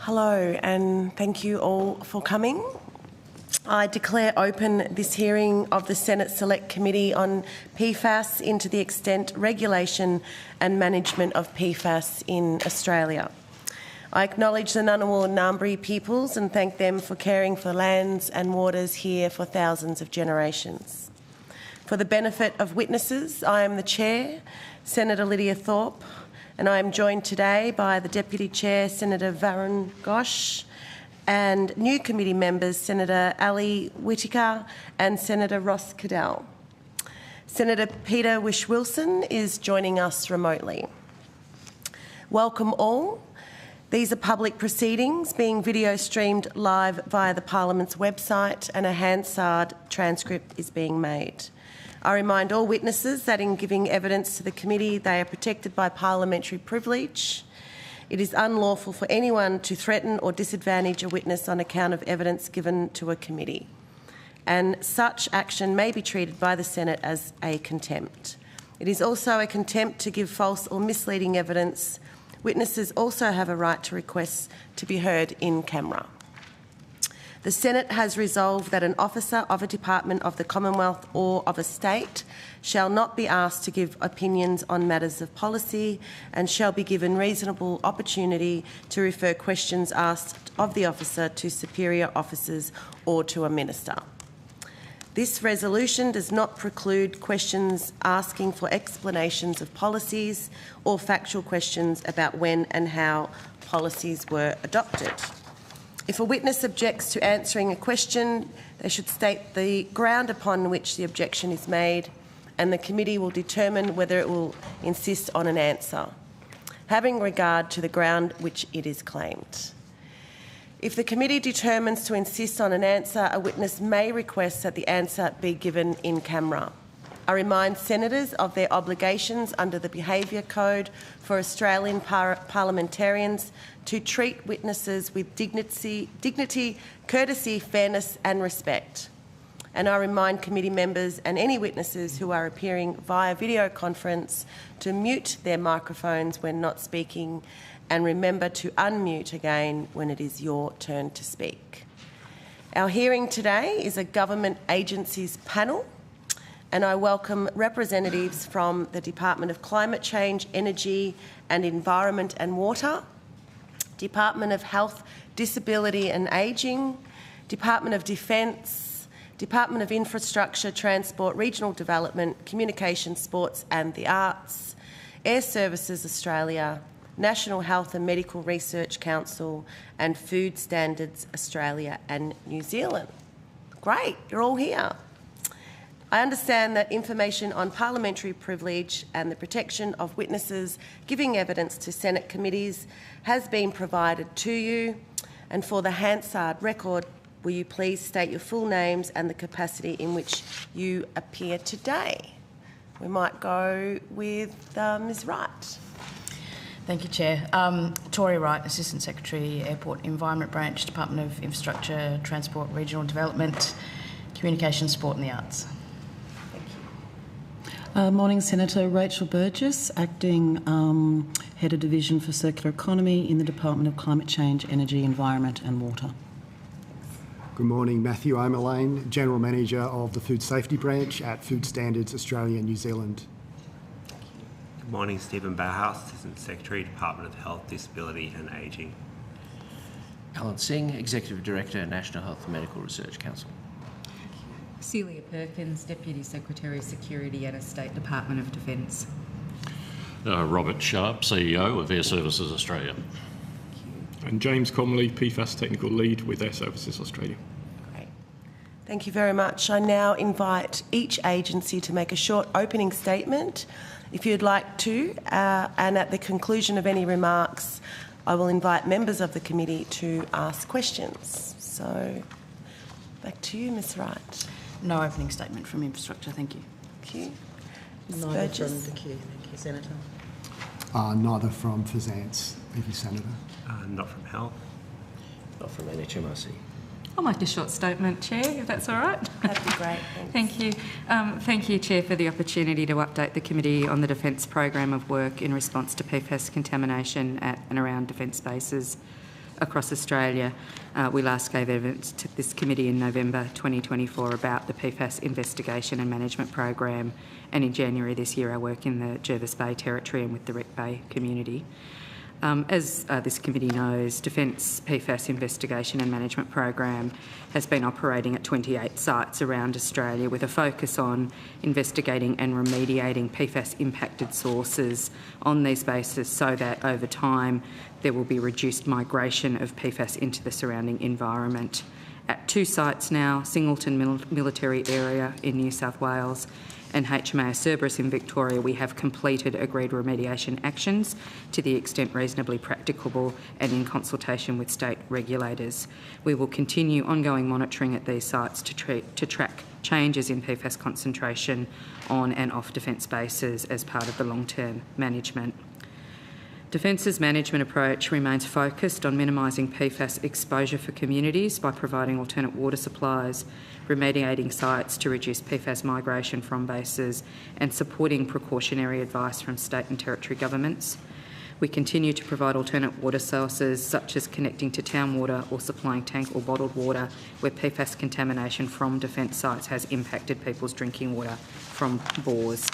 Hello, and thank you all for coming. I declare open this hearing of the Senate Select Committee on PFAS into the extent, regulation and management of PFAS in Australia. I acknowledge the Ngunnawal Ngambri peoples and thank them for caring for lands and waters here for thousands of generations. For the benefit of witnesses, I am the Chair, Senator Lydia Thorpe, and I am joined today by the Deputy Chair, Senator Varun Ghosh, and new committee members, Senator Ali Whittaker and Senator Ross Cadell. Senator Peter Whish-Wilson is joining us remotely. Welcome all. These are public proceedings being video streamed live via the Parliament's website, and a Hansard transcript is being made. I remind all witnesses that in giving evidence to the committee, they are protected by parliamentary privilege. It is unlawful for anyone to threaten or disadvantage a witness on account of evidence given to a committee, and such action may be treated by the Senate as a contempt. It is also a contempt to give false or misleading evidence. Witnesses also have a right to request to be heard in camera. The Senate has resolved that an officer of a department of the Commonwealth or of a state shall not be asked to give opinions on matters of policy and shall be given reasonable opportunity to refer questions asked of the officer to superior officers or to a minister. This resolution does not preclude questions asking for explanations of policies or factual questions about when and how policies were adopted. If a witness objects to answering a question, they should state the ground upon which the objection is made, and the committee will determine whether it will insist on an answer, having regard to the ground which it is claimed. If the committee determines to insist on an answer, a witness may request that the answer be given in camera. I remind senators of their obligations under the Behaviour Code for Australian parliamentarians to treat witnesses with dignity, courtesy, fairness and respect. And I remind committee members and any witnesses who are appearing via video conference to mute their microphones when not speaking, and remember to unmute again when it is your turn to speak. Our hearing today is a government agencies panel, and I welcome representatives from the Department of Climate Change, Energy and Environment and Water, Department of Health, Disability and Ageing, Department of Defence, Department of Infrastructure, Transport, Regional Development, Communication, Sports and the Arts, Airservices Australia, National Health and Medical Research Council and Food Standards Australia and New Zealand. Great, you're all here. I understand that information on parliamentary privilege and the protection of witnesses giving evidence to Senate committees has been provided to you. And for the Hansard record, will you please state your full names and the capacity in which you appear today? We might go with Ms. Wright. Thank you, Chair. Tori Wright, Assistant Secretary, Airport Environment Branch, Department of Infrastructure, Transport, Regional Development, Communication, Sport and the Arts. Morning, Senator. Rachel Burgess, Acting Head of Division for Circular Economy in the Department of Climate Change, Energy, Environment and Water. Good morning, Matthew Omerlane, General Manager of the Food Safety Branch at Food Standards Australia and New Zealand. Good morning, Stephen Bauhaus, Assistant Secretary, Department of Health, Disability and Ageing. Alan Singh, Executive Director, National Health and Medical Research Council. Celia Perkins, Deputy Secretary, Security and Estate, Department of Defence. Robert Sharp, CEO of Airservices Australia. And James Comley, PFAS Technical Lead with Airservices Australia. Great. Thank you very much. I now invite each agency to make a short opening statement, if you'd like to, and at the conclusion of any remarks, I will invite members of the committee to ask questions. So, back to you, Ms. Wright. No opening statement from infrastructure, thank you. Thank you. Ms. Neither Burgess. from the Q. Thank you, Senator. Neither from FSANZ. Thank you, Senator. Not from Health. Not from NHMRC. I'll make a short statement, Chair, if that's all right. That'd be great. Thank you. Thank you, Chair, for the opportunity to update the Committee on the Defence Programme of Work in response to PFAS contamination at and around defence bases. across Australia. We last gave evidence to this committee in November 2024 about the PFAS investigation and management program, and in January this year our work in the Jervis Bay Territory and with the Wreck Bay community. As this committee knows, Defence PFAS investigation and management program has been operating at 28 sites around Australia with a focus on investigating and remediating PFAS impacted sources on these bases so that over time there will be reduced migration of PFAS into the surrounding environment. At 2 sites now, Singleton Military Area in New South Wales and HMA Airservices in Victoria, we have completed agreed remediation actions to the extent reasonably practicable and in consultation with state regulators. We will continue ongoing monitoring at these sites to track changes in PFAS concentration on and off defence bases as part of the long-term management. Defence's management approach remains focused on minimising PFAS exposure for communities by providing alternate water supplies, remediating sites to reduce PFAS migration from bases, and supporting precautionary advice from state and territory governments. We continue to provide alternate water sources such as connecting to town water or supplying tank or bottled water where PFAS contamination from defence sites has impacted people's drinking water from bores.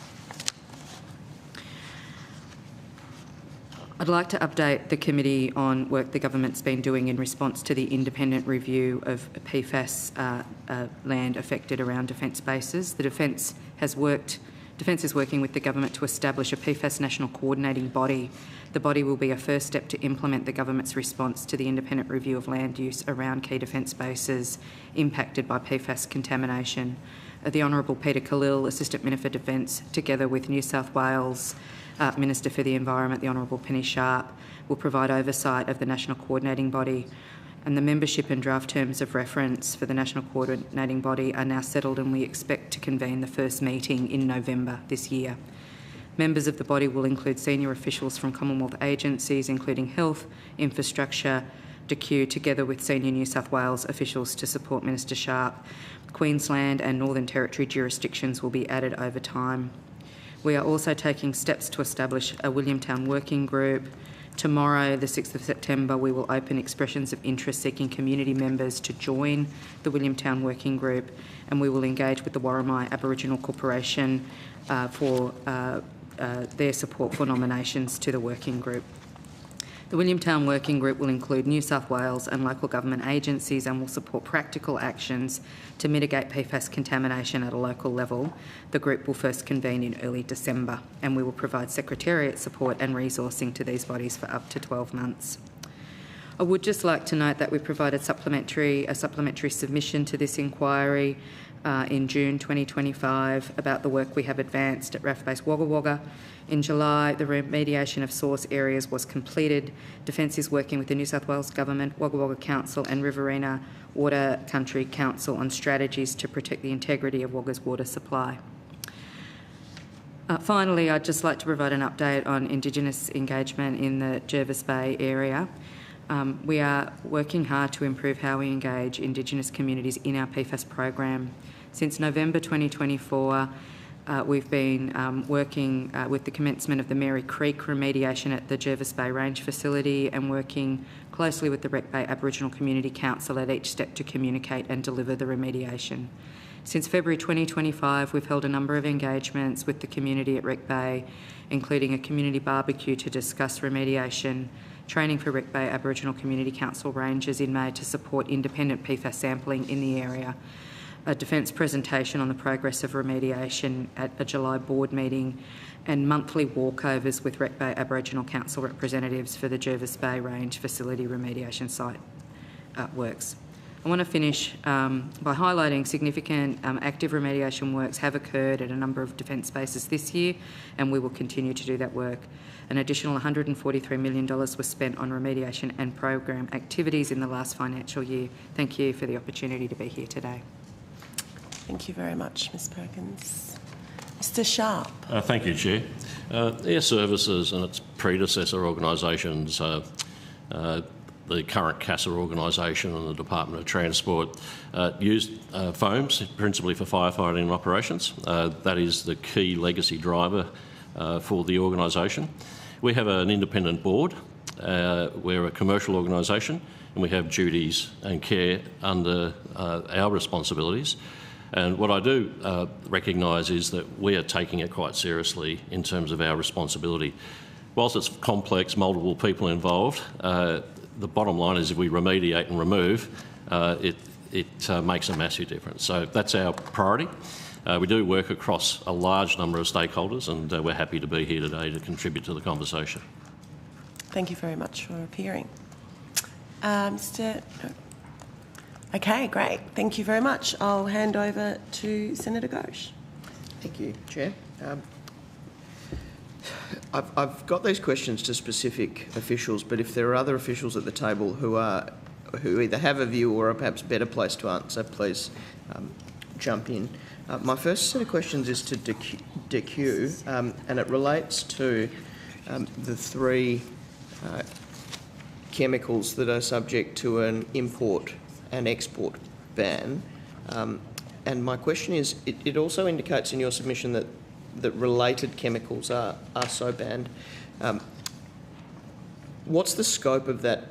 I'd like to update the committee on work the government's been doing in response to the independent review of PFAS land affected around defence bases. The Defence is working with the government to establish a PFAS national coordinating body. The body will be a first step to implement the government's response to the independent review of land use around key defence bases impacted by PFAS contamination. The Honourable Peter Khalil, Assistant Minister for Defence, together with New South Wales Minister for the Environment, the Honourable Penny Sharp, will provide oversight of the National Coordinating Body, and the membership and draft terms of reference for the National Coordinating Body are now settled, and we expect to convene the first meeting in November this year. Members of the body will include senior officials from Commonwealth agencies including Health, Infrastructure, DQ, together with senior New South Wales officials to support Minister Sharp. Queensland and Northern Territory jurisdictions will be added over time. We are also taking steps to establish a Williamtown working group. Tomorrow, the 6th of September, we will open expressions of interest seeking community members to join the Williamtown working group, and we will engage with the Warramai Aboriginal Corporation for their support for nominations to the working group. The Williamtown Working Group will include New South Wales and local government agencies and will support practical actions to mitigate PFAS contamination at a local level. The group will first convene in early December, and we will provide secretariat support and resourcing to these bodies for up to 12 months. I would just like to note that we provided a supplementary submission to this inquiry in June 2025 about the work we have advanced at RAF Base Wagga Wagga. In July, the remediation of source areas was completed. Defence is working with the New South Wales Government, Wagga Wagga Council and Riverina Water Country Council on strategies to protect the integrity of Wagga's water supply. Finally, I'd just like to provide an update on Indigenous engagement in the Jervis Bay area. We are working hard to improve how we engage Indigenous communities in our PFAS program. Since November 2024, we've been working with the commencement of the Mary Creek remediation at the Jervis Bay Range facility and working closely with the Wreck Bay Aboriginal Community Council at each step to communicate and deliver the remediation. Since February 2025, we've held a number of engagements with the community at Wreck Bay, including a community barbecue to discuss remediation, training for Wreck Bay Aboriginal Community Council rangers in May to support independent PFAS sampling in the area, a Defence presentation on the progress of remediation at a July board meeting, and monthly walkovers with Wreck Bay Aboriginal Council representatives for the Jervis Bay Range facility remediation site works. I want to finish by highlighting significant active remediation works have occurred at a number of defence bases this year, and we will continue to do that work. An additional $143 million was spent on remediation and program activities in the last financial year. Thank you for the opportunity to be here today. Thank you very much, Ms Perkins. Mr Sharp. Thank you, Chair. Airservices and its predecessor organisations, the current CASA organisation and the Department of Transport, used foams principally for firefighting operations. That is the key legacy driver for the organisation. We have an independent board We're a commercial organisation and we have duties and care under our responsibilities. And what I do recognise is that we are taking it quite seriously in terms of our responsibility. Whilst it's complex, multiple people involved, the bottom line is if we remediate and remove, it makes a massive difference. So that's our priority. We do work across a large number of stakeholders, and we're happy to be here today to contribute to the conversation. Thank you very much for appearing. Mr. Okay, great. Thank you very much. I'll hand over to Senator Ghosh. Thank you, Chair. I've got these questions to specific officials, but if there are other officials at the table who either have a view or are perhaps better placed to answer, please jump in. My first set of questions is to DQ, and it relates to the three chemicals that are subject to an import and export ban. And my question is, it also indicates in your submission that related chemicals are so banned. What's the scope of that,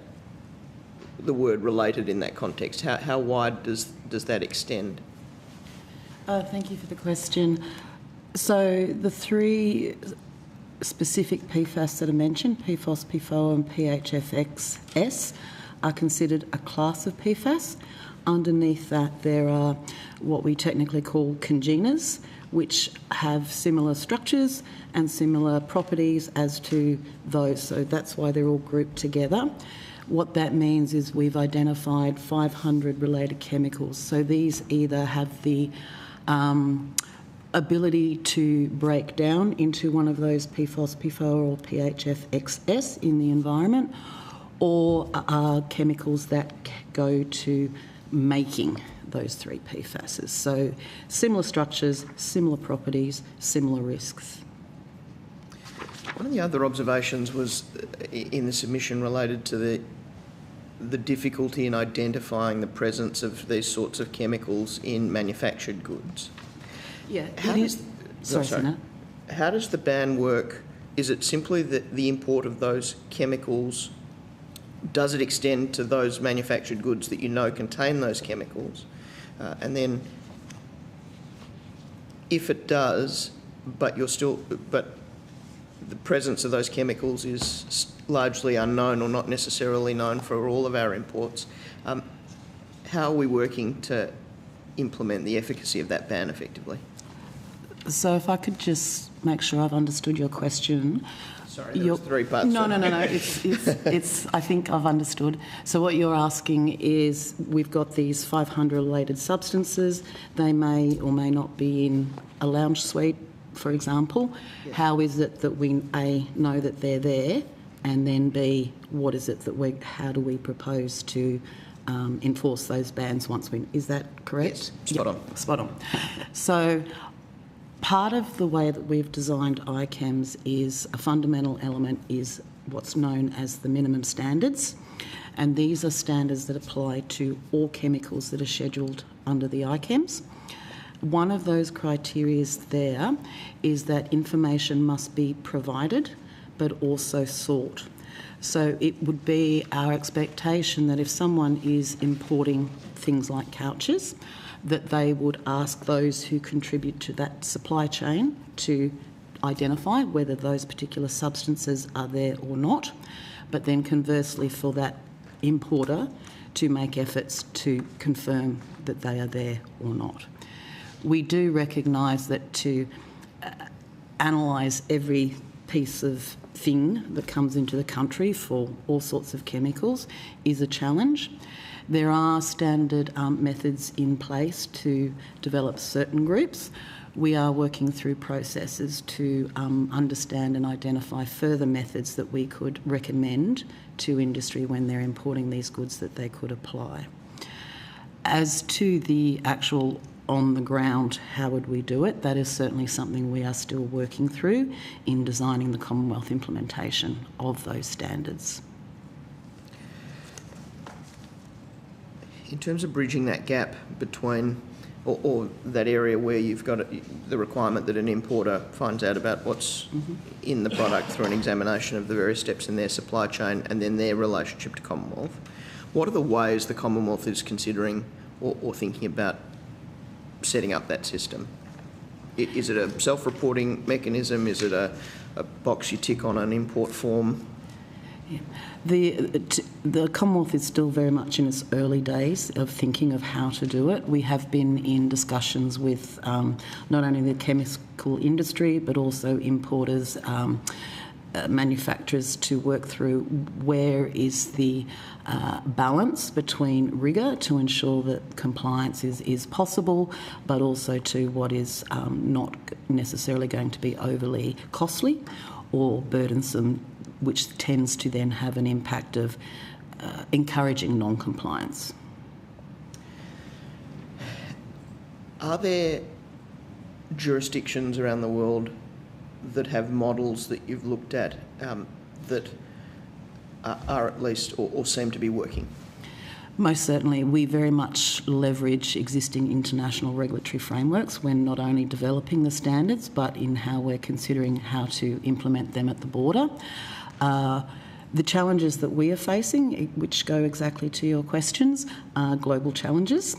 the word related in that context? How wide does that extend? Thank you for the question. So the three specific PFAS that are mentioned, PFOS, PFOA and PHFXS, are considered a class of PFAS. Underneath that there are what we technically call congeners, which have similar structures and similar properties as to those. So that's why they're all grouped together. What that means is we've identified 500 related chemicals. So these either have the ability to break down into one of those PFOS, PFOA or PHFXS in the environment, or are chemicals that go to making those three PFASs. So similar structures, similar properties, similar risks. One of the other observations was in the submission related to the difficulty in identifying the presence of these sorts of chemicals in manufactured goods. Yeah, How does the ban work? Is it simply the import of those chemicals? Does it extend to those manufactured goods that you know contain those chemicals? And then, if it does, but the presence of those chemicals is largely unknown or not necessarily known for all of our imports, how are we working to implement the efficacy of that ban effectively? So if I could just make sure I've understood your question. Sorry, there was three parts. No. It's. I think I've understood. So what you're asking is, we've got these 500 related substances. They may or may not be in a lounge suite, for example. Yes. How is it that we A, know that they're there, and then B, what is it that how do we propose to enforce those bans once we? Is that correct? Yes. Spot on. So, part of the way that we've designed ICAMs is a fundamental element is what's known as the minimum standards, and these are standards that apply to all chemicals that are scheduled under the ICAMs. One of those criteria there is that information must be provided but also sought. So it would be our expectation that if someone is importing things like couches, that they would ask those who contribute to that supply chain to identify whether those particular substances are there or not, but then conversely for that importer to make efforts to confirm that they are there or not. We do recognise that to analyse every piece of thing that comes into the country for all sorts of chemicals is a challenge. There are standard methods in place to develop certain groups. We are working through processes to understand and identify further methods that we could recommend to industry when they're importing these goods that they could apply. As to the actual on the ground, how would we do it? That is certainly something we are still working through in designing the Commonwealth implementation of those standards. In terms of bridging that gap between or that area where you've got the requirement that an importer finds out about what's in the product through an examination of the various steps in their supply chain and then their relationship to Commonwealth. What are the ways the Commonwealth is considering or thinking about setting up that system? Is it a self-reporting mechanism? Is it a box you tick on an import form? Yeah. The Commonwealth is still very much in its early days of thinking of how to do it. We have been in discussions with not only the chemical industry but also importers, manufacturers, to work through where is the balance between rigour to ensure that compliance is possible, but also to what is not necessarily going to be overly costly or burdensome, which tends to then have an impact of encouraging non-compliance. Are there jurisdictions around the world that have models that you've looked at that are at least or seem to be working? Most certainly. We very much leverage existing international regulatory frameworks when not only developing the standards but in how we're considering how to implement them at the border. The challenges that we are facing, which go exactly to your questions, are global challenges.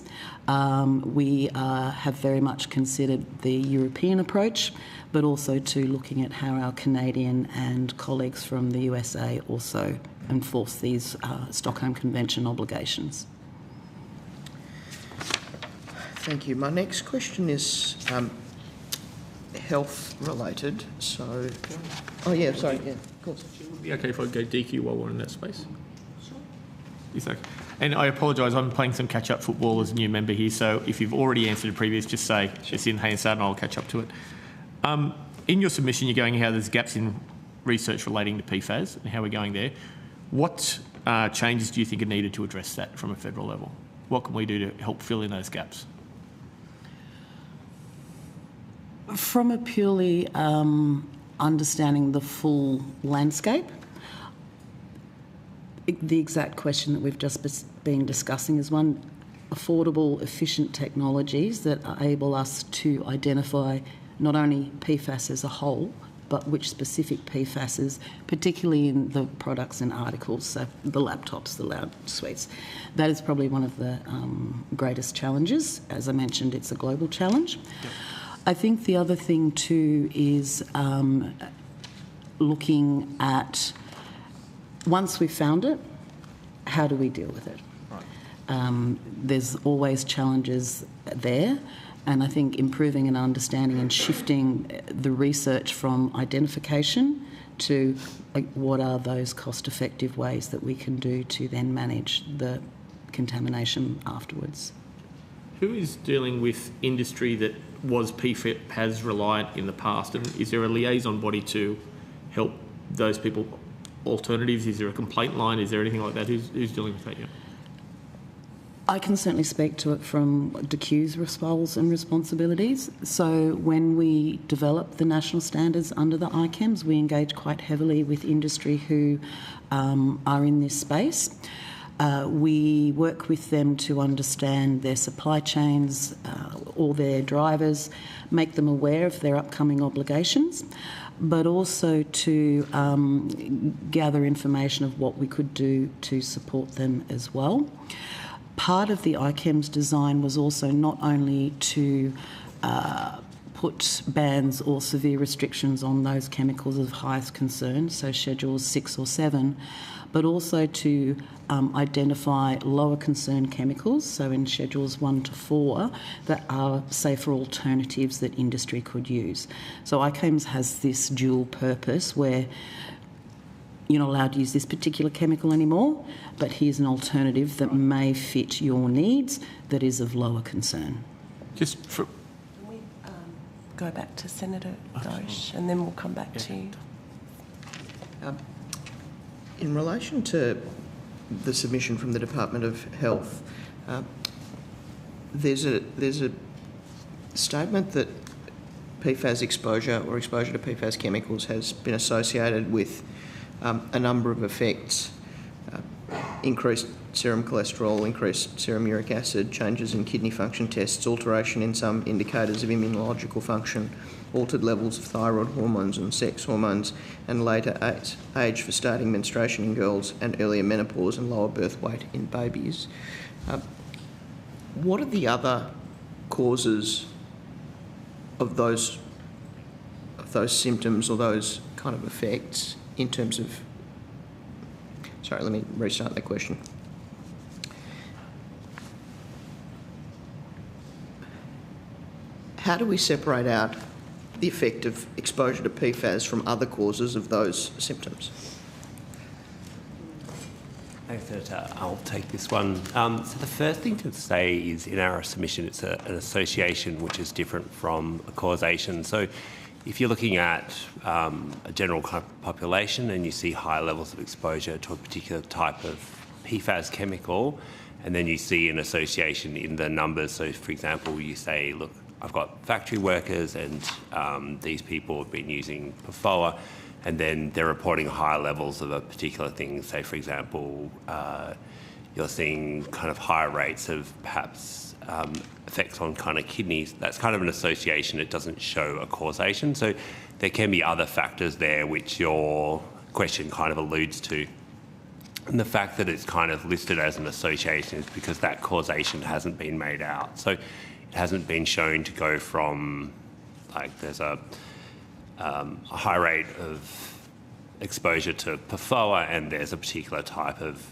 We have very much considered the European approach, but also to looking at how our Canadian and colleagues from the USA also enforce these Stockholm Convention obligations. Thank you. My next question is health related. So, oh yeah, sorry, yeah, of course. Would it be okay if I go DQ while we're in that space? Sure. Is that, and I apologise, I'm playing some catch-up football as a new member here, so if you've already answered a previous, just say it's in Hansard and I'll catch up to it. In your submission, you're going how there's gaps in research relating to PFAS and how we're going there. What changes do you think are needed to address that from a federal level? What can we do to help fill in those gaps? From a purely understanding the full landscape, the exact question that we've just been discussing is one: affordable, efficient technologies that enable us to identify not only PFAS as a whole, but which specific PFASs, particularly in the products and articles, so the laptops, the loud suites. That is probably one of the greatest challenges. As I mentioned, it's a global challenge. Yep. I think the other thing too is looking at, once we've found it, how do we deal with it? Right. There's always challenges there. And I think improving and understanding and shifting the research from identification to what are those cost-effective ways that we can do to then manage the contamination afterwards. Who is dealing with industry that was PFAS reliant in the past, and is there a liaison body to help those people? Alternatives? Is there a complaint line? Is there anything like that? Who's dealing with that? Yeah. I can certainly speak to it from DQ's roles and responsibilities. So when we develop the national standards under the ICAMS, we engage quite heavily with industry who are in this space. We work with them to understand their supply chains, all their drivers, make them aware of their upcoming obligations, but also to gather information of what we could do to support them as well. Part of the ICAMS design was also not only to put bans or severe restrictions on those chemicals of highest concern, so Schedules 6 or 7, but also to identify lower concern chemicals, so in Schedules 1 to 4, that are safer alternatives that industry could use. So ICAMS has this dual purpose where you're not allowed to use this particular chemical anymore, but here's an alternative that may fit your needs that is of lower concern. Just for... Can we go back to Senator Dosh and then we'll come back to you? In relation to the submission from the Department of Health, there's a statement that PFAS exposure or exposure to PFAS chemicals has been associated with a number of effects. increased serum cholesterol, increased serum uric acid, changes in kidney function tests, alteration in some indicators of immunological function, altered levels of thyroid hormones and sex hormones, and later age for starting menstruation in girls, and earlier menopause and lower birth weight in babies. What are the other causes of those symptoms or those kind of effects in terms of... Sorry, let me restart the question. How do we separate out the effect of exposure to PFAS from other causes of those symptoms? Thanks, Senator. I'll take this one. So the first thing to say is in our submission, it's an association which is different from a causation. So if you're looking at a general population and you see high levels of exposure to a particular type of PFAS chemical, and then you see an association in the numbers. So, for example, you say, look, I've got factory workers and these people have been using PFOA, and then they're reporting higher levels of a particular thing. Say, for example, you're seeing kind of higher rates of perhaps effects on kind of kidneys. That's kind of an association. It doesn't show a causation. So there can be other factors there which your question kind of alludes to. And the fact that it's kind of listed as an association is because that causation hasn't been made out. So it hasn't been shown to go from, like, there's a high rate of exposure to PFOA and there's a particular type of,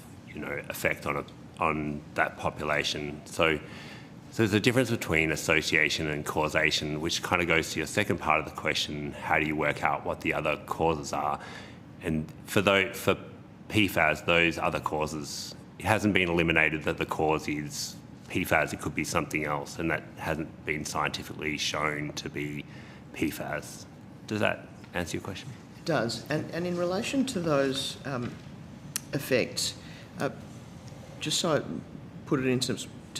effect on that population. So there's a difference between association and causation, which kind of goes to your second part of the question: how do you work out what the other causes are? And for PFAS, those other causes, it hasn't been eliminated that the cause is PFAS. It could be something else, and that hasn't been scientifically shown to be PFAS. Does that answer your question? It does. And in relation to those effects, just so I put it into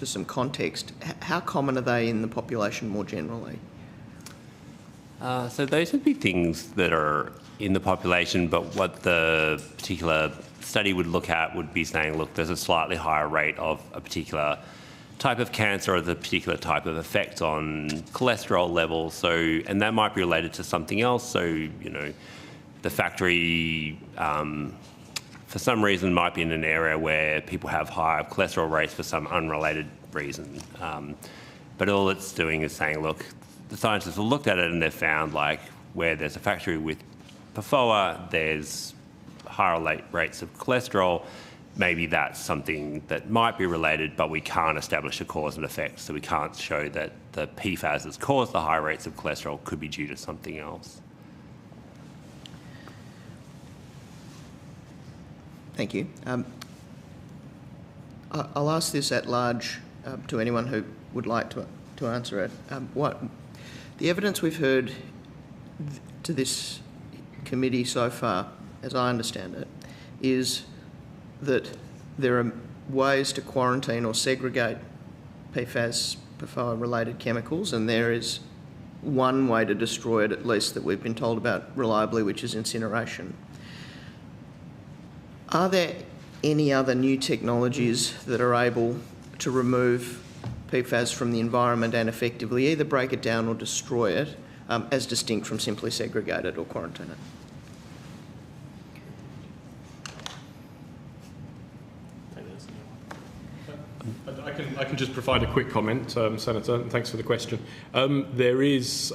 some context, how common are they in the population more generally? So those would be things that are in the population, but what the particular study would look at would be saying, look, there's a slightly higher rate of a particular type of cancer or the particular type of effect on cholesterol levels. So, and that might be related to something else. So, the factory, for some reason, might be in an area where people have higher cholesterol rates for some unrelated reason. But all it's doing is saying, look, the scientists have looked at it and they've found, like, where there's a factory with PFOA, there's higher rates of cholesterol. Maybe that's something that might be related, but we can't establish a cause and effect. So we can't show that the PFAS has caused the high rates of cholesterol. Could be due to something else. Thank you. I'll ask this at large to anyone who would like to answer it. What the evidence we've heard to this committee so far, as I understand it, is that there are ways to quarantine or segregate PFAS-related chemicals, and there is one way to destroy it, at least, that we've been told about reliably, which is incineration. Are there any other new technologies that are able to remove PFAS from the environment and effectively either break it down or destroy it, as distinct from simply segregate it or quarantine it? I can just provide a quick comment, Senator, and thanks for the question. There is,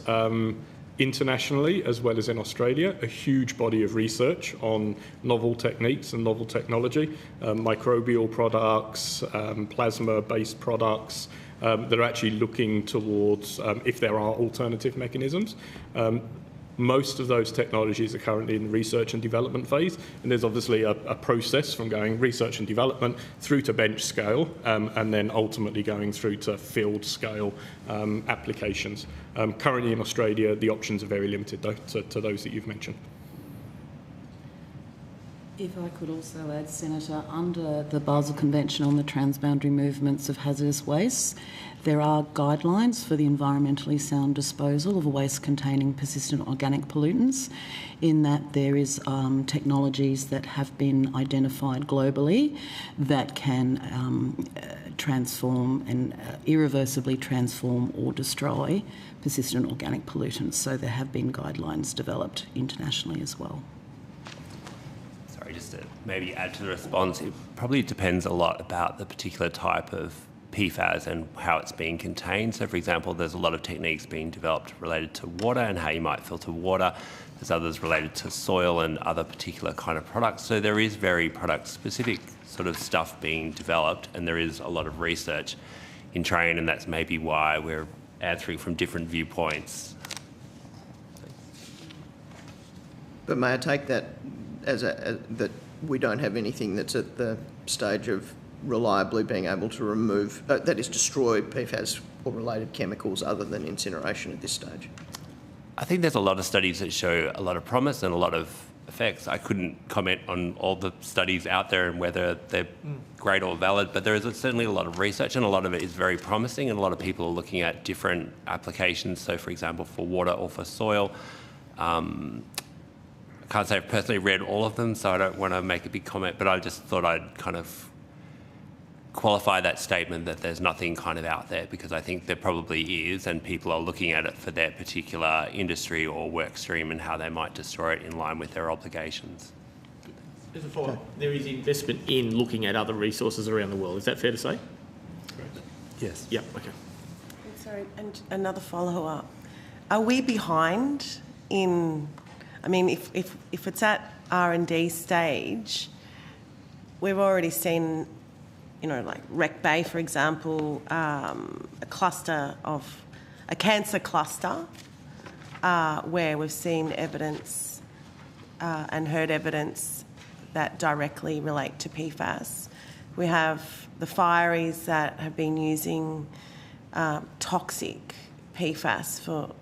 internationally as well as in Australia, a huge body of research on novel techniques and novel technology, microbial products, plasma-based products, that are actually looking towards if there are alternative mechanisms. Most of those technologies are currently in the research and development phase, and there's obviously a process from going research and development through to bench scale, and then ultimately going through to field scale applications. Currently in Australia, the options are very limited, though, to those that you've mentioned. If I could also add, Senator, under the Basel Convention on the Transboundary Movements of Hazardous Waste, there are guidelines for the environmentally sound disposal of waste containing persistent organic pollutants, in that there is technologies that have been identified globally that can transform and irreversibly transform or destroy persistent organic pollutants. So there have been guidelines developed internationally as well. Just to maybe add to the response, it probably depends a lot about the particular type of PFAS and how it's being contained. So, for example, there's a lot of techniques being developed related to water and how you might filter water. There's others related to soil and other particular kind of products. So there is very product-specific sort of stuff being developed, and there is a lot of research in train, and that's maybe why we're answering from different viewpoints. But may I take that as that we don't have anything that's at the stage of reliably being able to remove, that is, destroy PFAS or related chemicals other than incineration at this stage? I think there's a lot of studies that show a lot of promise and a lot of effects. I couldn't comment on all the studies out there and whether they're great or valid, but there is certainly a lot of research, and a lot of it is very promising, and a lot of people are looking at different applications. So, for example, for water or for soil. I can't say I've personally read all of them, so I don't want to make a big comment, but I just thought I'd kind of qualify that statement that there's nothing kind of out there, because I think there probably is, and people are looking at it for their particular industry or work stream and how they might destroy it in line with their obligations. As a follow-up, there is investment in looking at other resources around the world. Is that fair to say? Yes. Yep, okay. Sorry, and another follow-up. Are we behind in... I mean, if it's at R&D stage, we've already seen, you know, like Wreck Bay, for example, a cancer cluster, where we've seen evidence and heard evidence that directly relate to PFAS. We have the fireys that have been using toxic PFAS for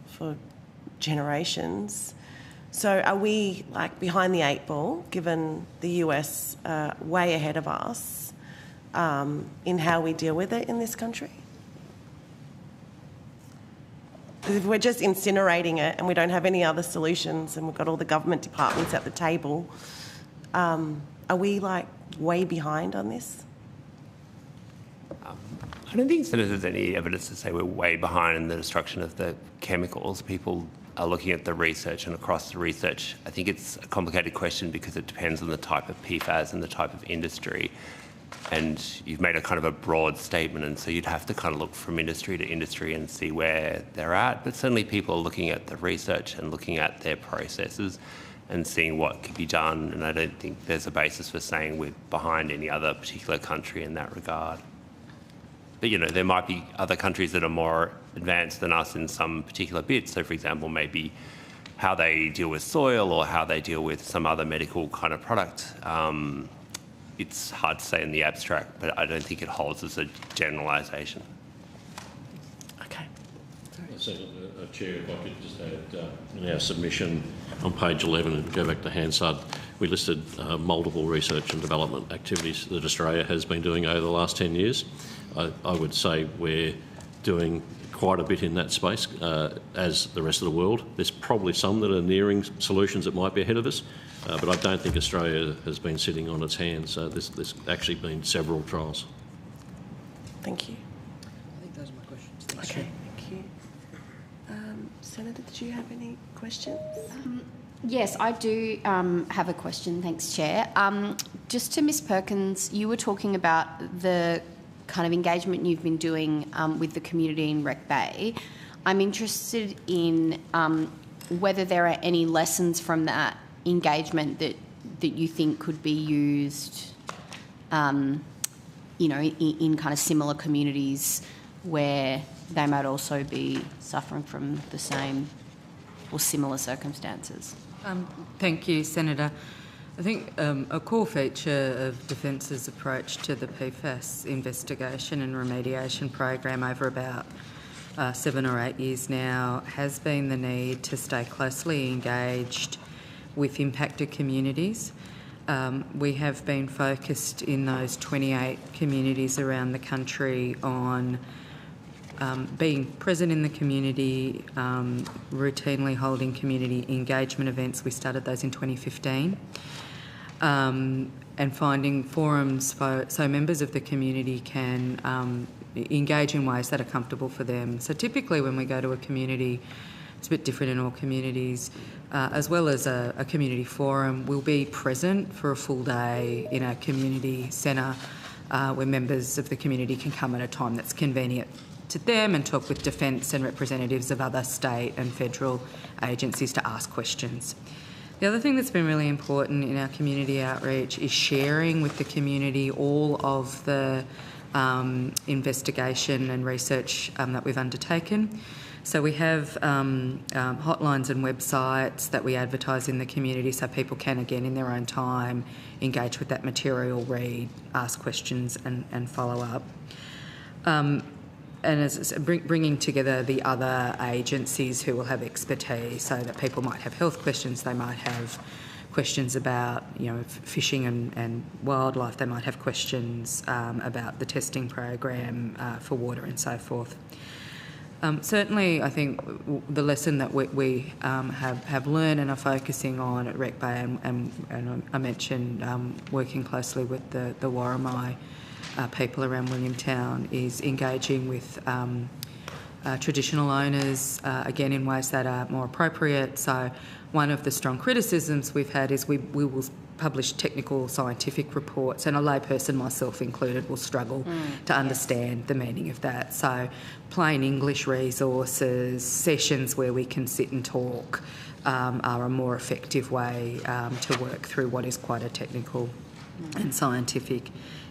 generations. So are we like behind the eight ball, given the US way ahead of us in how we deal with it in this country? Because if we're just incinerating it and we don't have any other solutions, and we've got all the government departments at the table, are we like way behind on this? I don't think there's any evidence to say we're way behind in the destruction of the chemicals. People are looking at the research, and across the research, I think it's a complicated question because it depends on the type of PFAS and the type of industry. And you've made a kind of a broad statement, and so you'd have to kind of look from industry to industry and see where they're at. But certainly people are looking at the research and looking at their processes and seeing what could be done. And I don't think there's a basis for saying we're behind any other particular country in that regard. But, you know, there might be other countries that are more advanced than us in some particular bits. So, for example, maybe how they deal with soil or how they deal with some other medical kind of product. It's hard to say in the abstract, but I don't think it holds as a generalisation. Okay. So, Chair, if I could just add, in our submission on page 11, and go back to Hansard, we listed multiple research and development activities that Australia has been doing over the last 10 years. I would say we're doing quite a bit in that space, as the rest of the world. There's probably some that are nearing solutions that might be ahead of us, but I don't think Australia has been sitting on its hands. There's actually been several trials. Thank you. I think those are my questions. Thanks. Okay, thank you. Senator, did you have any questions? Yes, I do have a question. Thanks, Chair. Just to Ms Perkins, you were talking about the kind of engagement you've been doing with the community in Wreck Bay. I'm interested in whether there are any lessons from that engagement that you think could be used, you know, in kind of similar communities where they might also be suffering from the same or similar circumstances. Thank you, Senator. I think a core feature of Defence's approach to the PFAS investigation and remediation program over about 7 or 8 years now has been the need to stay closely engaged with impacted communities. we have been focused in those 28 communities around the country on being present in the community, routinely holding community engagement events. We started those in 2015. And finding forums so members of the community can engage in ways that are comfortable for them. So typically when we go to a community, it's a bit different in all communities, as well as a community forum, we'll be present for a full day in a community centre where members of the community can come at a time that's convenient to them and talk with defence and representatives of other state and federal agencies to ask questions. The other thing that's been really important in our community outreach is sharing with the community all of the investigation and research that we've undertaken. So we have hotlines and websites that we advertise in the community so people can, again, in their own time, engage with that material, read, ask questions and follow up. And as bringing together the other agencies who will have expertise, so that people might have health questions, they might have questions about, fishing and wildlife, they might have questions about the testing program for water and so forth. Certainly, I think the lesson that we have learned and are focusing on at Rec Bay, and I mentioned working closely with the Warramai people around Williamtown, is engaging with traditional owners, again in ways that are more appropriate. So one of the strong criticisms we've had is we will publish technical scientific reports, and a layperson, myself included, will struggle to understand the meaning of that. So plain English resources, sessions where we can sit and talk are a more effective way to work through what is quite a technical and scientific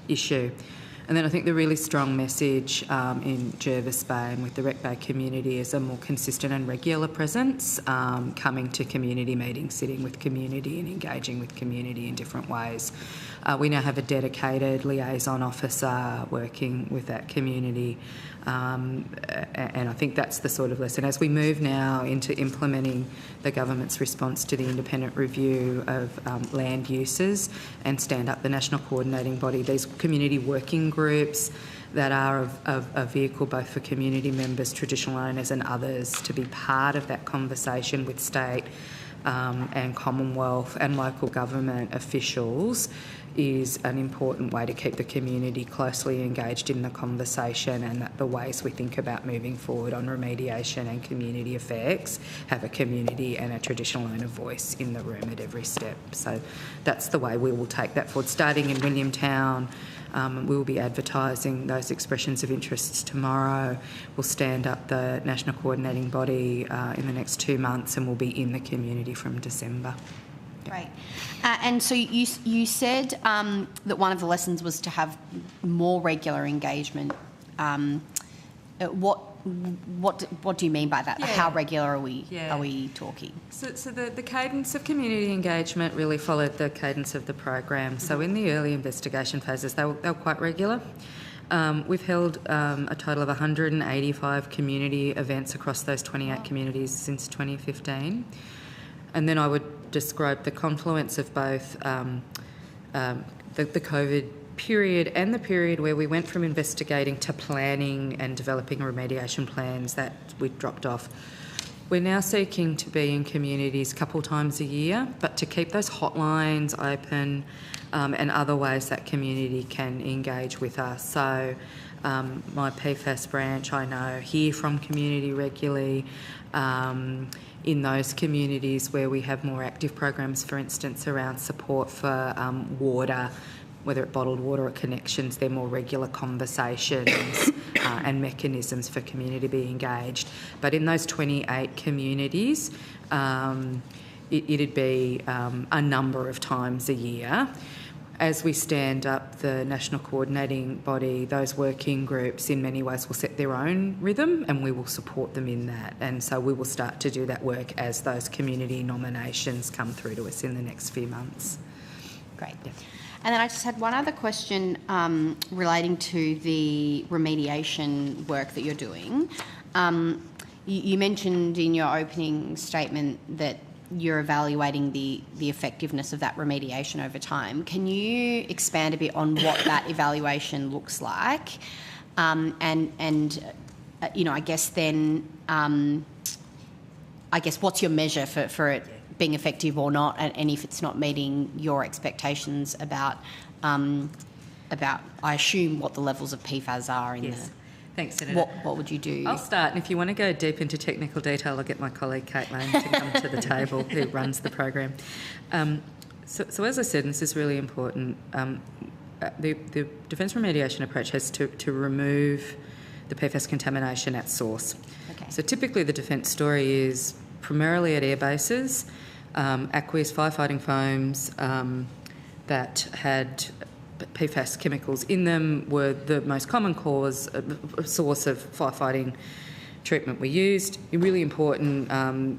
issue. And then I think the really strong message in Jervis Bay and with the Rec Bay community is a more consistent and regular presence, coming to community meetings, sitting with community and engaging with community in different ways. We now have a dedicated liaison officer working with that community, and I think that's the sort of lesson. As we move now into implementing the government's response to the independent review of land uses and stand up the national coordinating body, these community working groups that are a vehicle both for community members, traditional owners and others to be part of that conversation with state and Commonwealth and local government officials is an important way to keep the community closely engaged in the conversation, and that the ways we think about moving forward on remediation and community effects have a community and a traditional owner voice in the room at every step. So that's the way we will take that forward. Starting in Williamtown, we will be advertising those expressions of interests tomorrow. We'll stand up the national coordinating body in the next 2 months, and we'll be in the community from December. Great. And so you said that one of the lessons was to have more regular engagement. What do you mean by that? Yeah. How regular are we talking? So the cadence of community engagement really followed the cadence of the program. So in the early investigation phases, they were quite regular. We've held a total of 185 community events across those 28 communities since 2015. And then I would describe the confluence of both the COVID period and the period where we went from investigating to planning and developing remediation plans that we dropped off. We're now seeking to be in communities a couple times a year, but to keep those hotlines open and other ways that community can engage with us. So my PFAS branch, I know, hear from community regularly. In those communities where we have more active programs, for instance, around support for water, whether it's bottled water or connections, they're more regular conversations and mechanisms for community to be engaged. But in those 28 communities, it'd be a number of times a year. As we stand up the national coordinating body, those working groups in many ways will set their own rhythm, and we will support them in that. And so we will start to do that work as those community nominations come through to us in the next few months. Great. Yeah. And then I just had one other question relating to the remediation work that you're doing. You mentioned in your opening statement that you're evaluating the effectiveness of that remediation over time. Can you expand a bit on what that evaluation looks like? I guess then, what's your measure for it being effective or not, and if it's not meeting your expectations about, I assume, what the levels of PFAS are in Yes. Thanks, Senator. What would you do? I'll start, and if you want to go deep into technical detail, I'll get my colleague Kate Lane to come to the table, who runs the program. So as I said, and this is really important, the defence remediation approach has to remove the PFAS contamination at source. Okay. So typically the defence story is primarily at air bases, aqueous firefighting foams that had PFAS chemicals in them were the most common source of firefighting treatment we used. Really important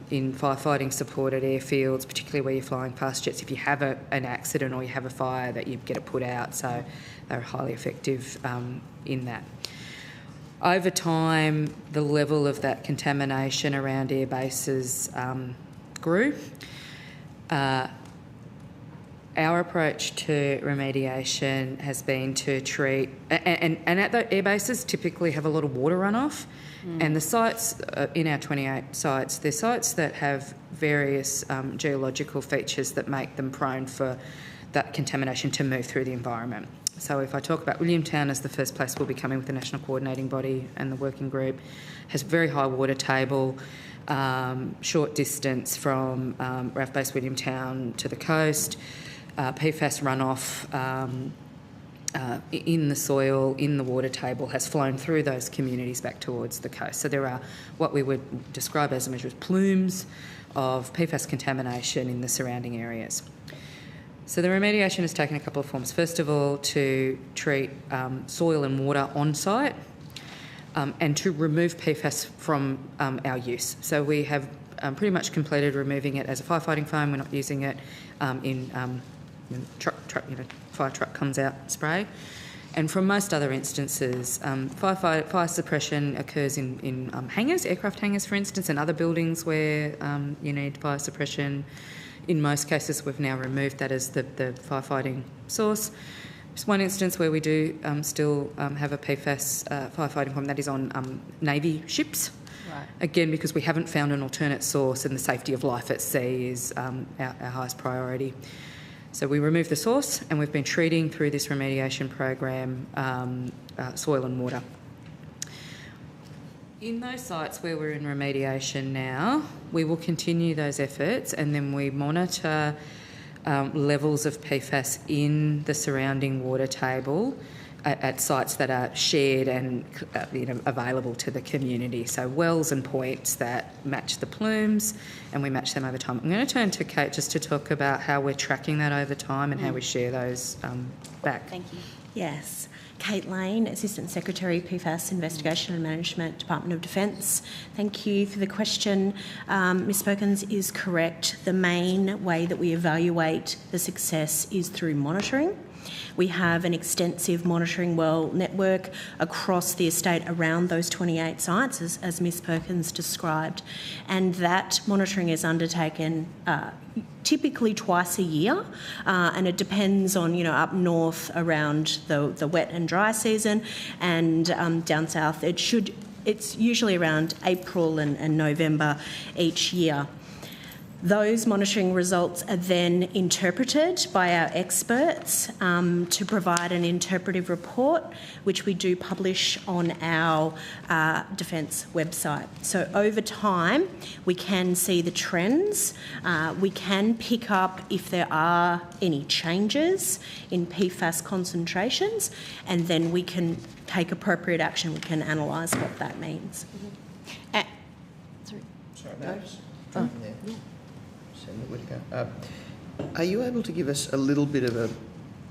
in firefighting supported airfields, particularly where you're flying fast jets. If you have an accident or you have a fire, that you get it put out. So they're highly effective in that. Over time, the level of that contamination around air bases grew. Our approach to remediation has been to treat, and at the air bases typically have a lot of water runoff, and the sites in our 28 sites, they're sites that have various geological features that make them prone for that contamination to move through the environment. So if I talk about Williamtown as the first place we'll be coming with the National Coordinating Body and the working group, has very high water table, short distance from RAF Base Williamtown to the coast, PFAS runoff in the soil, in the water table, has flown through those communities back towards the coast. So there are what we would describe as plumes of PFAS contamination in the surrounding areas. So the remediation has taken a couple of forms. First of all, to treat soil and water on site and to remove PFAS from our use. So we have pretty much completed removing it as a firefighting foam. We're not using it in fire truck comes out spray. And from most other instances, fire suppression occurs in hangars, aircraft hangars, for instance, and other buildings where you need fire suppression. In most cases, we've now removed that as the firefighting source. There's one instance where we do still have a PFAS firefighting foam that is on Navy ships. Right. Again, because we haven't found an alternate source, and the safety of life at sea is our highest priority. So we remove the source, and we've been treating through this remediation program soil and water. In those sites where we're in remediation now, we will continue those efforts, and then we monitor levels of PFAS in the surrounding water table at sites that are shared and available to the community. So wells and points that match the plumes, and we match them over time. I'm going to turn to Kate just to talk about how we're tracking that over time and how we share those back. Thank you. Yes. Kate Lane, Assistant Secretary, PFAS Investigation and Management, Department of Defence. Thank you for the question. Ms Perkins is correct. The main way that we evaluate the success is through monitoring. We have an extensive monitoring well network across the estate around those 28 sites, as Ms Perkins described, and that monitoring is undertaken typically twice a year, and it depends on, up north around the wet and dry season, and down south it's usually around April and November each year. Those monitoring results are then interpreted by our experts to provide an interpretive report, which we do publish on our Defence website. So over time, we can see the trends. We can pick up if there are any changes in PFAS concentrations, and then we can take appropriate action. We can analyse what that means. Are you able to give us a little bit of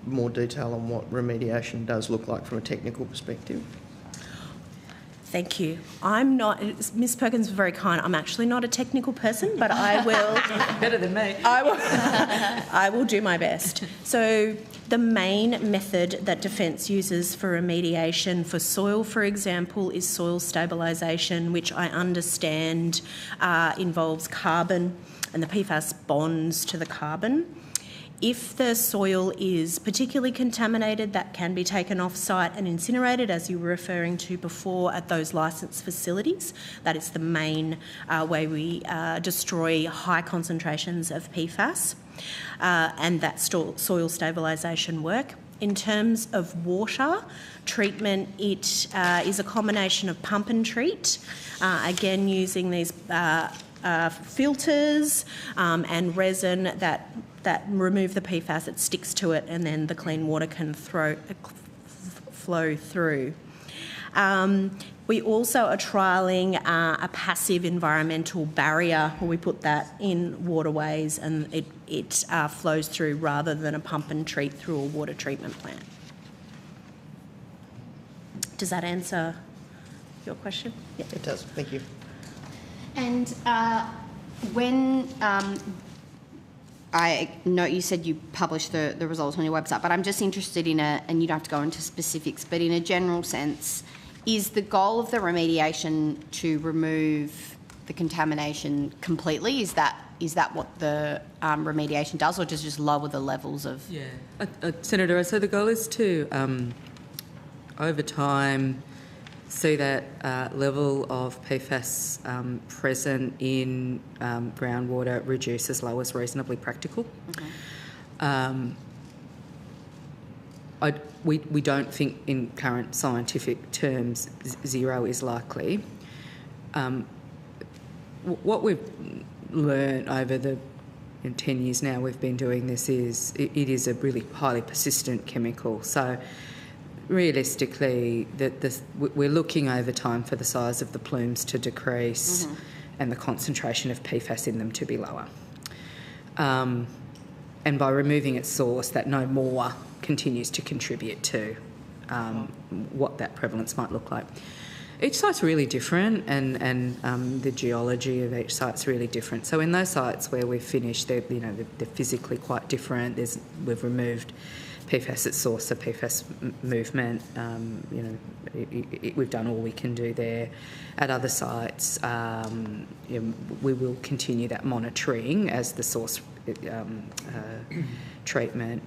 more detail on what remediation does look like from a technical perspective? Thank you. I'm not, Ms Perkins was very kind, I'm actually not a technical person, but I will... Better than me. I will do my best. So The main method that Defence uses for remediation for soil, for example, is soil stabilisation, which I understand involves carbon, and the PFAS bonds to the carbon. If the soil is particularly contaminated, that can be taken off-site and incinerated, as you were referring to before, at those licensed facilities. That is the main way we destroy high concentrations of PFAS, and that soil stabilisation work. In terms of water treatment, it is a combination of pump and treat, again using these filters and resin that remove the PFAS, it sticks to it, and then the clean water can flow through. We also are trialling a passive environmental barrier where we put that in waterways and it flows through rather than a pump and treat through a water treatment plant. Does that answer your question? Yeah, it does. Thank you. And when I know you said you published the results on your website, but I'm just interested in and you don't have to go into specifics, but in a general sense, is the goal of the remediation to remove the contamination completely? Is that what the remediation does, or does it just lower the levels of... Yeah. Senator, so the goal is to, over time, see that level of PFAS present in groundwater reduce as low as reasonably practical. Okay. We don't think in current scientific terms zero is likely. What we've learned over the 10 years now we've been doing this is it is a really highly persistent chemical. So realistically, we're looking over time for the size of the plumes to decrease and the concentration of PFAS in them to be lower. And by removing its source, that no more continues to contribute to what that prevalence might look like. Each site's really different, and the geology of each site's really different. So in those sites where we've finished, they're physically quite different. We've removed PFAS at source, so PFAS movement. We've done all we can do there. At other sites, we will continue that monitoring as the source treatment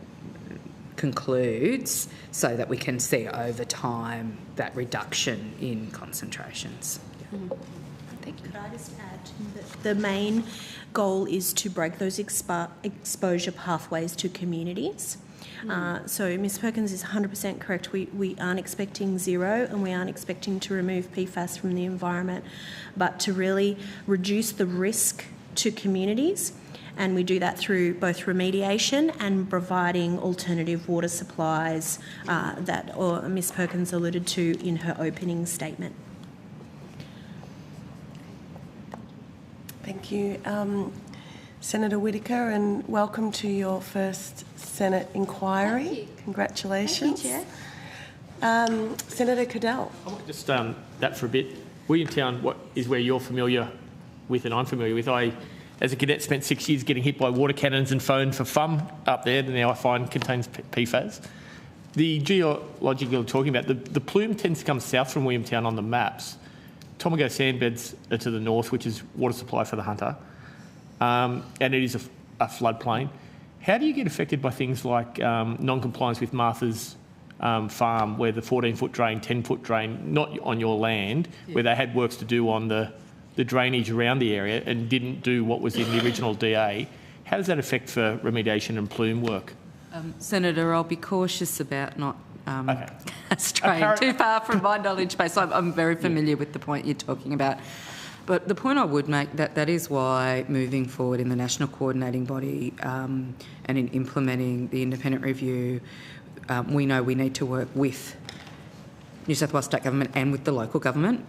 concludes, so that we can see over time that reduction in concentrations. Yeah. Thank you. Could I just add that the main goal is to break those exposure pathways to communities. So Ms Perkins is 100% correct. We aren't expecting zero, and we aren't expecting to remove PFAS from the environment, but to really reduce the risk to communities. And we do that through both remediation and providing alternative water supplies that Ms Perkins alluded to in her opening statement. Thank you. Senator Whittaker, and welcome to your first Senate inquiry. Thank you. Congratulations. Thank you, Chair. Senator Cadell. I want just that for a bit. Williamtown is where you're familiar with and I'm familiar with. I, as a cadet, spent 6 years getting hit by water cannons and phoned for fun up there that now I find contains PFAS. The geological you're talking about, the plume tends to come south from Williamtown on the maps. Tomago sandbeds are to the north, which is water supply for the Hunter, and it is a floodplain. How do you get affected by things like non-compliance with Martha's farm, where the 14-foot drain, 10-foot drain, not on your land, where they had works to do on the drainage around the area and didn't do what was in the original DA? How does that affect for remediation and plume work? Senator, I'll be cautious about not straying too far from my knowledge base. I'm very familiar with the point you're talking about. But the point I would make, that is why moving forward in the national coordinating body and in implementing the independent review, we know we need to work with New South Wales State Government and with the local government,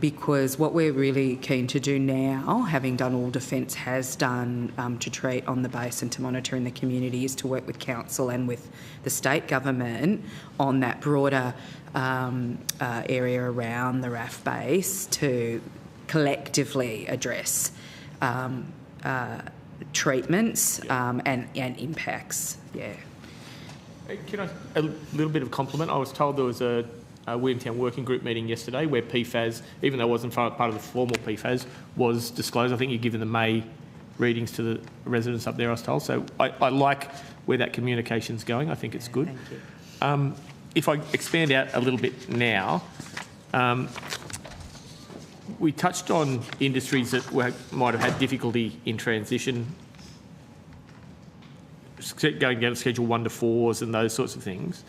because what we're really keen to do now, having done all Defence has done to treat on the base and to monitor in the community, is to work with Council and with the state government on that broader area around the RAF base to collectively address treatments and impacts. Yeah. Can I, a little bit of compliment? I was told there was a Williamtown working group meeting yesterday where PFAS, even though it wasn't part of the formal PFAS, was disclosed. I think you've given the May readings to the residents up there, I was told. So I like where that communication's going. I think it's good. Thank you. If I expand out a little bit now, we touched on industries that might have had difficulty in transition, going down to Schedule 1 to 4s and those sorts of things.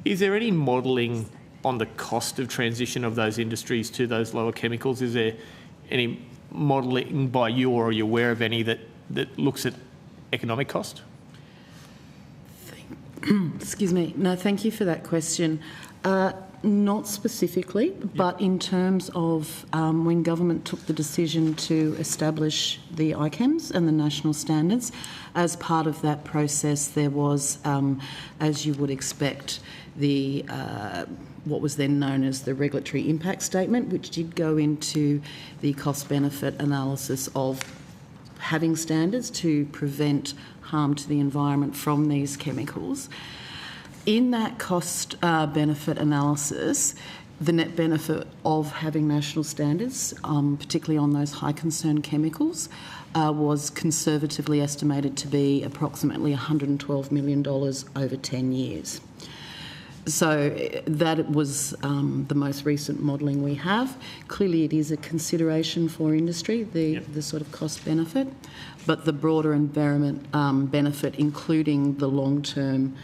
Is there any modelling on the cost of transition of those industries to those lower chemicals? Is there any modelling by you, or are you aware of any that looks at economic cost? Excuse me. No, thank you for that question. Not specifically, but in terms of when government took the decision to establish the ICAMs and the national standards, as part of that process there was, as you would expect, the what was then known as the regulatory impact statement, which did go into the cost-benefit analysis of having standards to prevent harm to the environment from these chemicals. In that cost-benefit analysis, the net benefit of having national standards, particularly on those high concern chemicals, was conservatively estimated to be approximately $112 million over 10 years. So that was the most recent modelling we have. Clearly it is a consideration for industry, the sort of cost benefit, but the broader environment benefit, including the long-term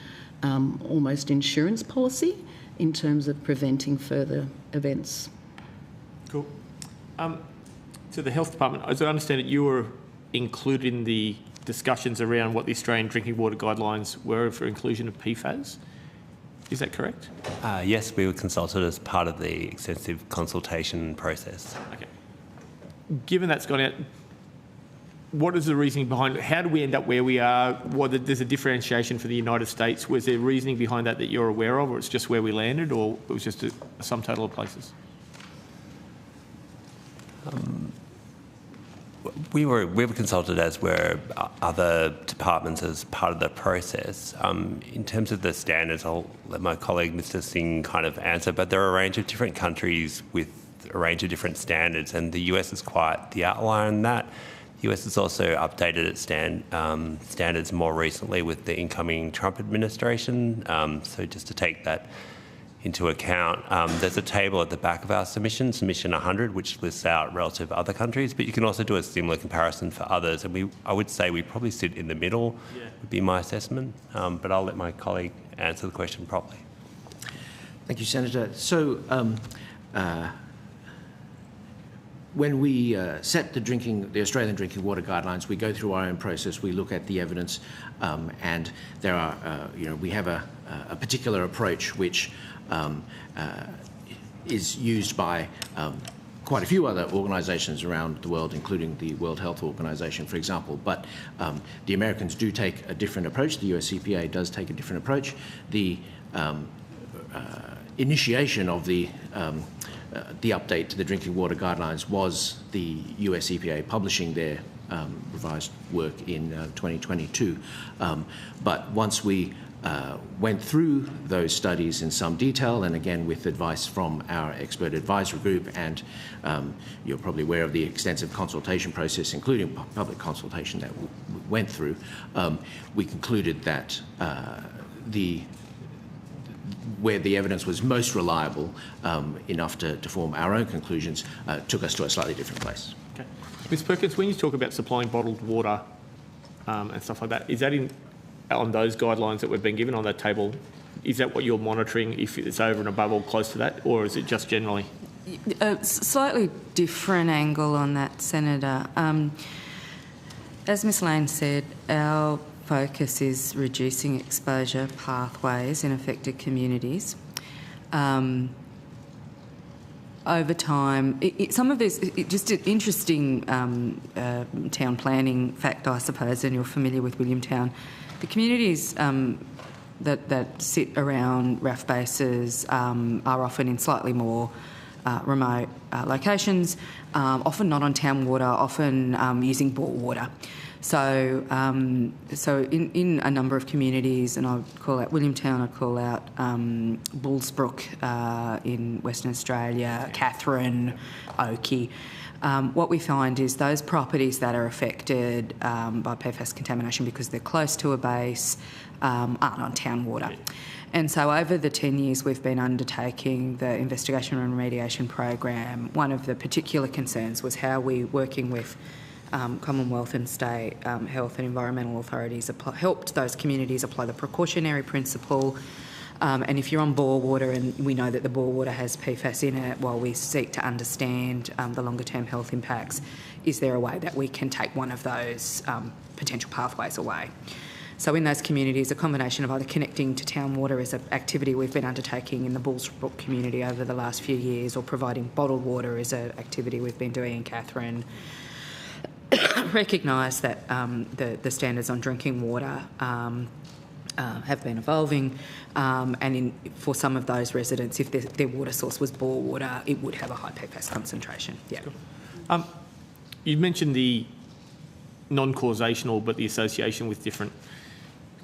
almost insurance policy in terms of preventing further events. Cool. So the Health Department, as I understand it, you were included in the discussions around what the Australian drinking water guidelines were for inclusion of PFAS. Is that correct? Yes, we were consulted as part of the extensive consultation process. Okay. Given that's gone out, what is the reasoning behind it? How do we end up where we are? There's a differentiation for the United States. Was there reasoning behind that you're aware of, or it's just where we landed, or it was just a sum total of places? We were consulted, as were other departments, as part of the process. In terms of the standards, I'll let my colleague Mr. Singh kind of answer, but there are a range of different countries with a range of different standards, and the US is quite the outlier in that. The US has also updated its standards more recently with the incoming Trump administration. So just to take that into account, there's a table at the back of our submission 100, which lists out relative other countries, but you can also do a similar comparison for others. And I would say we probably sit in the middle, would be my assessment, but I'll let my colleague answer the question properly. Thank you, Senator. So when we set the Australian drinking water guidelines, we go through our own process. We look at the evidence, and there are, we have a particular approach which is used by quite a few other organisations around the world, including the World Health Organization, for example. But the Americans do take a different approach. The US EPA does take a different approach. The initiation of the update to the drinking water guidelines was the US EPA publishing their revised work in 2022. But once we went through those studies in some detail, and again with advice from our expert advisory group, and you're probably aware of the extensive consultation process, including public consultation that went through, we concluded that where the evidence was most reliable enough to form our own conclusions, took us to a slightly different place. Okay. Ms Perkins, when you talk about supplying bottled water and stuff like that, is that on those guidelines that we've been given on that table? Is that what you're monitoring, if it's over and above or close to that, or is it just generally? A slightly different angle on that, Senator. As Ms Lane said, our focus is reducing exposure pathways in affected communities. Over time, some of this, just an interesting town planning fact, I suppose, and you're familiar with Williamtown. The communities that sit around RAF bases are often in slightly more remote locations, often not on town water, often using bore water. So, in a number of communities, and I'll call out Williamtown, I'll call out Bullsbrook in Western Australia, Katherine, Oakey. What we find is those properties that are affected by PFAS contamination because they're close to a base aren't on town water. And so over the 10 years we've been undertaking the investigation and remediation program, one of the particular concerns was how we, working with Commonwealth and state health and environmental authorities, helped those communities apply the precautionary principle. And if you're on bore water, and we know that the bore water has PFAS in it, while we seek to understand the longer-term health impacts, is there a way that we can take one of those potential pathways away? So in those communities, a combination of either connecting to town water is an activity we've been undertaking in the Bullsbrook community over the last few years, or providing bottled water is an activity we've been doing in Katherine. Recognise that the standards on drinking water have been evolving, and for some of those residents, if their water source was bore water, it would have a high PFAS concentration. Yeah. You mentioned the non-causational, but the association with different.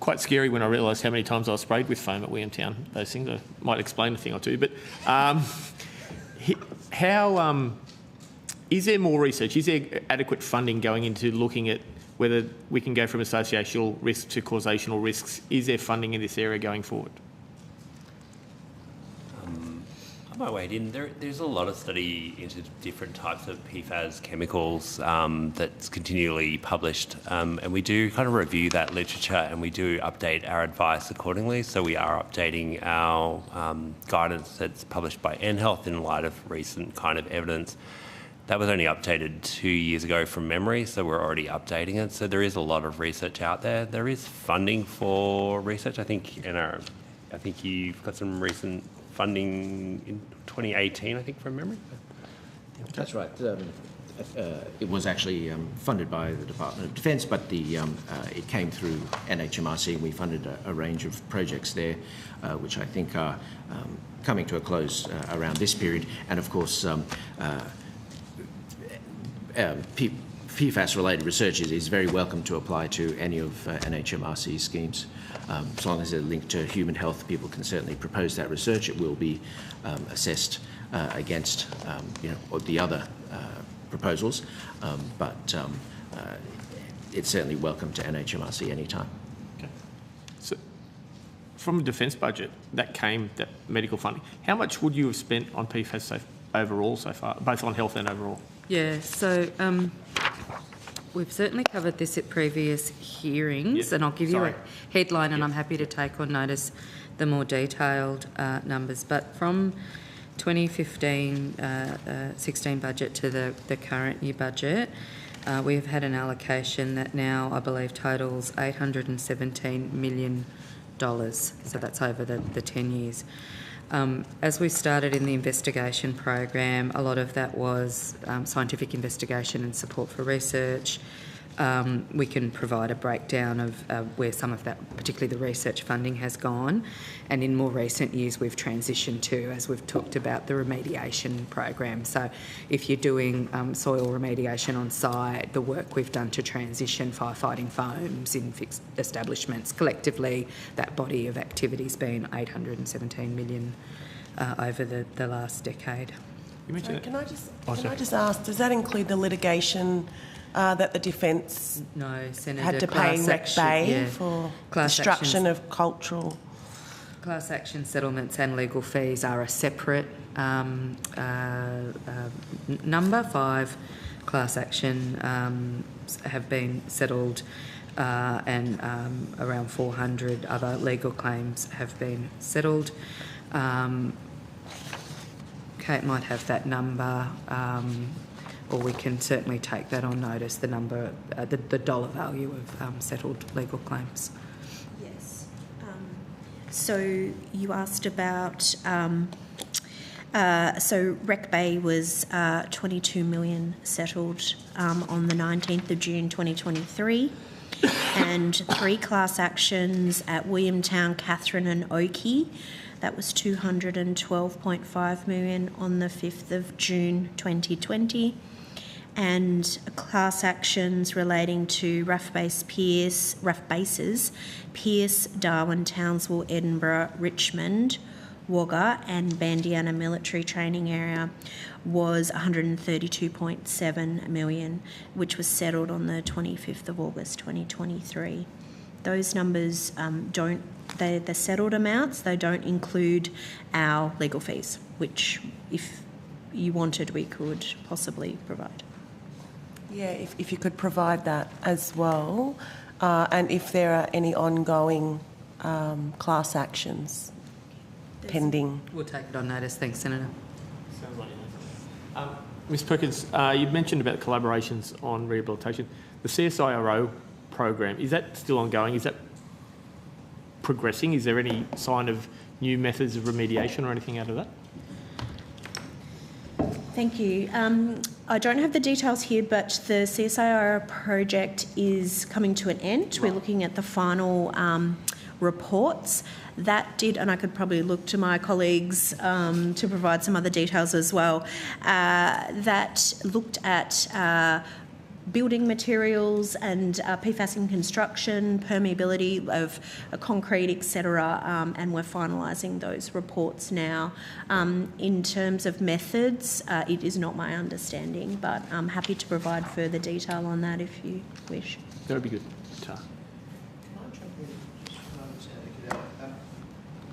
Quite scary when I realised how many times I was sprayed with foam at Williamtown. Those things I might explain a thing or two, but how is there more research? Is there adequate funding going into looking at whether we can go from associational risk to causational risks? Is there funding in this area going forward? I might wade in. There's a lot of study into different types of PFAS chemicals that's continually published, and we do kind of review that literature, and we do update our advice accordingly. So we are updating our guidance that's published by NHealth in light of recent kind of evidence. That was only updated 2 years ago from memory, so we're already updating it. So there is a lot of research out there. There is funding for research. I think you've got some recent funding in 2018, I think, from memory. That's right. It was actually funded by the Department of Defence, but it came through NHMRC, and we funded a range of projects there, which I think are coming to a close around this period. And of course, PFAS-related research is very welcome to apply to any of NHMRC's schemes. As long as they're linked to human health, people can certainly propose that research. It will be assessed against the other proposals, but it's certainly welcome to NHMRC anytime. Okay. So, from the defence budget, that medical funding, how much would you have spent on PFAS overall so far, both on health and overall? Yeah, so we've certainly covered this at previous hearings, and I'll give you a headline, and I'm happy to take on notice the more detailed numbers. But from 2015-16 budget to the current year budget, we have had an allocation that now, I believe, totals $817 million. So that's over the 10 years. As we started in the investigation program, a lot of that was scientific investigation and support for research. We can provide a breakdown of where some of that, particularly the research funding, has gone. And in more recent years, we've transitioned to, as we've talked about, the remediation program. So if you're doing soil remediation on site, the work we've done to transition firefighting foams in fixed establishments, collectively, that body of activity's been $817 million over the last decade. So can I just ask, does that include the litigation that the Defence had to pay Rec Bay for destruction of cultural? Class action settlements and legal fees are a separate number. 5 class action have been settled, and around 400 other legal claims have been settled. Kate might have that number, or we can certainly take that on notice, the number, the dollar value of settled legal claims. Yes. So you asked about, so Rec Bay was 22 million settled on the 19th of June 2023, and 3 class actions at Williamtown, Katherine and Oakey. That was $212.5 million on the 5th of June 2020. and class actions relating to RAF bases, Pearce, Darwin, Townsville, Edinburgh, Richmond, Wagga and Bandiana military training area was 132.7 million, which was settled on the 25th of August 2023. Those numbers they're settled amounts, they don't include our legal fees, which if you wanted we could possibly provide. Yeah, if you could provide that as well, and if there are any ongoing class actions pending. We'll take it on notice. Thanks, Senator. Sounds like it. Ms Perkins, you mentioned about collaborations on rehabilitation. The CSIRO program, is that still ongoing? Is that progressing? Is there any sign of new methods of remediation or anything out of that? Thank you. I don't have the details here, but the CSIRO project is coming to an end. We're looking at the final reports. That did, and I could probably look to my colleagues to provide some other details as well, that looked at building materials and PFAS in construction, permeability of concrete, etc., and we're finalising those reports now. In terms of methods, it is not my understanding, but I'm happy to provide further detail on that if you wish. That would be good.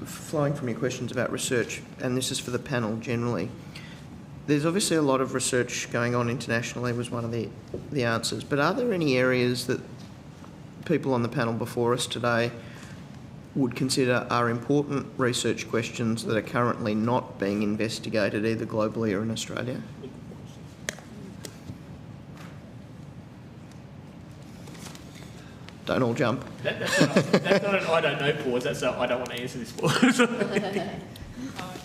Flowing from your questions about research, and this is for the panel generally, there's obviously a lot of research going on internationally was one of the answers, but are there any areas that people on the panel before us today would consider are important research questions that are currently not being investigated either globally or in Australia? Don't all jump. That's not an I don't know pause, that's a I don't want to answer this pause.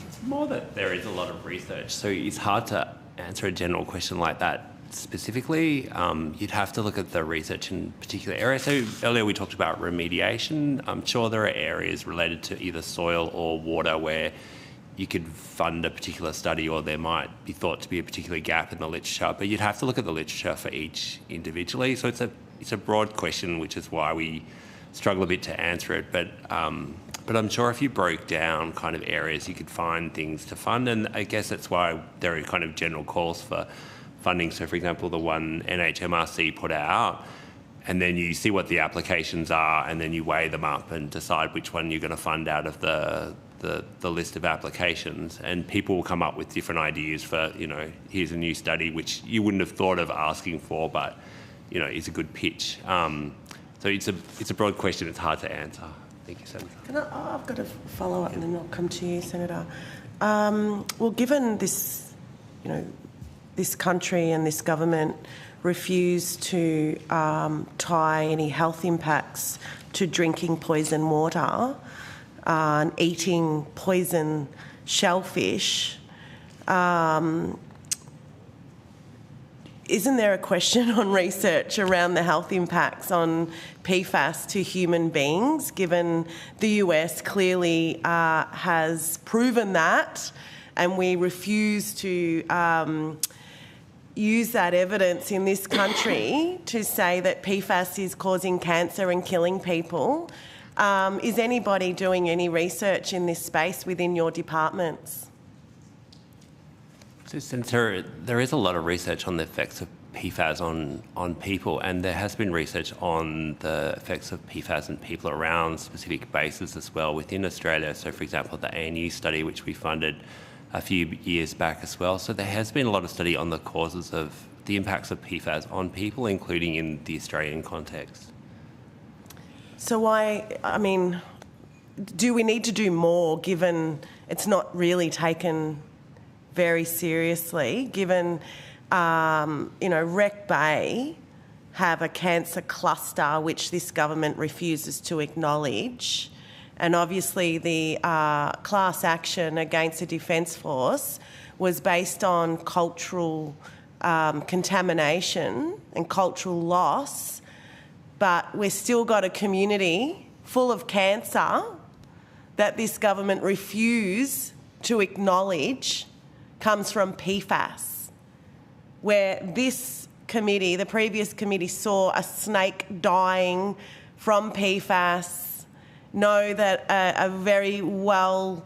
It's more that there is a lot of research, so it's hard to answer a general question like that specifically. You'd have to look at the research in particular areas. So earlier we talked about remediation. I'm sure there are areas related to either soil or water where you could fund a particular study, or there might be thought to be a particular gap in the literature, but you'd have to look at the literature for each individually. So it's a broad question, which is why we struggle a bit to answer it. But I'm sure if you broke down kind of areas, you could find things to fund, and I guess that's why there are kind of general calls for funding. So, for example, the one NHMRC put out, and then you see what the applications are, and then you weigh them up and decide which one you're going to fund out of the list of applications, and people will come up with different ideas for, here's a new study which you wouldn't have thought of asking for, but is a good pitch. So it's a broad question. It's hard to answer. Thank you, Senator. I've got a follow up, and then I'll come to you, Senator. Well, given this, this country and this government refuse to tie any health impacts to drinking poison water and eating poison shellfish, isn't there a question on research around the health impacts on PFAS to human beings, given the US clearly has proven that, and we refuse to use that evidence in this country to say that PFAS is causing cancer and killing people? Is anybody doing any research in this space within your departments? So, Senator, there is a lot of research on the effects of PFAS on people, and there has been research on the effects of PFAS on people around specific bases as well within Australia. So, for example, the ANU study, which we funded a few years back as well. So there has been a lot of study on the causes of the impacts of PFAS on people, including in the Australian context. So do we need to do more, given it's not really taken very seriously, given, Wreck Bay have a cancer cluster which this government refuses to acknowledge, and obviously the class action against the Defence Force was based on cultural contamination and cultural loss, but we've still got a community full of cancer that this government refuse to acknowledge comes from PFAS, where this committee, the previous committee, saw a snake dying from PFAS, know that a very well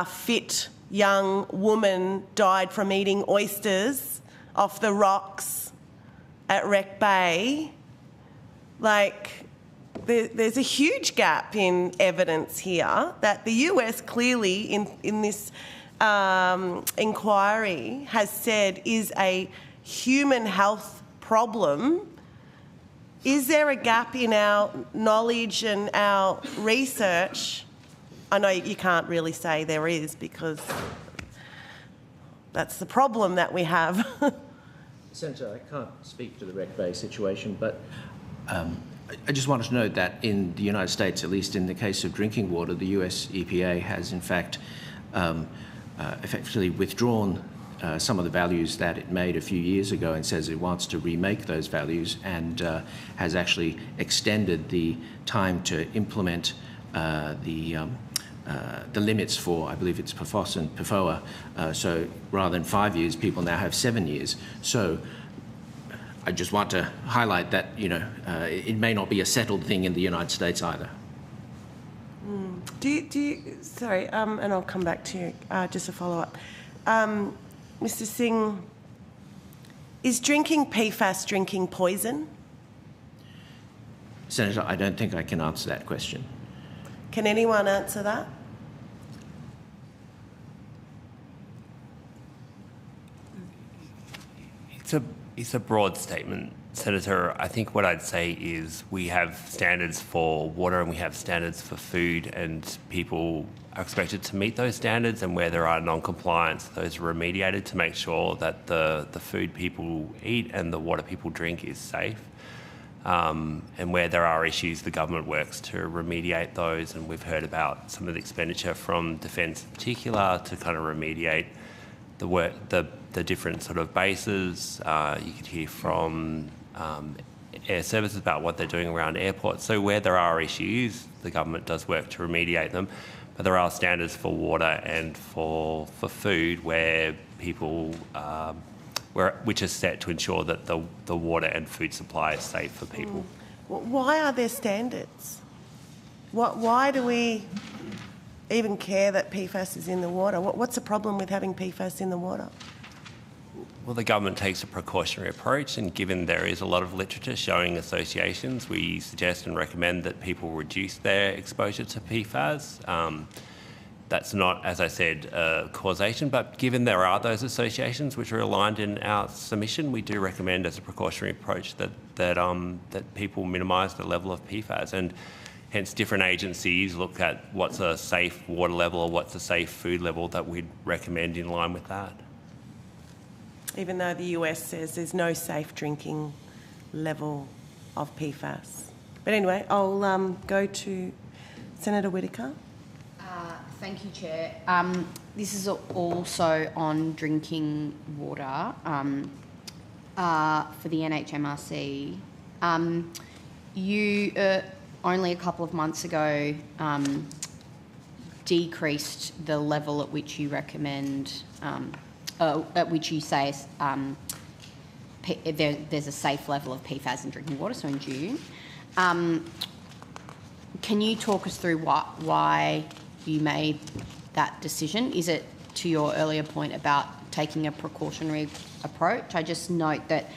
fit young woman died from eating oysters off the rocks at Wreck Bay. Like, there's a huge gap in evidence here that the US clearly in this inquiry has said is a human health problem. Is there a gap in our knowledge and our research? I know you can't really say there is, because that's the problem that we have. Senator, I can't speak to the Wreck Bay situation, but I just wanted to note that in the United States, at least in the case of drinking water, the US EPA has in fact effectively withdrawn some of the values that it made a few years ago and says it wants to remake those values, and has actually extended the time to implement the limits for, I believe it's PFAS and PFOA. So rather than 5 years, people now have 7 years. So I just want to highlight that, you know, it may not be a settled thing in the United States either. Do you sorry, and I'll come back to you, just a follow-up. Mr. Singh, is drinking PFAS drinking poison? Senator, I don't think I can answer that question. Can anyone answer that? It's a broad statement, Senator. I think what I'd say is we have standards for water and we have standards for food, and people are expected to meet those standards, and where there are non-compliance, those are remediated to make sure that the food people eat and the water people drink is safe. And where there are issues, the government works to remediate those, and we've heard about some of the expenditure from Defence in particular to kind of remediate the work, the different sort of bases. You could hear from Airservices about what they're doing around airports. So where there are issues, the government does work to remediate them. But there are standards for water and for food where people, which are set to ensure that the water and food supply is safe for people. Why are there standards? Why do we even care that PFAS is in the water? What's the problem with having PFAS in the water? Well, the government takes a precautionary approach, and given there is a lot of literature showing associations, we suggest and recommend that people reduce their exposure to PFAS. That's not, as I said, causation, but given there are those associations which are aligned in our submission, we do recommend as a precautionary approach that people minimise the level of PFAS, and hence different agencies look at what's a safe water level or what's a safe food level that we'd recommend in line with that. Even though the US says there's no safe drinking level of PFAS. But anyway, I'll go to Senator Whittaker. Thank you, Chair. This is also on drinking water for the NHMRC. You only a couple of months ago decreased the level at which you recommend, at which you say there's a safe level of PFAS in drinking water, so in June. Can you talk us through why you made that decision? Is it to your earlier point about taking a precautionary approach? I just note that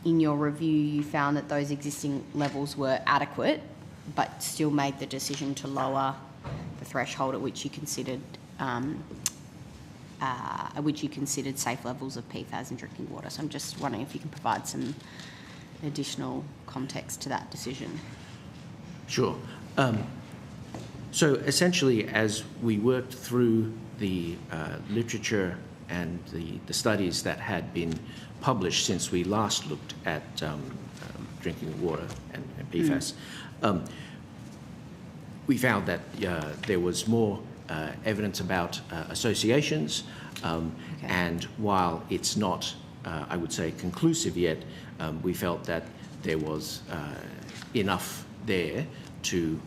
in your review you found that those existing levels were adequate, but still made the decision to lower the threshold at which you considered safe levels of PFAS in drinking water. So I'm just wondering if you can provide some additional context to that decision. Sure. So essentially, as we worked through the literature and the studies that had been published since we last looked at drinking water and PFAS, we found that there was more evidence about associations, and while it's not, I would say, conclusive yet, we felt that there was enough there to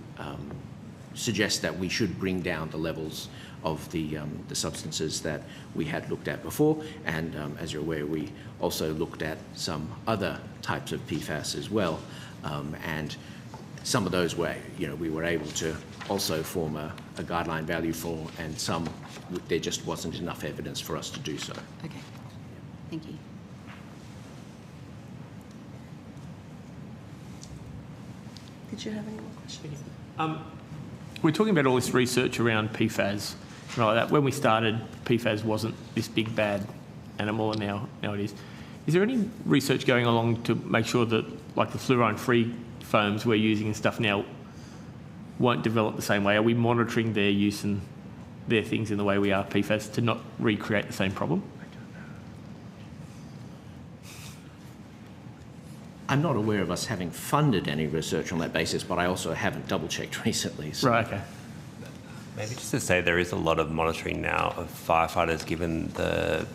suggests that we should bring down the levels of the substances that we had looked at before. And as you're aware, we also looked at some other types of PFAS as well. And some of those were, we were able to also form a guideline value for, and some there just wasn't enough evidence for us to do so. Okay, thank you. Did you have any more questions? We're talking about all this research around PFAS, right? That when we started, PFAS wasn't this big bad animal, and now it is. Is there any research going along to make sure that, like the fluorine-free foams we're using and stuff now, won't develop the same way? Are we monitoring their use and their things in the way we are PFAS to not recreate the same problem? I'm not aware of us having funded any research on that basis, but I also haven't double-checked recently. So. Right, okay. Maybe just to say there is a lot of monitoring now of firefighters given the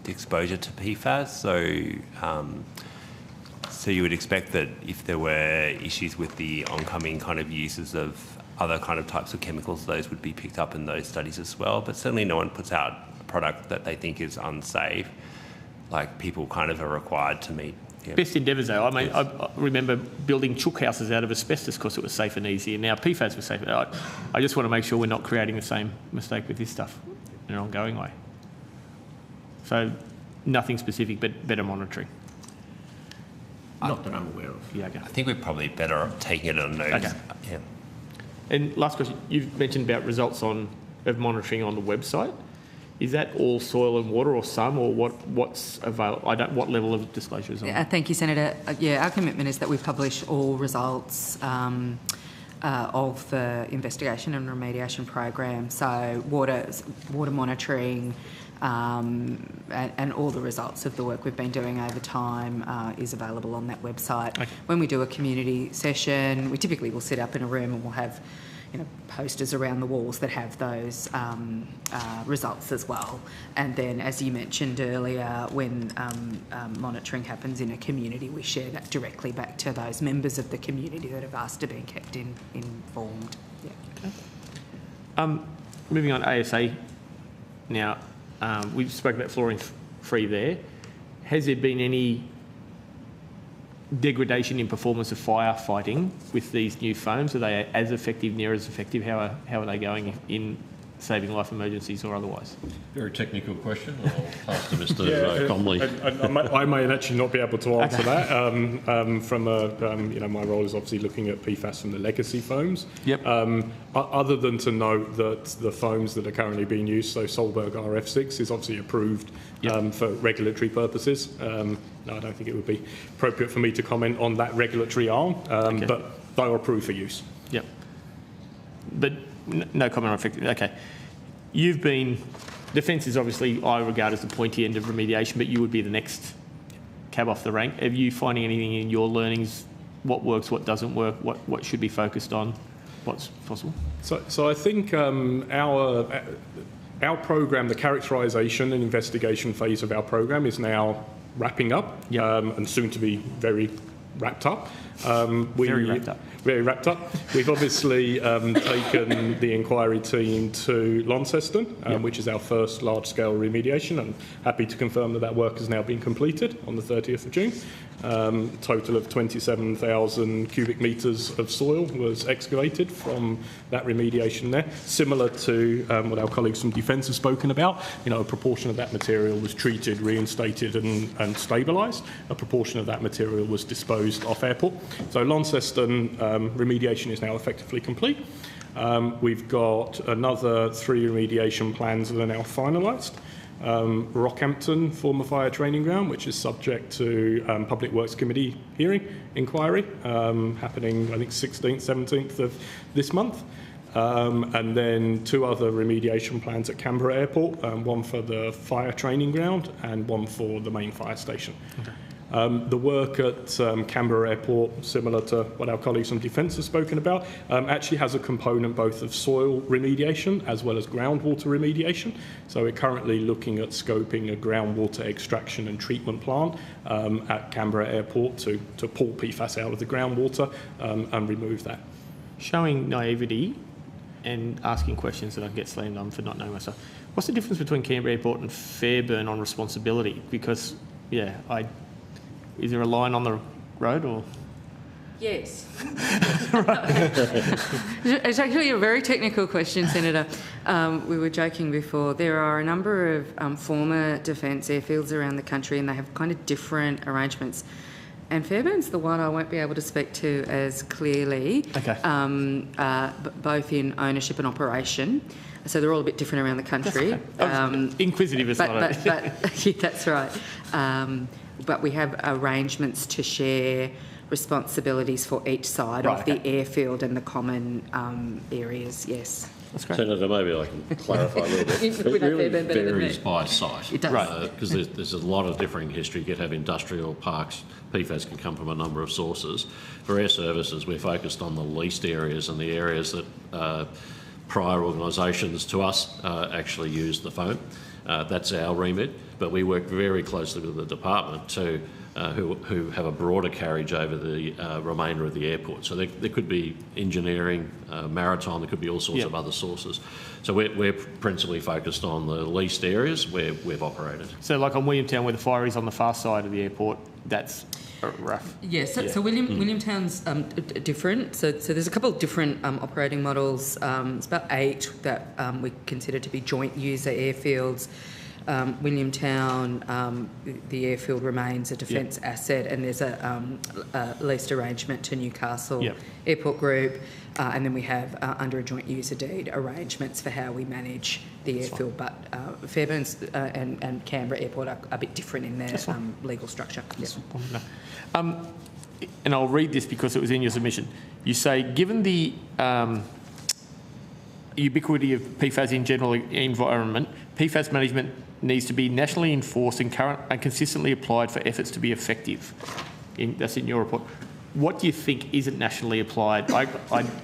exposure to PFAS. So you would expect that if there were issues with the oncoming kind of uses of other kind of types of chemicals, those would be picked up in those studies as well. But certainly no one puts out a product that they think is unsafe. Like, people kind of are required to meet. Yeah. Best endeavours though. I mean, I remember building chook houses out of asbestos because it was safe and easy, and now PFAS was safe. I just want to make sure we're not creating the same mistake with this stuff in an ongoing way. So nothing specific, but better monitoring. Not that I'm aware of. Yeah, okay. I think we're probably better off taking it on notice. Okay. Yeah. And last question, you've mentioned about results of monitoring on the website. Is that all soil and water, or some, or what's available? What level of disclosure is on? Thank you, Senator. Our commitment is that we publish all results of the investigation and remediation program. So water monitoring, and all the results of the work we've been doing over time is available on that website. Okay. When we do a community session, we typically will sit up in a room and we'll have posters around the walls that have those results as well. And then, as you mentioned earlier, when monitoring happens in a community, we share that directly back to those members of the community that have asked to be kept informed. Yeah. Okay. Moving on, ASA now. We've spoken about fluorine-free there. Has there been any degradation in performance of firefighting with these new foams? Are they as effective, near as effective? How are they going in saving life emergencies or otherwise? Very technical question. I'll pass to Mr. Comley. I may actually not be able to answer that. From my role is obviously looking at PFAS from the legacy foams. Yep. Other than to note that the foams that are currently being used, so Solberg RF6 is obviously approved for regulatory purposes. No, I don't think it would be appropriate for me to comment on that regulatory arm, but they are approved for use. Yep. But no comment on effective. Okay. Defence is obviously, I regard as the pointy end of remediation, but you would be the next cab off the rank. Are you finding anything in your learnings, what works, what doesn't work, what should be focused on, what's possible? So I think our program, the characterisation and investigation phase of our program is now wrapping up, and soon to be very wrapped up. Very wrapped up. Very wrapped up. We've obviously taken the inquiry team to Launceston, which is our first large-scale remediation. I'm happy to confirm that work has now been completed on the 30th of June. Total of 27,000 cubic metres of soil was excavated from that remediation there. Similar to what our colleagues from Defence have spoken about, a proportion of that material was treated, reinstated and stabilised. A proportion of that material was disposed off airport. So Launceston remediation is now effectively complete. We've got another 3 remediation plans that are now finalised. Rockhampton, former fire training ground, which is subject to Public Works Committee hearing inquiry, happening, I think, 16th, 17th of this month. And then 2 other remediation plans at Canberra Airport, one for the fire training ground and one for the main fire station. Okay. The work at Canberra Airport, similar to what our colleagues from Defence have spoken about, actually has a component both of soil remediation as well as groundwater remediation. So we're currently looking at scoping a groundwater extraction and treatment plant at Canberra Airport to pull PFAS out of the groundwater and remove that. showing naivety and asking questions that I can get slammed on for not knowing myself. What's the difference between Canberra Airport and Fairburn on responsibility? Because, is there a line on the road or...? Yes. It's actually a very technical question, Senator. We were joking before. There are a number of former defence airfields around the country, and they have kind of different arrangements. And Fairburn's the one I won't be able to speak to as clearly, both in ownership and operation. So they're all a bit different around the country. Inquisitive is but yeah, that's right. But we have arrangements to share responsibilities for each side of the airfield and the common areas, yes. That's great. Senator, maybe I can clarify a little bit. It really varies by site. It does. Because there's a lot of differing history. You could have industrial parks. PFAS can come from a number of sources. For Airservices, we're focused on the leased areas and the areas that prior organisations to us actually use the foam. That's our remit, but we work very closely with the department too, who have a broader carriage over the remainder of the airport. So there could be engineering, maritime, there could be all sorts of other sources. So we're principally focused on the leased areas where we've operated. So like on Williamtown, where the fire is on the far side of the airport, that's rough. Yes, so Williamtown's different. So there's a couple of different operating models. It's about 8 that we consider to be joint user airfields. Williamtown, the airfield remains a defence asset, and there's a leased arrangement to Newcastle Airport Group, and then we have under a joint user deed arrangements for how we manage the airfield. But Fairburns and Canberra Airport are a bit different in their legal structure. And I'll read this because it was in your submission. You say, given the ubiquity of PFAS in general environment, PFAS management needs to be nationally enforced and consistently applied for efforts to be effective. That's in your report. What do you think isn't nationally applied? I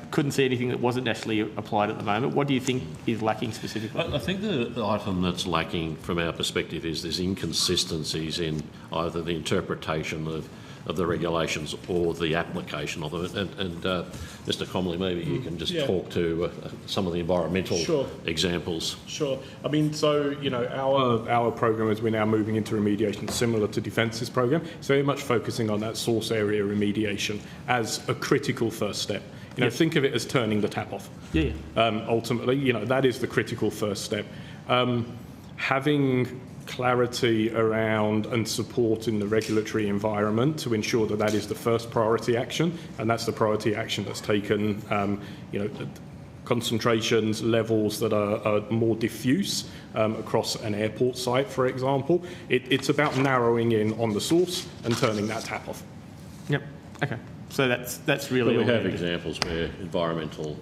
couldn't see anything that wasn't nationally applied at the moment. What do you think is lacking specifically? I think the item that's lacking from our perspective is there's inconsistencies in either the interpretation of the regulations or the application of them. And Mr. Comley, maybe you can just talk to some of the environmental examples. Sure. I mean, so, our program, as we're now moving into remediation, similar to Defence's program, is very much focusing on that source area remediation as a critical first step. Think of it as turning the tap off. Ultimately, that is the critical first step. Having clarity around and support in the regulatory environment to ensure that is the first priority action, and that's the priority action that's taken, concentrations, levels that are more diffuse across an airport site, for example. It's about narrowing in on the source and turning that tap off. Yep. Okay. So that's really... But we have examples where environmental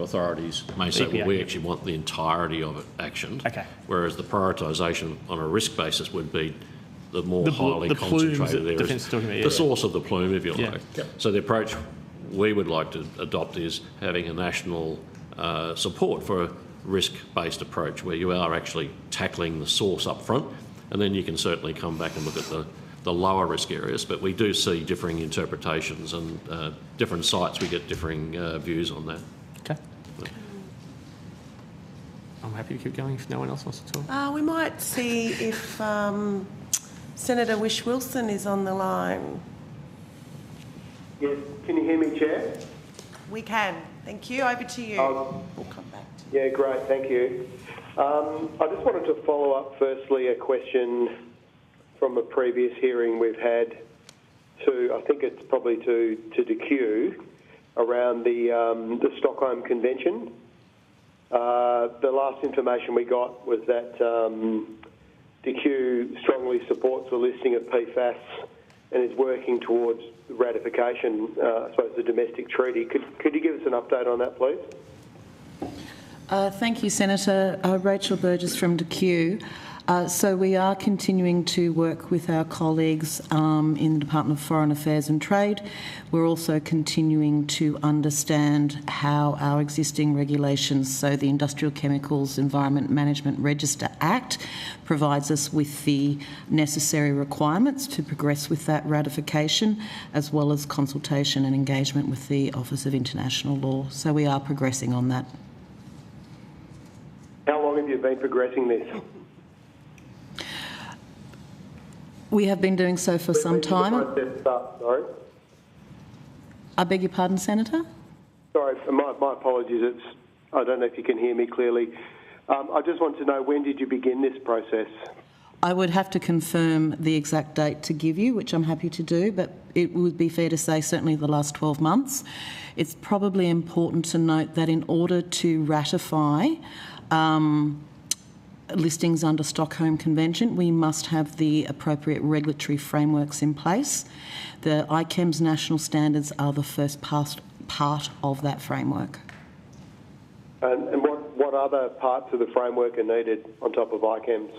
authorities may say, well, we actually want the entirety of it actioned, whereas the prioritisation on a risk basis would be the more highly concentrated areas, the source of the plume, if you like. So the approach we would like to adopt is having a national support for a risk-based approach where you are actually tackling the source up front, and then you can certainly come back and look at the lower risk areas, but we do see differing interpretations and different sites, we get differing views on that. Okay. I'm happy to keep going if no one else wants to talk. We might see if Senator Whish-Wilson is on the line. Yes, can you hear me, Chair? We can. Thank you. Over to you. We'll come back to you. Yeah, great. Thank you. I just wanted to follow up, firstly, a question from a previous hearing we've had to, I think it's probably to DQ, around the Stockholm Convention. The last information we got was that DQ strongly supports the listing of PFAS and is working towards ratification, I suppose, the domestic treaty. Could you give us an update on that, please? Thank you, Senator. Rachel Burgess from DQ. So we are continuing to work with our colleagues in the Department of Foreign Affairs and Trade. We're also continuing to understand how our existing regulations, so the Industrial Chemicals Environment Management Register Act, provides us with the necessary requirements to progress with that ratification, as well as consultation and engagement with the Office of International Law. So we are progressing on that. How long have you been progressing this? We have been doing so for some time. Sorry? I beg your pardon, Senator? Sorry, my apologies. I don't know if you can hear me clearly. I just want to know, when did you begin this process? I would have to confirm the exact date to give you, which I'm happy to do, but it would be fair to say certainly the last 12 months. It's probably important to note that in order to ratify listings under Stockholm Convention, we must have the appropriate regulatory frameworks in place. The ICAM's national standards are the first part of that framework. And what other parts of the framework are needed on top of ICAM's?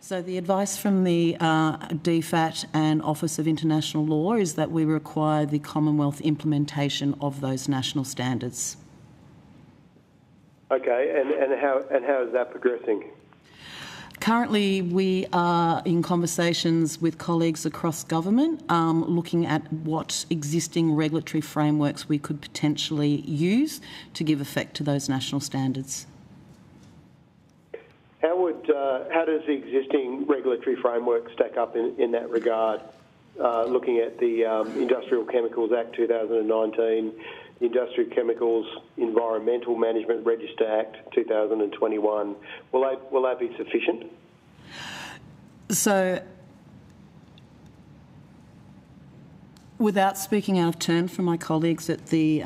So the advice from the DFAT and Office of International Law is that we require the Commonwealth implementation of those national standards. Okay, and how is that progressing? Currently, we are in conversations with colleagues across government looking at what existing regulatory frameworks we could potentially use to give effect to those national standards. How does the existing regulatory framework stack up in that regard? Looking at the Industrial Chemicals Act 2019, the Industrial Chemicals Environmental Management Register Act 2021, will they be sufficient? So, without speaking out of turn for my colleagues at the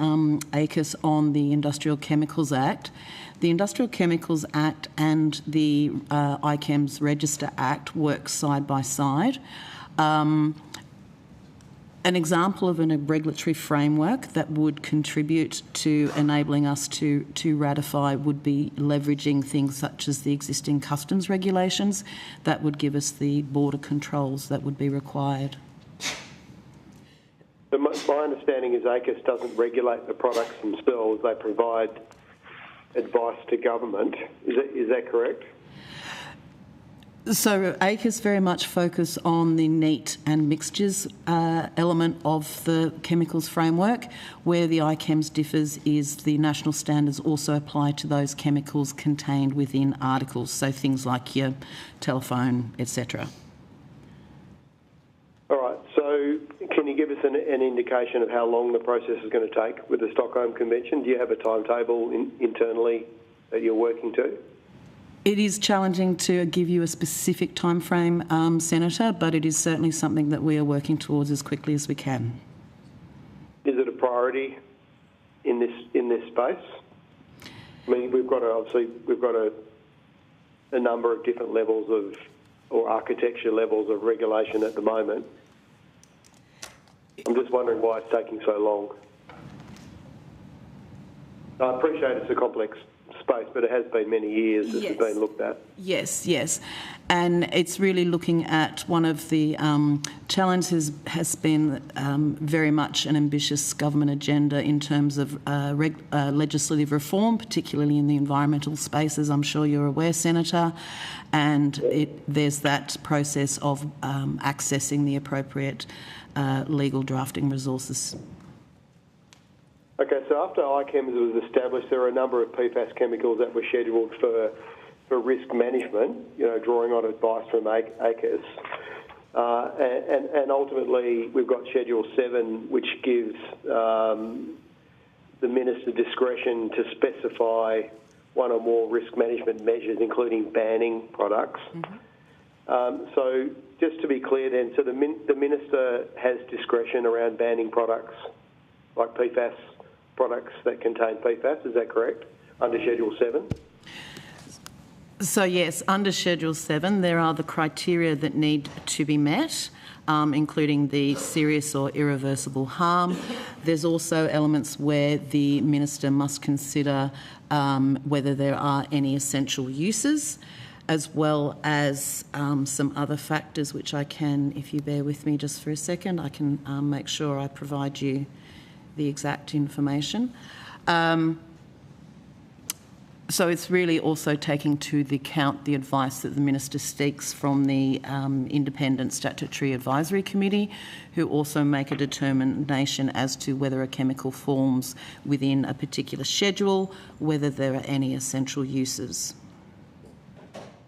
ACUS on the Industrial Chemicals Act, the Industrial Chemicals Act and the ICAM's Register Act work side by side. An example of a regulatory framework that would contribute to enabling us to ratify would be leveraging things such as the existing customs regulations that would give us the border controls that would be required. So my understanding is ACUS doesn't regulate the products themselves, they provide advice to government. Is that correct? So ACUS very much focus on the neat and mixtures element of the chemicals framework. Where the ICAMS differs is the national standards also apply to those chemicals contained within articles, so things like your telephone, etc. All right, so can you give us an indication of how long the process is going to take with the Stockholm Convention? Do you have a timetable internally that you're working to? It is challenging to give you a specific time frame, Senator, but it is certainly something that we are working towards as quickly as we can. Is it a priority in this space? I mean, we've got a number of different levels of, or architecture levels of regulation at the moment. I'm just wondering why it's taking so long. I appreciate it's a complex space, but it has been many years that it's been looked at. Yes. And it's really looking at one of the challenges has been very much an ambitious government agenda in terms of legislative reform, particularly in the environmental space, as I'm sure you're aware, Senator. And there's that process of accessing the appropriate legal drafting resources. Okay, so after ICAMS was established, there were a number of PFAS chemicals that were scheduled for risk management, drawing on advice from ACUS. And ultimately, we've got Schedule 7, which gives the Minister discretion to specify one or more risk management measures, including banning products. Mm-hmm. So just to be clear then, so the Minister has discretion around banning products like PFAS, products that contain PFAS, is that correct, under Schedule 7? So yes, under Schedule 7 there are the criteria that need to be met, including the serious or irreversible harm. There's also elements where the Minister must consider whether there are any essential uses. as well as some other factors which I can, if you bear with me just for a second, I can make sure I provide you the exact information. So it's really also taking to the account the advice that the Minister seeks from the Independent Statutory Advisory Committee, who also make a determination as to whether a chemical falls within a particular schedule, whether there are any essential uses.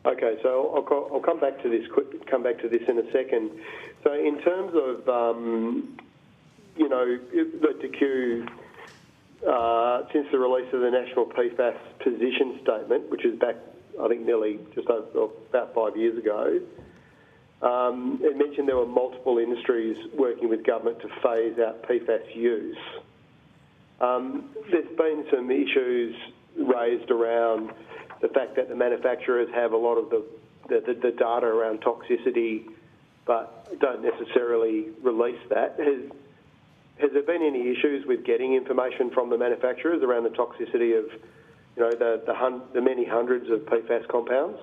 Okay, so I'll come back to this. Come back to this in a second. So in terms of the DQ. Since the release of the National PFAS position statement, which is back, I think, nearly just over, about 5 years ago, it mentioned there were multiple industries working with government to phase out PFAS use. There's been some issues raised around the fact that the manufacturers have a lot of the data around toxicity, but don't necessarily release that. Has there been any issues with getting information from the manufacturers around the toxicity of, the many hundreds of PFAS compounds?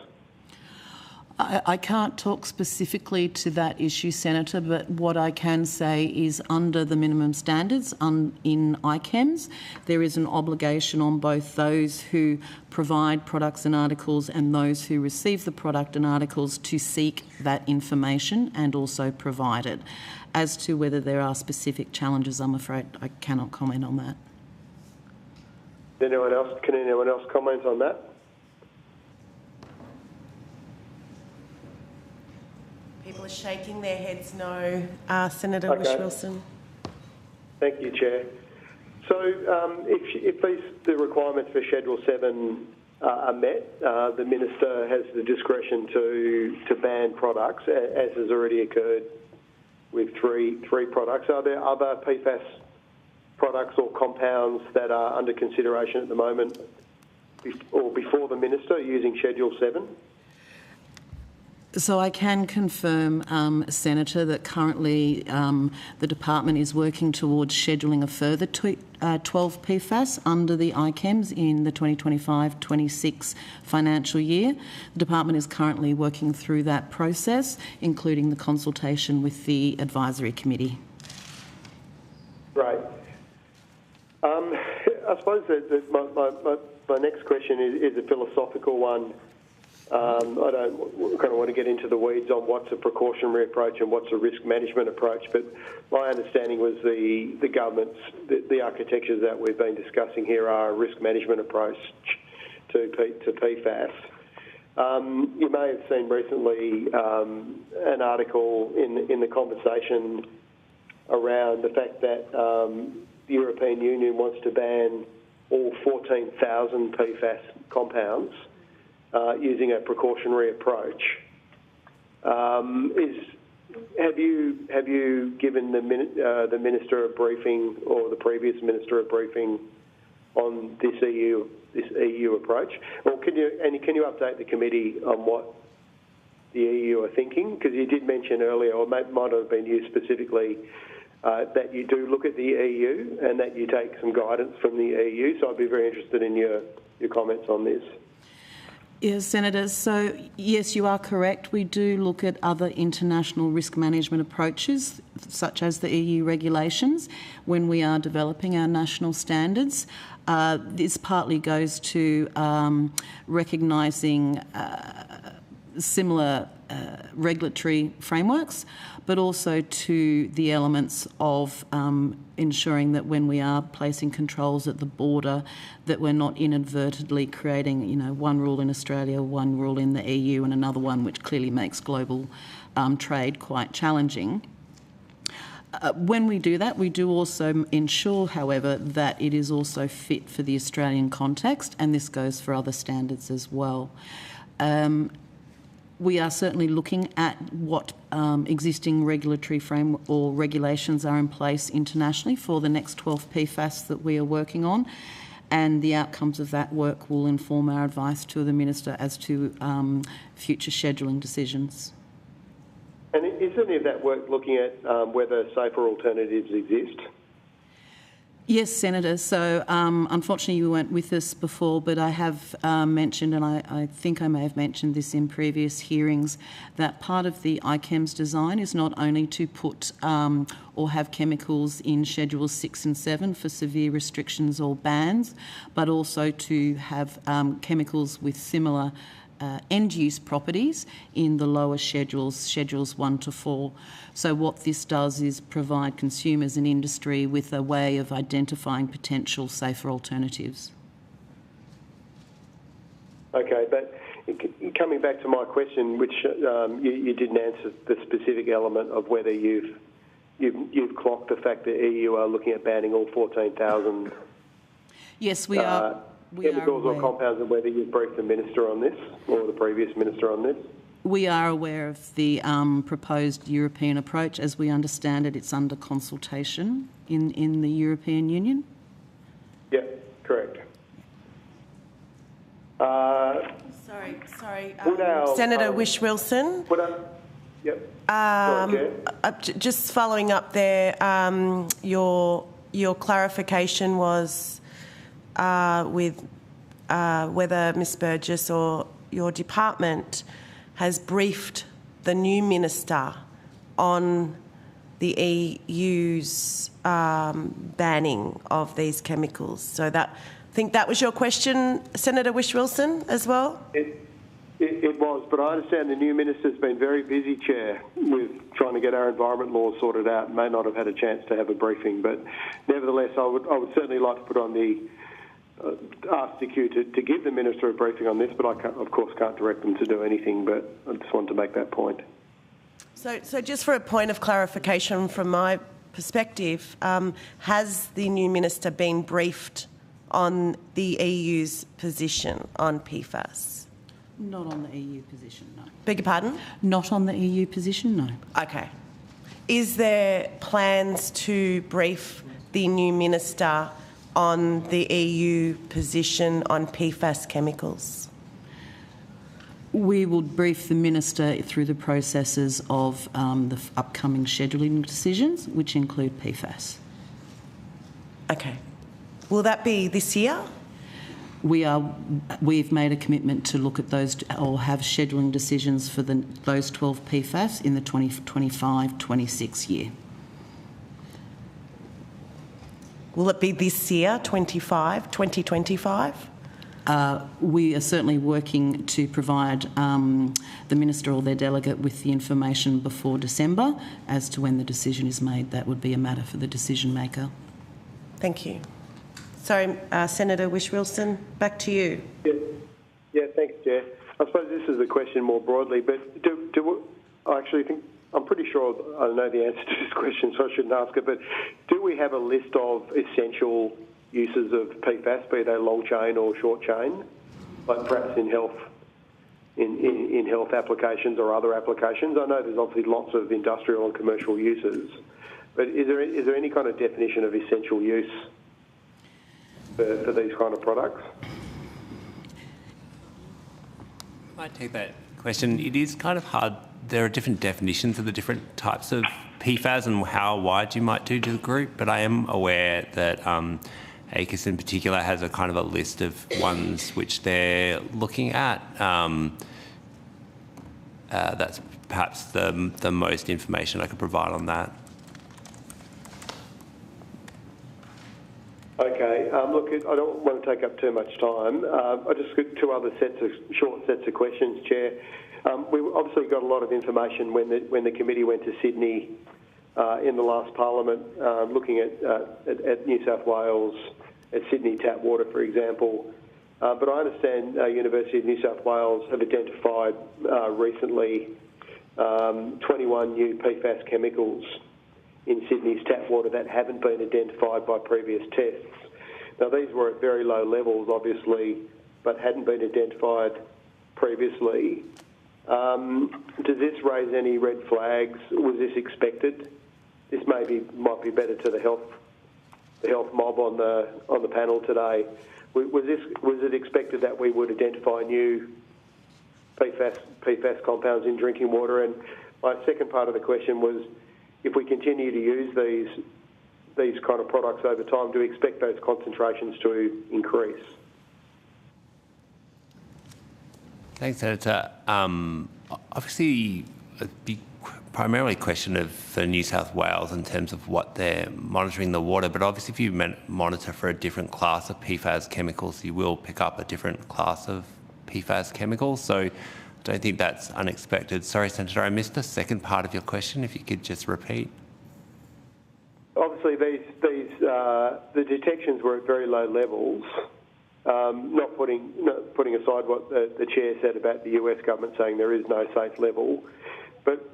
I can't talk specifically to that issue, Senator, but what I can say is under the minimum standards in ICHEMS, there is an obligation on both those who provide products and articles and those who receive the product and articles to seek that information and also provide it. As to whether there are specific challenges, I'm afraid I cannot comment on that. Can anyone else comment on that? People are shaking their heads no. Senator Whish-Wilson. Thank you, Chair. So if the requirements for Schedule 7 are met, the Minister has the discretion to ban products, as has already occurred with three products. Are there other PFAS products or compounds that are under consideration at the moment or before the Minister using Schedule 7? So I can confirm, Senator, that currently the department is working towards scheduling a further 12 PFAS under the ICHEMS in the 2025-26 financial year. The department is currently working through that process, including the consultation with the advisory committee. Right. I suppose that my next question is a philosophical one. I don't kind of want to get into the weeds on what's a precautionary approach and what's a risk management approach, but my understanding was the government's, the architectures that we've been discussing here are a risk management approach to PFAS. You may have seen recently an article in the conversation around the fact that the European Union wants to ban all 14,000 PFAS compounds using a precautionary approach. Have you given the Minister a briefing or the previous Minister a briefing on this EU approach? Or can you update the committee on what the EU are thinking? Because you did mention earlier, or might have been you specifically, that you do look at the EU and that you take some guidance from the EU. So I'd be very interested in your comments on this. Yes, Senator. So, yes, you are correct. We do look at other international risk management approaches, such as the EU regulations, when we are developing our national standards. This partly goes to recognising similar regulatory frameworks, but also to the elements of ensuring that when we are placing controls at the border, that we're not inadvertently creating, one rule in Australia, one rule in the EU, and another one which clearly makes global trade quite challenging. When we do that, we do also ensure, however, that it is also fit for the Australian context, and this goes for other standards as well. We are certainly looking at what existing regulatory framework or regulations are in place internationally for the next 12 PFAS that we are working on, and the outcomes of that work will inform our advice to the Minister as to future scheduling decisions. And is any of that work looking at whether safer alternatives exist? Yes, Senator. So unfortunately you weren't with us before, but I have mentioned, and I think I may have mentioned this in previous hearings, that part of the ICAM's design is not only to put or have chemicals in Schedules 6 and 7 for severe restrictions or bans, but also to have chemicals with similar end-use properties in the lower schedules 1 to 4. So what this does is provide consumers and industry with a way of identifying potential safer alternatives. Okay, but coming back to my question, which you didn't answer the specific element of whether you've clocked the fact that EU are looking at banning all 14,000. Yes, we are. Chemicals or compounds, and whether you've briefed the Minister on this or the previous Minister on this? We are aware of the proposed European approach. As we understand it, it's under consultation in the Union. Yeah, correct. Sorry. Our, Senator Whish-Wilson. Yep. Just following up there, your clarification was with whether Ms Burgess or your department has briefed the new minister on the EU's banning of these chemicals. So I think that was your question, Senator Whish-Wilson, as well? It was, but I understand the new minister's been very busy, Chair, with trying to get our environment laws sorted out. May not have had a chance to have a briefing, but nevertheless, I would certainly like to put on the ask you to give the minister a briefing on this, but I of course can't direct them to do anything, but I just wanted to make that point. So just for a point of clarification from my perspective, has the new minister been briefed on the EU's position on PFAS? Not on the EU position, no. Beg your pardon? Not on the EU position, no. Okay. Is there plans to brief the new minister on the EU position on PFAS chemicals? We will brief the minister through the processes of the upcoming scheduling decisions, which include PFAS. Okay. Will that be this year? We've made a commitment to look at those or have scheduling decisions for those 12 PFAS in the 2025-26 year. Will it be this year, 2025? We are certainly working to provide the minister or their delegate with the information before December as to when the decision is made. That would be a matter for the decision maker. Thank you. Sorry, Senator Whish-Wilson, back to you. Yeah, thanks, Chair. I suppose this is a question more broadly, but I actually think I'm pretty sure I know the answer to this question, so I shouldn't ask it, but do we have a list of essential uses of PFAS, be they long chain or short chain, like perhaps in health applications or other applications? I know there's obviously lots of industrial and commercial uses, but is there any kind of definition of essential use for these kind of products? I might take that question. It is kind of hard. There are different definitions of the different types of PFAS and how wide you might do to the group, but I am aware that ACUS in particular has a kind of a list of ones which they're looking at. That's perhaps the most information I could provide on that. Okay. Look, I don't want to take up too much time. I just got two other short sets of questions, Chair. We obviously got a lot of information when the committee went to Sydney in the last Parliament, looking at New South Wales, at Sydney tap water, for example. But I understand University of New South Wales have identified recently 21 new PFAS chemicals in Sydney's tap water that haven't been identified by previous tests. Now, these were at very low levels, obviously, but hadn't been identified previously. Does this raise any red flags? Was this expected? This might be better to the health mob on the panel today. Was it expected that we would identify new PFAS compounds in drinking water? And my second part of the question was, if we continue to use these these kind of products over time, do we expect those concentrations to increase? Thanks, Senator. Obviously, a big primarily question of New South Wales in terms of what they're monitoring the water, but obviously if you monitor for a different class of PFAS chemicals, you will pick up a different class of PFAS chemicals. So I don't think that's unexpected. Sorry, Senator, I missed the second part of your question. If you could just repeat. Obviously, the detections were at very low levels. Not putting aside what the chair said about the US government saying there is no safe level, but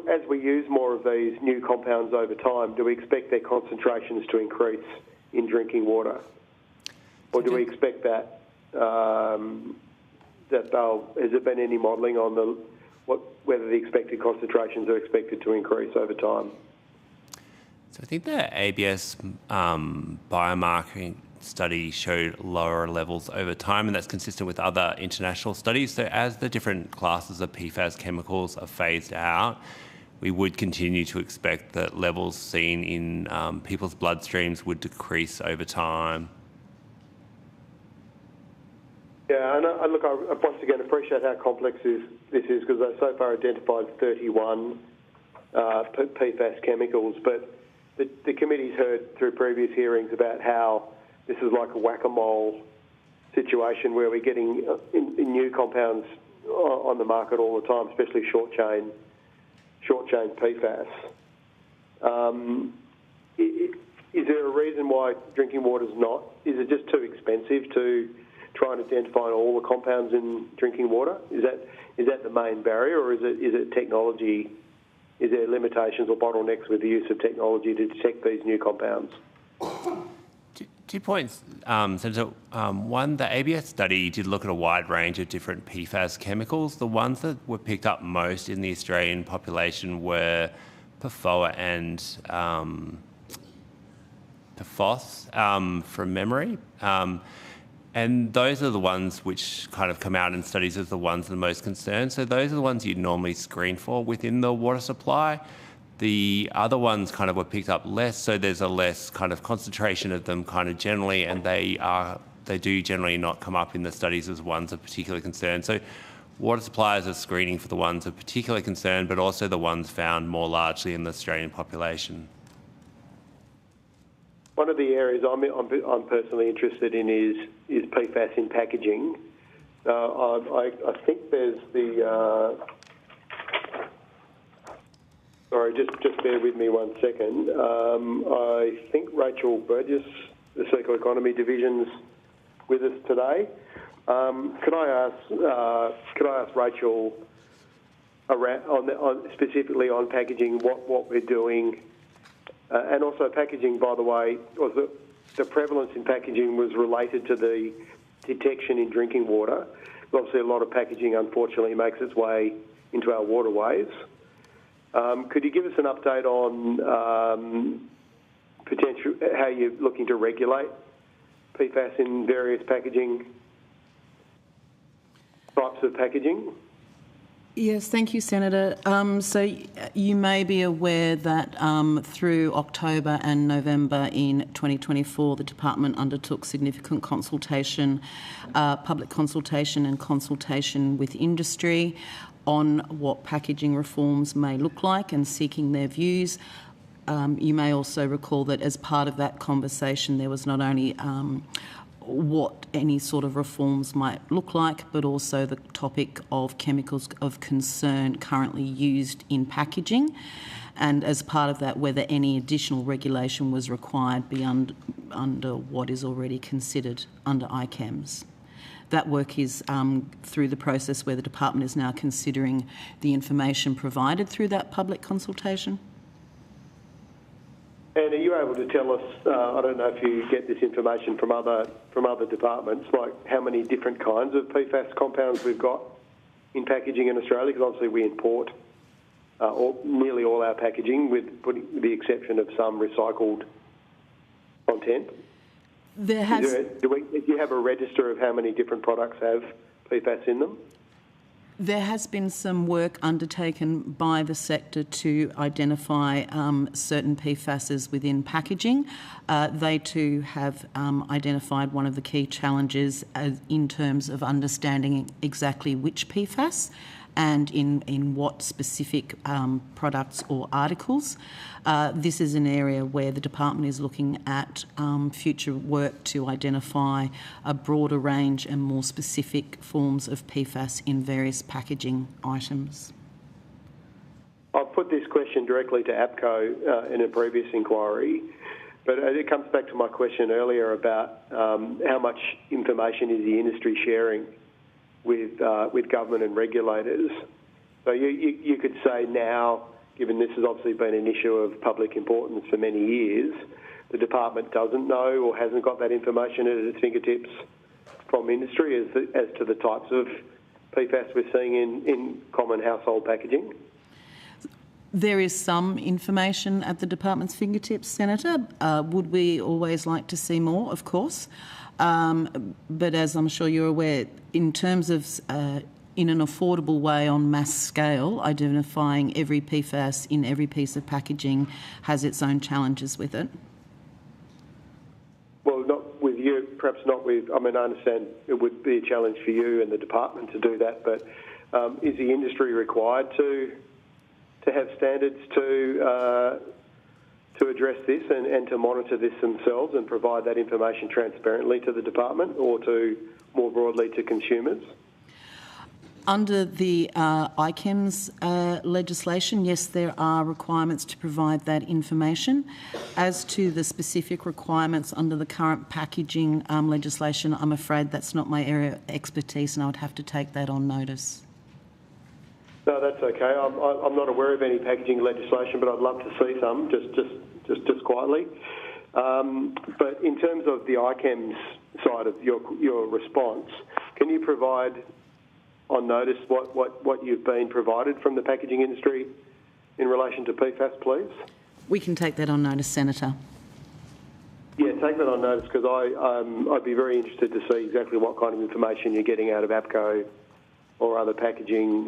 as we use more of these new compounds over time, do we expect their concentrations to increase in drinking water, or do we expect that has there been any modelling on whether the expected concentrations are expected to increase over time? So I think the ABS biomarking study showed lower levels over time, and that's consistent with other international studies. So as the different classes of PFAS chemicals are phased out, we would continue to expect that levels seen in people's bloodstreams would decrease over time. Yeah, and look, I once again appreciate how complex this is, because they've so far identified 31 PFAS chemicals, but the committee's heard through previous hearings about how this is like a whack-a-mole situation where we're getting new compounds on the market all the time, especially short-chain PFAS. Is there a reason why drinking water's not? Is it just too expensive to try and identify all the compounds in drinking water? Is that the main barrier, or is it technology? Is there limitations or bottlenecks with the use of technology to detect these new compounds? 2 points. So one, the ABS study did look at a wide range of different PFAS chemicals. The ones that were picked up most in the Australian population were PFOA and PFAS from memory. And those are the ones which kind of come out in studies as the ones that are most concerned. So those are the ones you'd normally screen for within the water supply. The other ones kind of were picked up less, so there's a less kind of concentration of them kind of generally, and they do generally not come up in the studies as ones of particular concern. So water suppliers are screening for the ones of particular concern, but also the ones found more largely in the Australian population. One of the areas I'm personally interested in is PFAS in packaging. I think there's the... Sorry, just bear with me 1 second. I think Rachel Burgess, the Circular Economy Division's with us today. Could I ask Rachel specifically on packaging what we're doing, and also packaging, by the way, was the prevalence in packaging was related to the detection in drinking water. Obviously, a lot of packaging, unfortunately, makes its way into our waterways. Could you give us an update on potential, how you're looking to regulate PFAS in various packaging, types of packaging? Yes, thank you, Senator. So you may be aware that through October and November in 2024, the department undertook significant consultation, public consultation and consultation with industry on what packaging reforms may look like and seeking their views. You may also recall that as part of that conversation, there was not only what any sort of reforms might look like, but also the topic of chemicals of concern currently used in packaging, and as part of that, whether any additional regulation was required beyond under what is already considered under ICAMS. That work is through the process where the department is now considering the information provided through that public consultation. And are you able to tell us, I don't know if you get this information from other departments, like how many different kinds of PFAS compounds we've got in packaging in Australia? Because obviously we import nearly all our packaging, with the exception of some recycled content. Do you have a register of how many different products have PFAS in them? There has been some work undertaken by the sector to identify certain PFASs within packaging. They too have identified one of the key challenges in terms of understanding exactly which PFAS and in what specific products or articles. This is an area where the department is looking at future work to identify a broader range and more specific forms of PFAS in various packaging items. I've put this question directly to APCO in a previous inquiry, but it comes back to my question earlier about how much information is the industry sharing with government and regulators. So you could say now, given this has obviously been an issue of public importance for many years, the department doesn't know or hasn't got that information at its fingertips from industry as to the types of PFAS we're seeing in common household packaging. There is some information at the department's fingertips, Senator. Would we always like to see more? Of course. But as I'm sure you're aware, in terms of in an affordable way on mass scale, identifying every PFAS in every piece of packaging has its own challenges with it. Well, not with you, perhaps not with, I understand it would be a challenge for you and the department to do that, but is the industry required to have standards to address this and to monitor this themselves and provide that information transparently to the department or to more broadly to consumers? Under the ICEMS legislation, yes, there are requirements to provide that information. As to the specific requirements under the current packaging legislation, I'm afraid that's not my area of expertise and I would have to take that on notice. No, that's okay. I'm not aware of any packaging legislation, but I'd love to see some, just quietly. But in terms of the ICEMS side of your response, can you provide on notice what you've been provided from the packaging industry in relation to PFAS, please? We can take that on notice, Senator. Yeah, take that on notice because I'd be very interested to see exactly what kind of information you're getting out of APCO or other packaging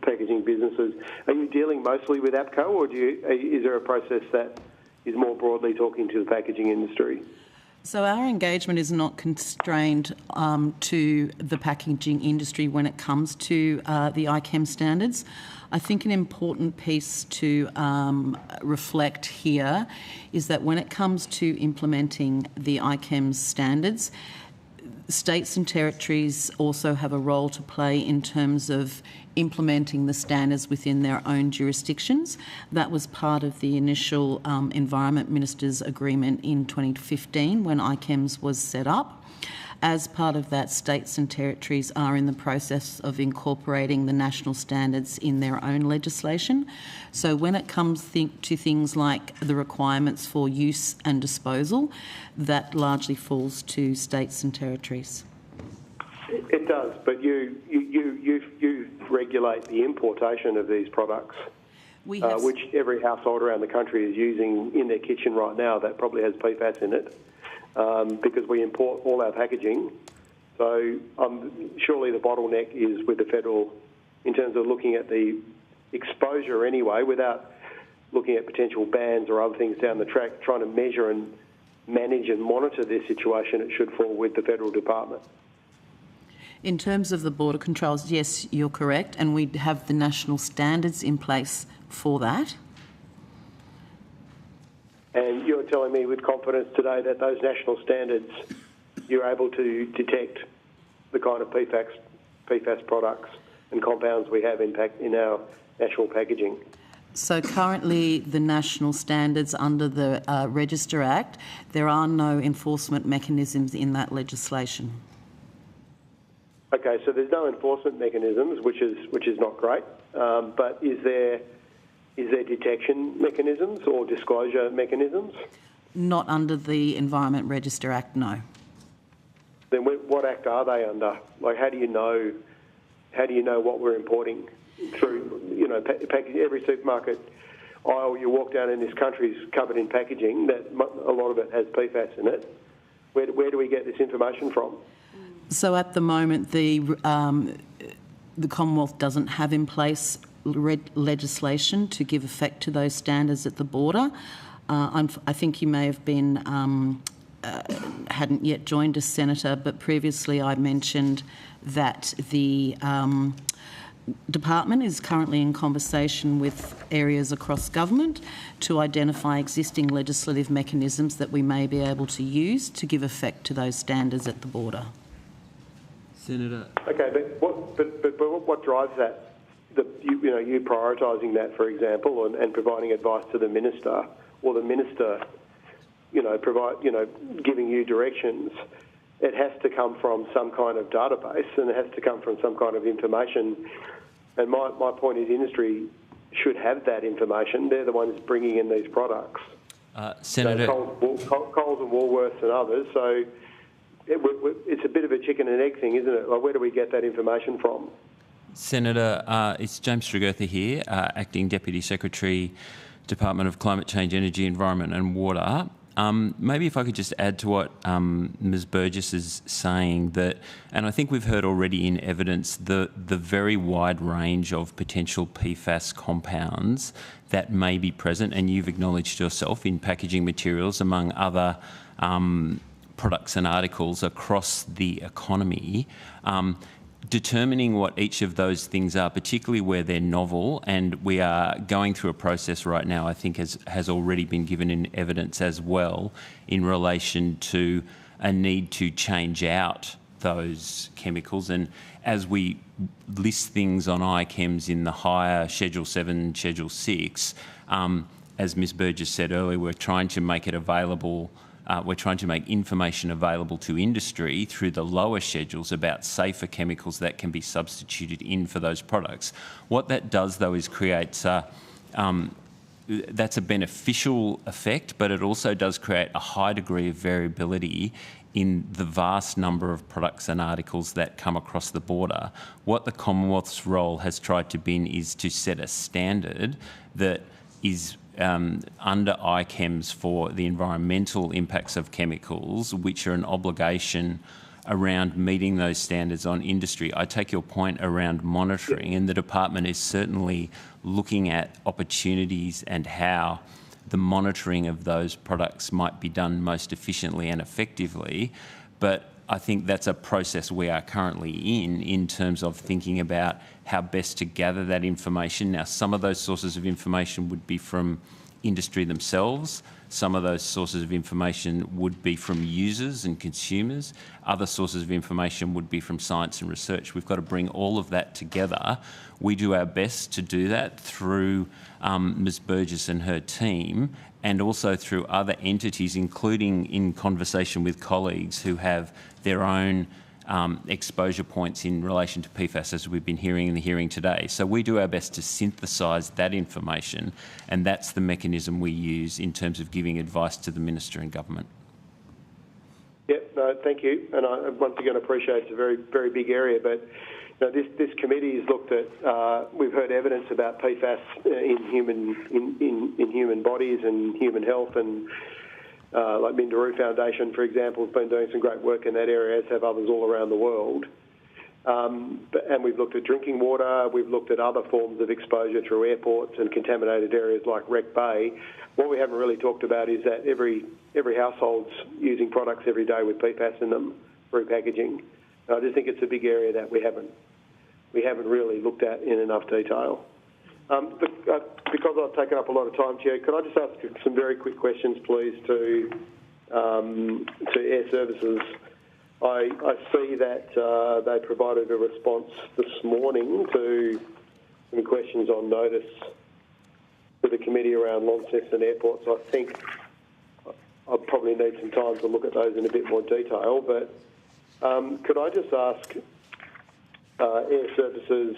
businesses. Are you dealing mostly with APCO, or is there a process that is more broadly talking to the packaging industry? So our engagement is not constrained to the packaging industry when it comes to the ICEM standards. I think an important piece to reflect here is that when it comes to implementing the ICEM standards, states and territories also have a role to play in terms of implementing the standards within their own jurisdictions. That was part of the initial Environment Ministers' agreement in 2015 when ICEMS was set up. As part of that, states and territories are in the process of incorporating the national standards in their own legislation. So when it comes to things like the requirements for use and disposal, that largely falls to states and territories. It does, but you regulate the importation of these products, which every household around the country is using in their kitchen right now. That probably has PFAS in it. Because we import all our packaging. So surely the bottleneck is with the federal, in terms of looking at the exposure anyway, without looking at potential bans or other things down the track, trying to measure and manage and monitor this situation, it should fall with the federal department. In terms of the border controls, yes, you're correct, and we have the national standards in place for that. And you're telling me with confidence today that those national standards, you're able to detect the kind of PFAS products and compounds we have in our national packaging? So currently the national standards under the Register Act, there are no enforcement mechanisms in that legislation. Okay, so there's no enforcement mechanisms, which is not great, but is there detection mechanisms or disclosure mechanisms? Not under the Environment Register Act, no. Then what act are they under? Like, how do you know what we're importing through? Every supermarket aisle you walk down in this country is covered in packaging that a lot of it has PFAS in it. Where do we get this information from? So at the moment, the the Commonwealth doesn't have in place legislation to give effect to those standards at the border. I think you may have been hadn't yet joined as Senator, but previously I mentioned that the Department is currently in conversation with areas across government to identify existing legislative mechanisms that we may be able to use to give effect to those standards at the border. Senator. Okay, but what drives that? You prioritising that, for example, and providing advice to the minister, or the minister, giving you directions. It has to come from some kind of database, and it has to come from some kind of information. And my point is, industry should have that information. They're the ones bringing in these products. Senator, Coles and Woolworths and others. So it's a bit of a chicken and egg thing, isn't it? Like, where do we get that information from? Senator, it's James Strigurtha here, Acting Deputy Secretary, Department of Climate Change, Energy, Environment and Water. Maybe if I could just add to what Ms Burgess is saying, that, and I think we've heard already in evidence, the very wide range of potential PFAS compounds that may be present, and you've acknowledged yourself, in packaging materials, among other products and articles across the economy. Determining what each of those things are, particularly where they're novel, and we are going through a process right now, I think has already been given in evidence as well, in relation to a need to change out those chemicals. And as we list things on ICHEMS in the higher Schedule 7, Schedule 6, as Ms Burgess said earlier, we're trying to make it available. We're trying to make information available to industry through the lower schedules about safer chemicals that can be substituted in for those products. What that does, though, is creates that's a beneficial effect, but it also does create a high degree of variability in the vast number of products and articles that come across the border. What the Commonwealth's role has tried to be is to set a standard that is under ICHEMS for the environmental impacts of chemicals, which are an obligation around meeting those standards on industry. I take your point around monitoring, and the department is certainly looking at opportunities and how the monitoring of those products might be done most efficiently and effectively. But I think that's a process we are currently in terms of thinking about how best to gather that information. Now, some of those sources of information would be from industry themselves. Some of those sources of information would be from users and consumers. Other sources of information would be from science and research. We've got to bring all of that together. We do our best to do that through Ms Burgess and her team, and also through other entities, including in conversation with colleagues who have their own exposure points in relation to PFAS, as we've been hearing in the hearing today. So we do our best to synthesise that information, and that's the mechanism we use in terms of giving advice to the Minister and Government. Yep, no, thank you. And I once again appreciate it's a very, very big area, but this committee has looked at, we've heard evidence about PFAS in human bodies and human health, and like Minderoo Foundation, for example, has been doing some great work in that area, as have others all around the world. And we've looked at drinking water, we've looked at other forms of exposure through airports and contaminated areas like Wreck Bay. What we haven't really talked about is that every household's using products every day with PFAS in them through packaging. And I just think it's a big area that we haven't really looked at in enough detail. Because I've taken up a lot of time, Chair, could I just ask some very quick questions, please, to Airservices? I see that they provided a response this morning to some questions on notice to the committee around Launceston Airport. So I think I'll probably need some time to look at those in a bit more detail. But could I just ask Airservices,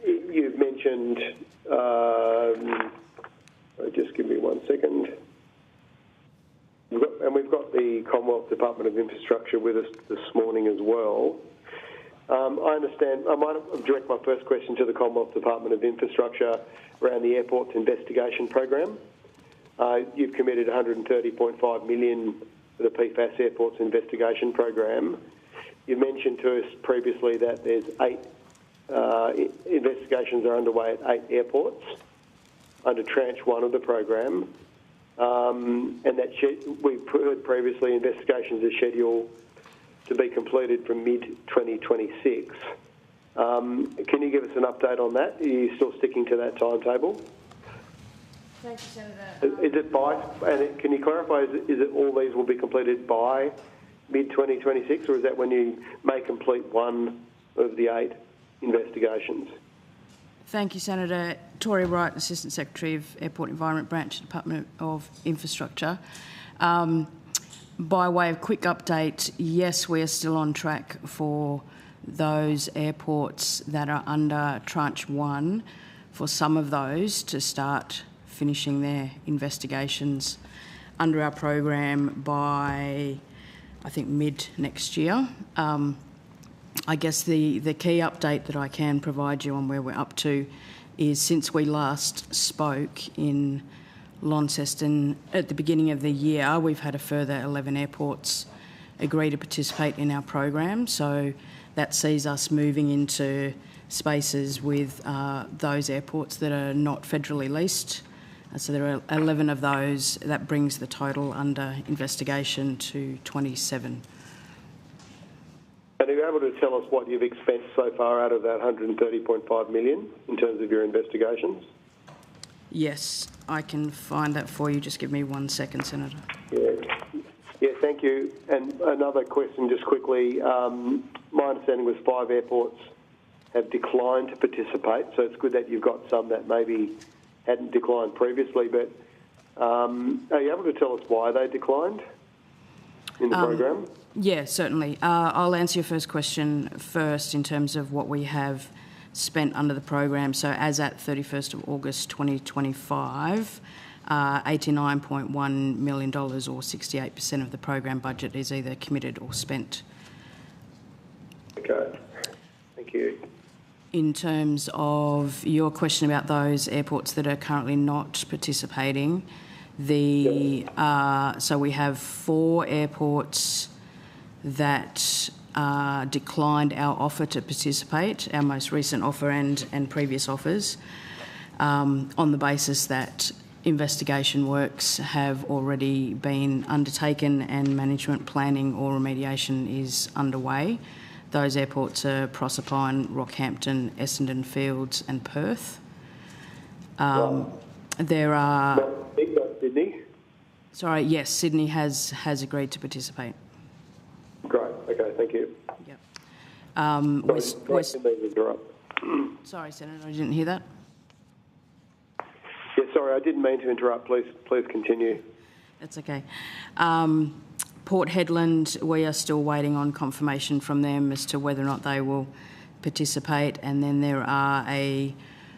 you've mentioned, just give me 1 second. We've got the Commonwealth Department of Infrastructure with us this morning as well. I understand, I might direct my first question to the Commonwealth Department of Infrastructure around the airport's investigation program. You've committed $130.5 million for the PFAS Airports investigation program. you mentioned to us previously that there's 8 investigations are underway at 8 airports under tranche 1 of the program, and that we've heard previously investigations are scheduled to be completed from mid-2026. Can you give us an update on that? Are you still sticking to that timetable? Thank you, Senator. Is it by, and can you clarify, is it all these will be completed by mid-2026, or is that when you may complete one of the 8 investigations? Thank you, Senator. Tori Wright, Assistant Secretary of Airport Environment Branch, Department of Infrastructure. By way of quick update, yes, we are still on track for those airports that are under tranche 1, for some of those to start finishing their investigations under our program by, I think, mid next year. I guess the key update that I can provide you on where we're up to is since we last spoke in Launceston at the beginning of the year, we've had a further 11 airports agree to participate in our program. So that sees us moving into spaces with those airports that are not federally leased. So there are 11 of those. That brings the total under investigation to 27. And are you able to tell us what you've expensed so far out of that $130.5 million in terms of your investigations? Yes, I can find that for you. Just give me 1 second, Senator. Yeah, thank you. And another question just quickly. My understanding was 5 airports have declined to participate, so it's good that you've got some that maybe hadn't declined previously, but are you able to tell us why they declined in the program? Yeah, certainly. I'll answer your first question first in terms of what we have spent under the program. So as at 31st of August 2025, $89.1 million or 68% of the program budget is either committed or spent. Okay, thank you. In terms of your question about those airports that are currently not participating, so we have 4 airports that declined our offer to participate, our most recent offer and previous offers, on the basis that investigation works have already been undertaken and management planning or remediation is underway. Those airports are Proserpine, Rockhampton, Essendon Fields and Perth. There are... Sydney? Sorry, yes, Sydney has agreed to participate. Great, okay, thank you. Yep. Sorry, Senator, I didn't hear that. Yeah, sorry, I didn't mean to interrupt. Please continue. That's okay. Port Hedland, we are still waiting on confirmation from them as to whether or not they will participate. And then there are a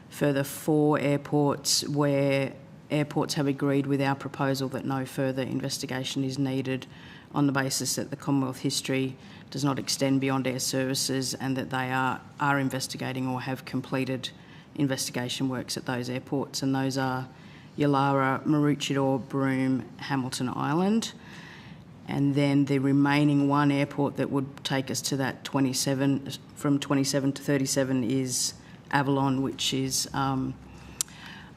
further 4 airports where airports have agreed with our proposal that no further investigation is needed on the basis that the Commonwealth history does not extend beyond Airservices and that they are investigating or have completed investigation works at those airports. And those are Yulara, Maroochydore, Broome, Hamilton Island. And then the remaining 1 airport that would take us to that 27, from 27 to 37 is Avalon, which is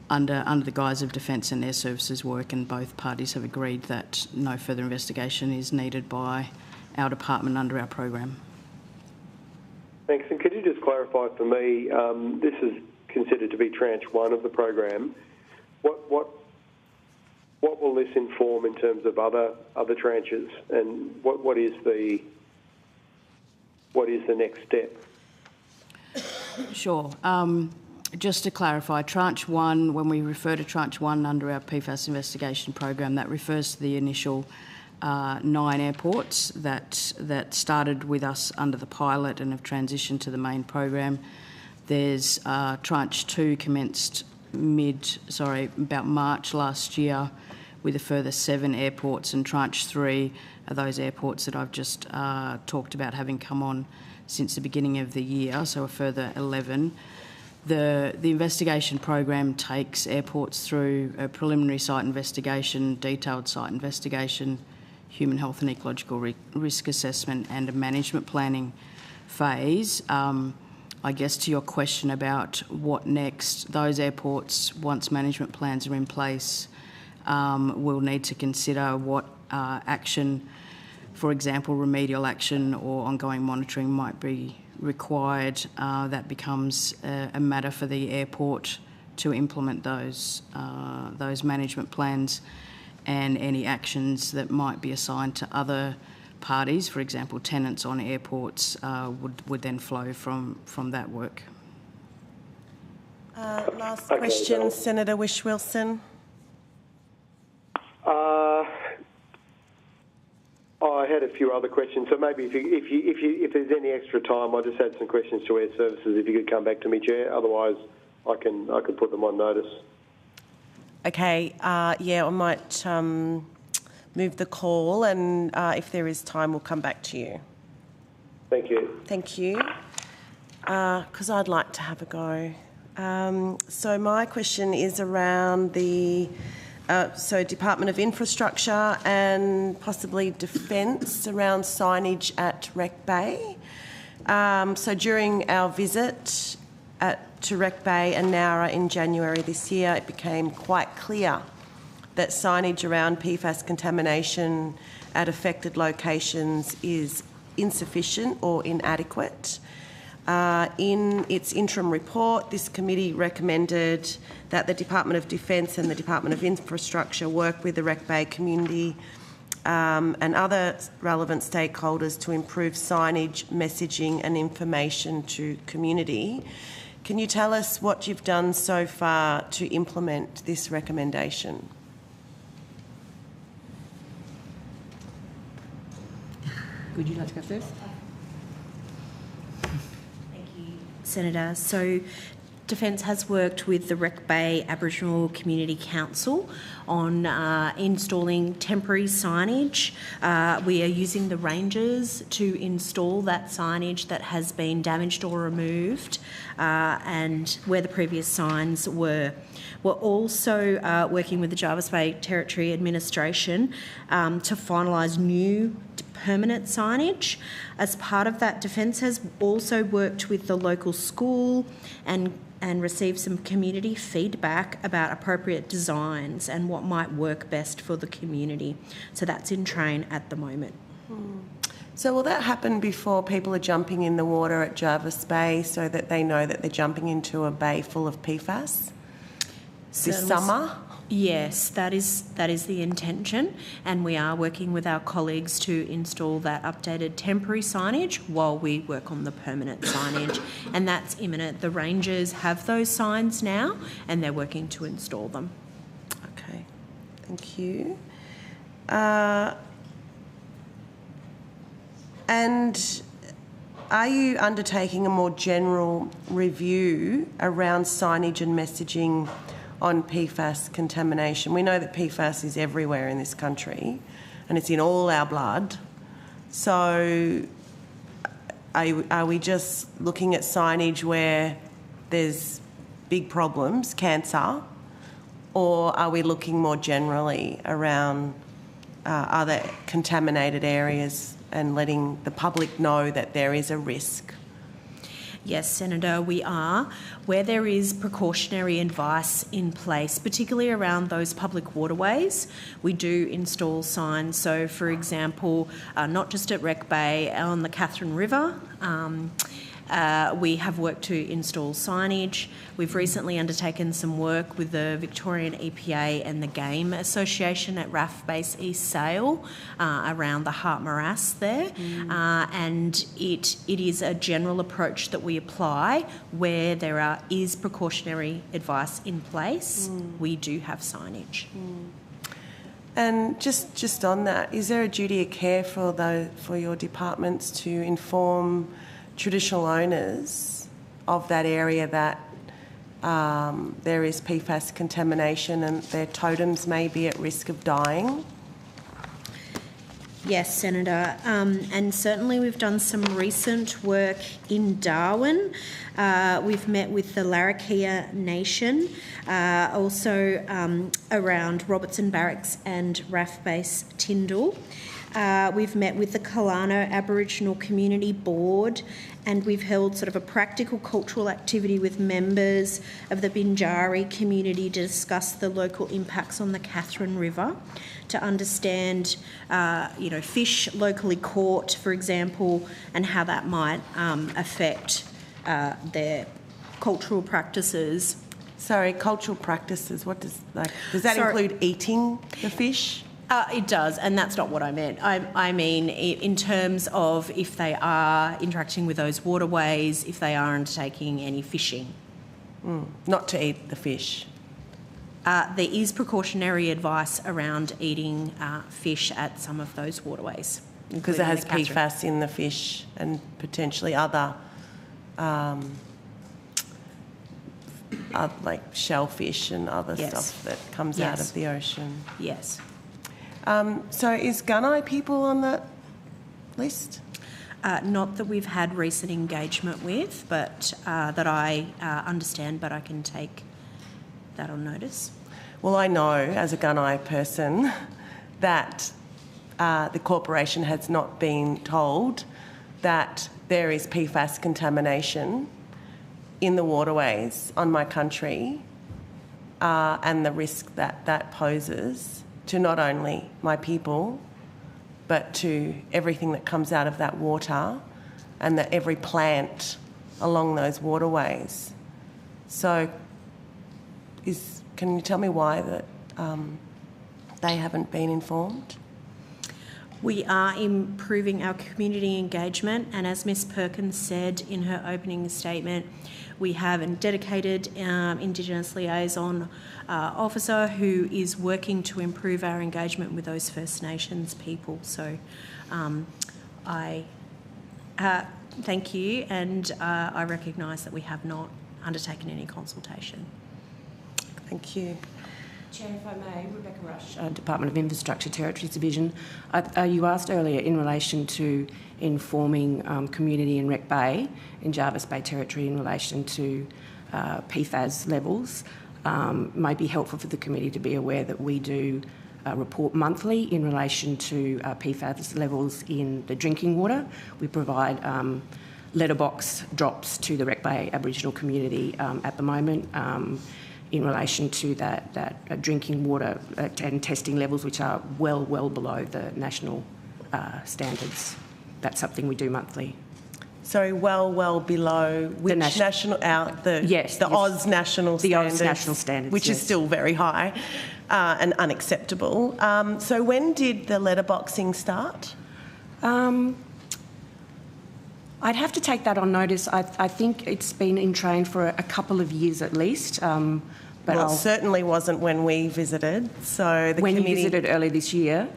under the guise of Defence and Airservices work, and both parties have agreed that no further investigation is needed by our department under our program. Thanks. And could you just clarify for me, this is considered to be tranche 1 of the program. What will this inform in terms of other tranches, and what is the next step? Sure. Just to clarify, tranche 1, when we refer to tranche 1 under our PFAS investigation program, that refers to the initial 9 airports that started with us under the pilot and have transitioned to the main program. There's tranche 2 commenced about March last year with a further 7 airports, and tranche 3 are those airports that I've just talked about having come on since the beginning of the year, so a further 11. The investigation program takes airports through a preliminary site investigation, detailed site investigation, human health and ecological risk assessment and a management planning phase. I guess to your question about what next, those airports, once management plans are in place, will need to consider what action, for example, remedial action or ongoing monitoring might be required. That becomes a matter for the airport to implement those management plans, and any actions that might be assigned to other parties, for example, tenants on airports, would then flow from that work. Last question, Senator Wish-Wilson. I had a few other questions, so maybe if there's any extra time, I just had some questions to Airservices. If you could come back to me, Chair. Otherwise, I can put them on notice. Okay. Yeah, I might move the call, and if there is time, we'll come back to you. Thank you. Thank you. Because I'd like to have a go. So my question is around the Department of Infrastructure and possibly Defence around signage at Wreck Bay. So during our visit to Wreck Bay and Nowra in January this year, it became quite clear that signage around PFAS contamination at affected locations is insufficient or inadequate. In its interim report, this committee recommended that the Department of Defence and the Department of Infrastructure work with the Wreck Bay community and other relevant stakeholders to improve signage, messaging and information to community. Can you tell us what you've done so far to implement this recommendation? Would you like to go first? Senator. So Defence has worked with the Wreck Bay Aboriginal Community Council on installing temporary signage. We are using the rangers to install that signage that has been damaged or removed and where the previous signs were. We're also working with the Jervis Bay Territory Administration to finalise new permanent signage. As part of that, Defence has also worked with the local school and received some community feedback about appropriate designs and what might work best for the community. So that's in train at the moment. So will that happen before people are jumping in the water at Jervis Bay so that they know that they're jumping into a bay full of PFAS this summer? Yes, that is the intention, and we are working with our colleagues to install that updated temporary signage while we work on the permanent signage, and that's imminent. The rangers have those signs now, and they're working to install them. Okay, thank you. And are you undertaking a more general review around signage and messaging on PFAS contamination? We know that PFAS is everywhere in this country and it's in all our blood. So are we just looking at signage where there's big problems, cancer, or are we looking more generally around other contaminated areas and letting the public know that there is a risk? Yes, Senator, we are. Where there is precautionary advice in place, particularly around those public waterways, we do install signs. So, for example, not just at Wreck Bay, on the Catherine River, we have worked to install signage. We've recently undertaken some work with the Victorian EPA and the Game Association at RAF Base East Sale around the Hart Morass there. And it is a general approach that we apply where there is precautionary advice in place. We do have signage. And just on that, is there a duty of care for your departments to inform traditional owners of that area that there is PFAS contamination and their totems may be at risk of dying? Yes, Senator, and certainly we've done some recent work in Darwin. We've met with the Larrakia Nation, also around Robertson Barracks and RAF Base Tyndall. We've met with the Kalano Aboriginal Community Board, and we've held sort of a practical cultural activity with members of the Binjari community to discuss the local impacts on the Catherine River, to understand, fish locally caught, for example, and how that might affect their cultural practices. Sorry, cultural practices. What does that include eating the fish? It does, and that's not what I meant. I mean in terms of if they are interacting with those waterways, if they are undertaking any fishing. Not to eat the fish. There is precautionary advice around eating fish at some of those waterways. Because it has PFAS in the fish and potentially other, like shellfish and other stuff that comes out of the ocean. Yes. So is Gunai people on that list? Not that we've had recent engagement with, but that I understand, but I can take that on notice. Well, I know as a Gunai person that the corporation has not been told that there is PFAS contamination in the waterways on my country and the risk that that poses to not only my people but to everything that comes out of that water and that every plant along those waterways. So can you tell me why that they haven't been informed? We are improving our community engagement, and as Ms Perkins said in her opening statement, we have a dedicated Indigenous liaison officer who is working to improve our engagement with those First Nations people. So I thank you, and I recognise that we have not undertaken any consultation. Thank you. Chair, if I may, Rebecca Rush, Department of Infrastructure Territories Division. You asked earlier in relation to informing community in Wreck Bay, in Jervis Bay Territory, in relation to PFAS levels. May be helpful for the committee to be aware that we do report monthly in relation to PFAS levels in the drinking water. We provide letterbox drops to the Wreck Bay Aboriginal community at the moment. In relation to that drinking water and testing levels, which are well below the national standards. That's something we do monthly. Sorry, well below which national Oz national standards. The Oz national standards, which is still very high and unacceptable. So when did the letterboxing start? I'd have to take that on notice. I think it's been in train for a couple of years at least. But it certainly wasn't when we visited. So the committee... When you visited early this year?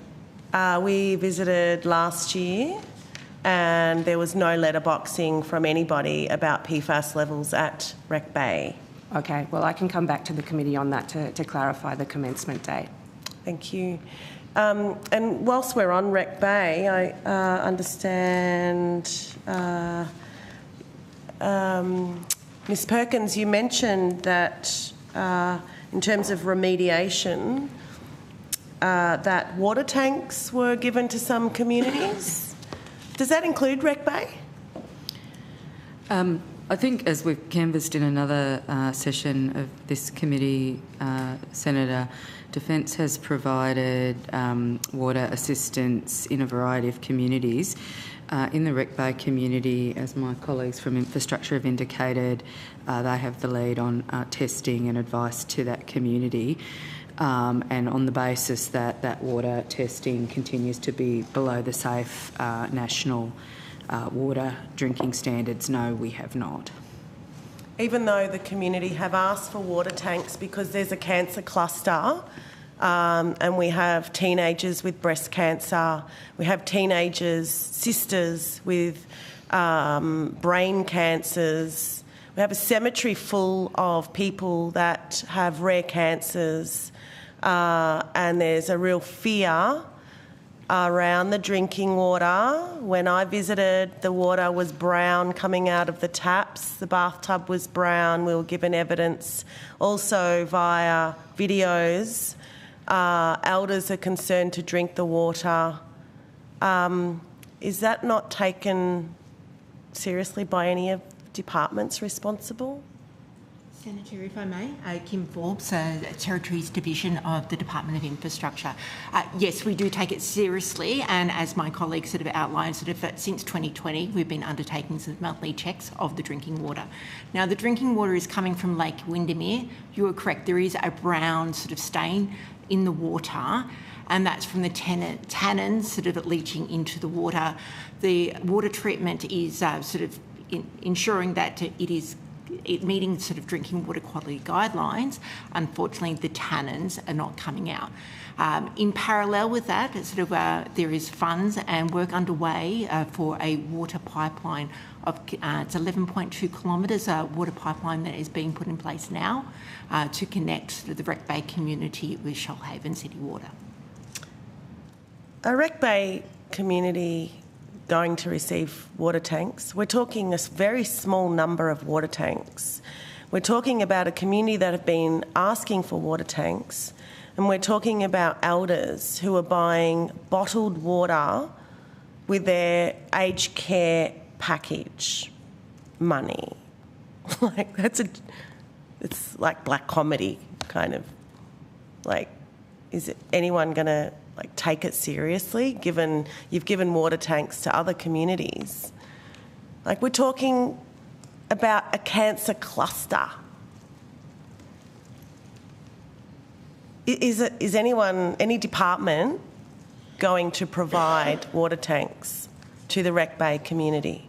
We visited last year and there was no letterboxing from anybody about PFAS levels at Wreck Bay. Okay, well, I can come back to the committee on that to clarify the commencement date. Thank you. And whilst we're on Wreck Bay, I understand, Ms Perkins, you mentioned that in terms of remediation, that water tanks were given to some communities. Does that include Wreck Bay? I think, as we've canvassed in another session of this committee, Senator, Defence has provided water assistance in a variety of communities. In the Wreck Bay community, as my colleagues from Infrastructure have indicated, they have the lead on testing and advice to that community. And on the basis that that water testing continues to be below the safe national water drinking standards, no, we have not. Even though the community have asked for water tanks because there's a cancer cluster and we have teenagers with breast cancer, we have teenagers, sisters with brain cancers, we have a cemetery full of people that have rare cancers and there's a real fear around the drinking water. When I visited, the water was brown coming out of the taps. The bathtub was brown. We were given evidence also via videos. Elders are concerned to drink the water Is that not taken seriously by any of departments responsible? Senator, if I may, Kim Forbes, Territories Division of the Department of Infrastructure. Yes, we do take it seriously, and as my colleagues sort of outlined, since 2020, we've been undertaking sort of monthly checks of the drinking water. Now, the drinking water is coming from Lake Windermere. You are correct, there is a brown sort of stain in the water, and that's from the tannins sort of leaching into the water. The water treatment is sort of ensuring that it is meeting sort of drinking water quality guidelines. Unfortunately, the tannins are not coming out. In parallel with that, there is funds and work underway for a water pipeline of it's 11.2 kilometres water pipeline that is being put in place now to connect the Wreck Bay community with Shoalhaven City Water. A Wreck Bay community going to receive water tanks. We're talking a very small number of water tanks. We're talking about a community that have been asking for water tanks, and we're talking about elders who are buying bottled water with their aged care package money. It's like black comedy, kind of. Like, is anyone going to take it seriously, given you've given water tanks to other communities? We're talking about a cancer cluster. Is any department going to provide water tanks to the Wreck Bay community?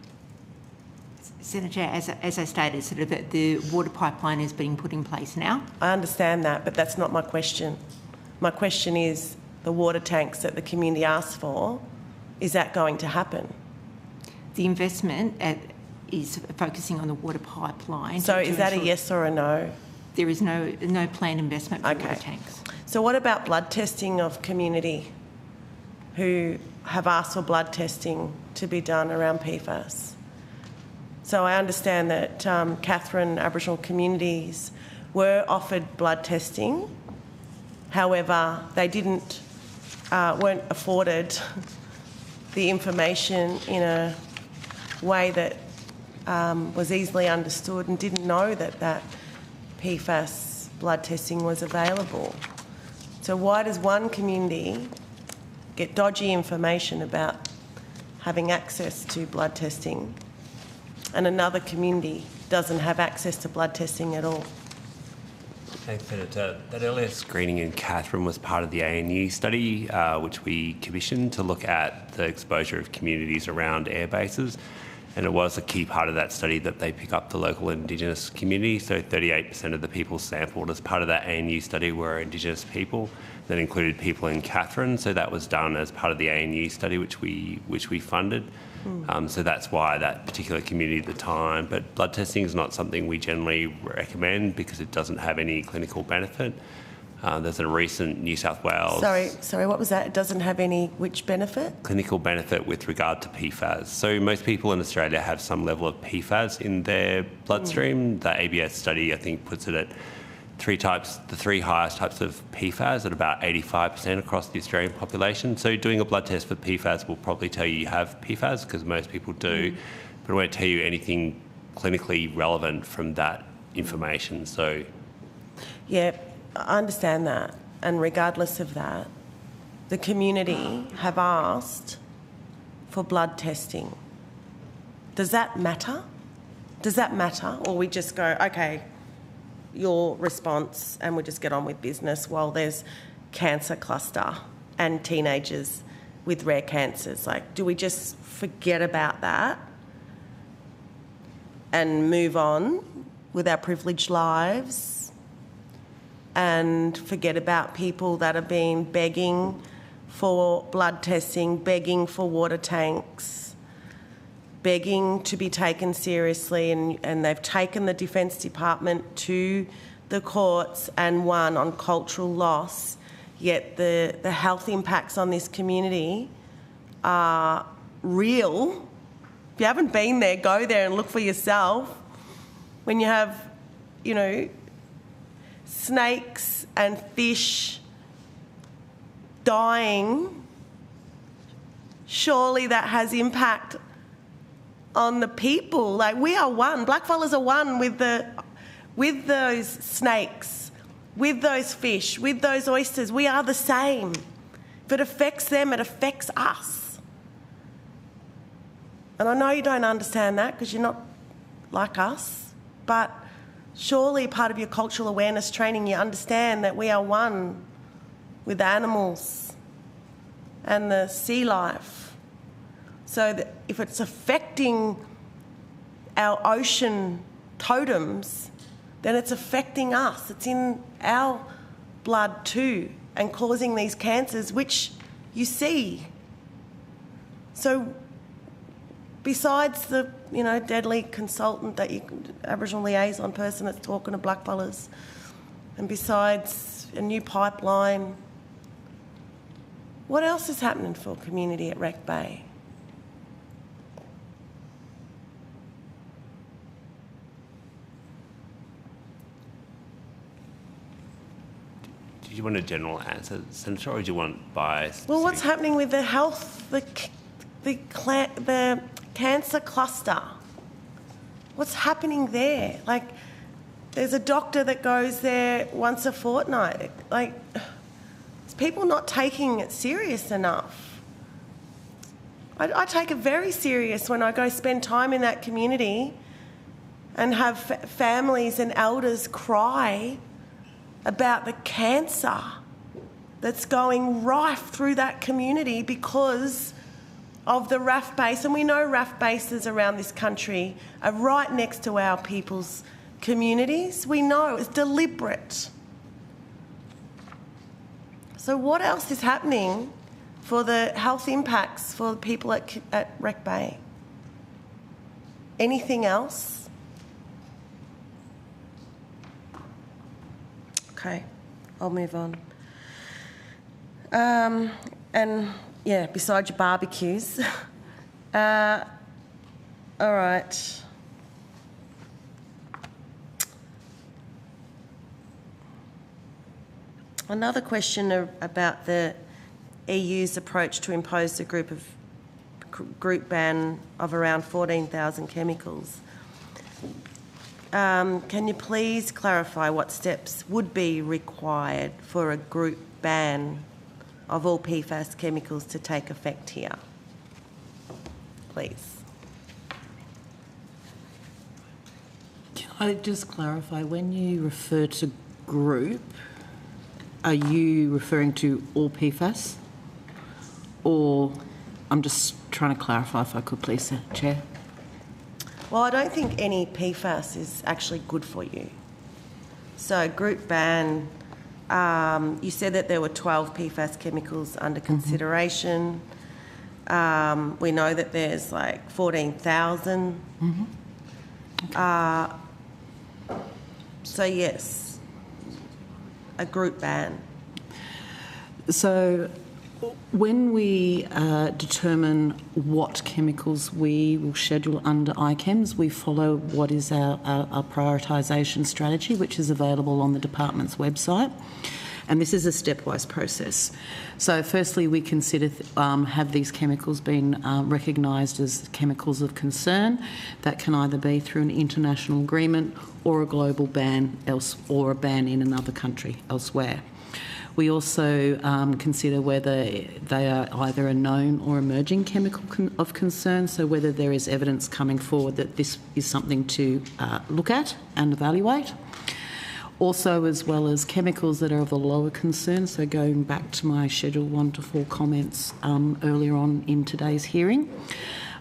Senator, as I stated, the water pipeline is being put in place now. I understand that, but that's not my question. My question is, the water tanks that the community asked for, is that going to happen? The investment is focusing on the water pipeline. So is that a yes or a no? There is no planned investment for water tanks. So what about blood testing of community who have asked for blood testing to be done around PFAS? So I understand that Katherine Aboriginal communities were offered blood testing. However, they weren't afforded the information in a way that was easily understood, and didn't know that PFAS blood testing was available. So why does one community get dodgy information about having access to blood testing and another community doesn't have access to blood testing at all? Thanks, Senator. That earlier screening in Katherine was part of the ANU study, which we commissioned to look at the exposure of communities around air bases. And it was a key part of that study that they pick up the local Indigenous community. So 38% of the people sampled as part of that ANU study were Indigenous people. That included people in Katherine. So that was done as part of the ANU study, which we funded. So that's why that particular community at the time. But blood testing is not something we generally recommend because it doesn't have any clinical benefit. There's a recent New South Wales... Sorry, what was that? It doesn't have any which benefit? Clinical benefit with regard to PFAS. So most people in Australia have some level of PFAS in their bloodstream. The ABS study, I think, puts it at the three highest types of PFAS at about 85% across the Australian population. So doing a blood test for PFAS will probably tell you have PFAS, because most people do, but it won't tell you anything clinically relevant from that information. So, yeah, I understand that. And regardless of that, the community have asked for blood testing. Does that matter? Does that matter? Or we just go, okay, your response, and we just get on with business while there's cancer cluster and teenagers with rare cancers? Do we just forget about that and move on with our privileged lives and forget about people that have been begging for blood testing, begging for water tanks, begging to be taken seriously, and they've taken the Defence Department to the courts and won on cultural loss, yet the health impacts on this community are real. If you haven't been there, go there and look for yourself. When you have, snakes and fish dying, surely that has impact on the people. Like, we are one. Blackfellas are one with those snakes, with those fish, with those oysters. We are the same. If it affects them, it affects us. And I know you don't understand that because you're not like us, but surely part of your cultural awareness training, you understand that we are one with animals and the sea life. So that if it's affecting our ocean totems, then it's affecting us. It's in our blood too, and causing these cancers, which you see. So besides the, deadly consultant Aboriginal liaison person that's talking to blackfellas, and besides a new pipeline, what else is happening for community at Wreck Bay? Do you want a general answer, Senator, or do you want by specific? Well, what's happening with the health, the cancer cluster? What's happening there? Like, there's a doctor that goes there once a fortnight. Like, is people not taking it serious enough? I take it very serious when I go spend time in that community and have families and elders cry about the cancer that's going rife through that community because of the RAF base. And we know RAF bases around this country are right next to our people's communities. We know it's deliberate. So what else is happening for the health impacts for the people at Wreck Bay? Anything else? Okay, I'll move on. And yeah, besides your barbecues. All right. Another question about the EU's approach to impose a group ban of around 14,000 chemicals. Can you please clarify what steps would be required for a group ban of all PFAS chemicals to take effect here? Please. Can I just clarify, when you refer to group, are you referring to all PFAS? Or, I'm just trying to clarify if I could please, Chair. Well, I don't think any PFAS is actually good for you. So group ban, you said that there were 12 PFAS chemicals under consideration. We know that there's like 14,000. So yes, a group ban. So when we determine what chemicals we will schedule under ICHEMS, we follow what is our prioritisation strategy, which is available on the department's website. And this is a stepwise process. So firstly, we consider have these chemicals been recognised as chemicals of concern. That can either be through an international agreement or a global ban or a ban in another country elsewhere. We also consider whether they are either a known or emerging chemical of concern, so whether there is evidence coming forward that this is something to look at and evaluate. Also, as well as chemicals that are of a lower concern, so going back to my Schedule 1 to 4 comments earlier on in today's hearing.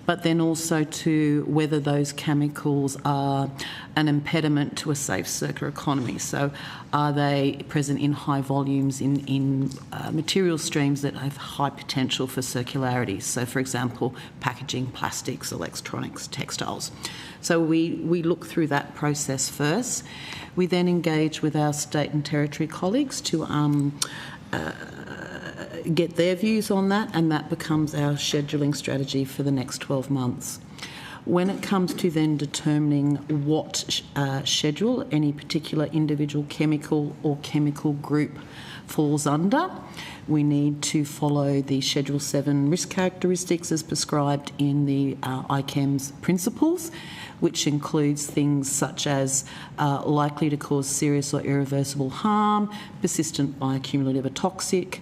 But then also to whether those chemicals are an impediment to a safe circular economy. So are they present in high volumes in material streams that have high potential for circularity? So, for example, packaging, plastics, electronics, textiles. So we look through that process first. We then engage with our state and territory colleagues to get their views on that, and that becomes our scheduling strategy for the next 12 months. When it comes to then determining what schedule any particular individual chemical or chemical group falls under, we need to follow the Schedule 7 risk characteristics as prescribed in the ICAM's principles, which includes things such as likely to cause serious or irreversible harm, persistent bioaccumulative or toxic,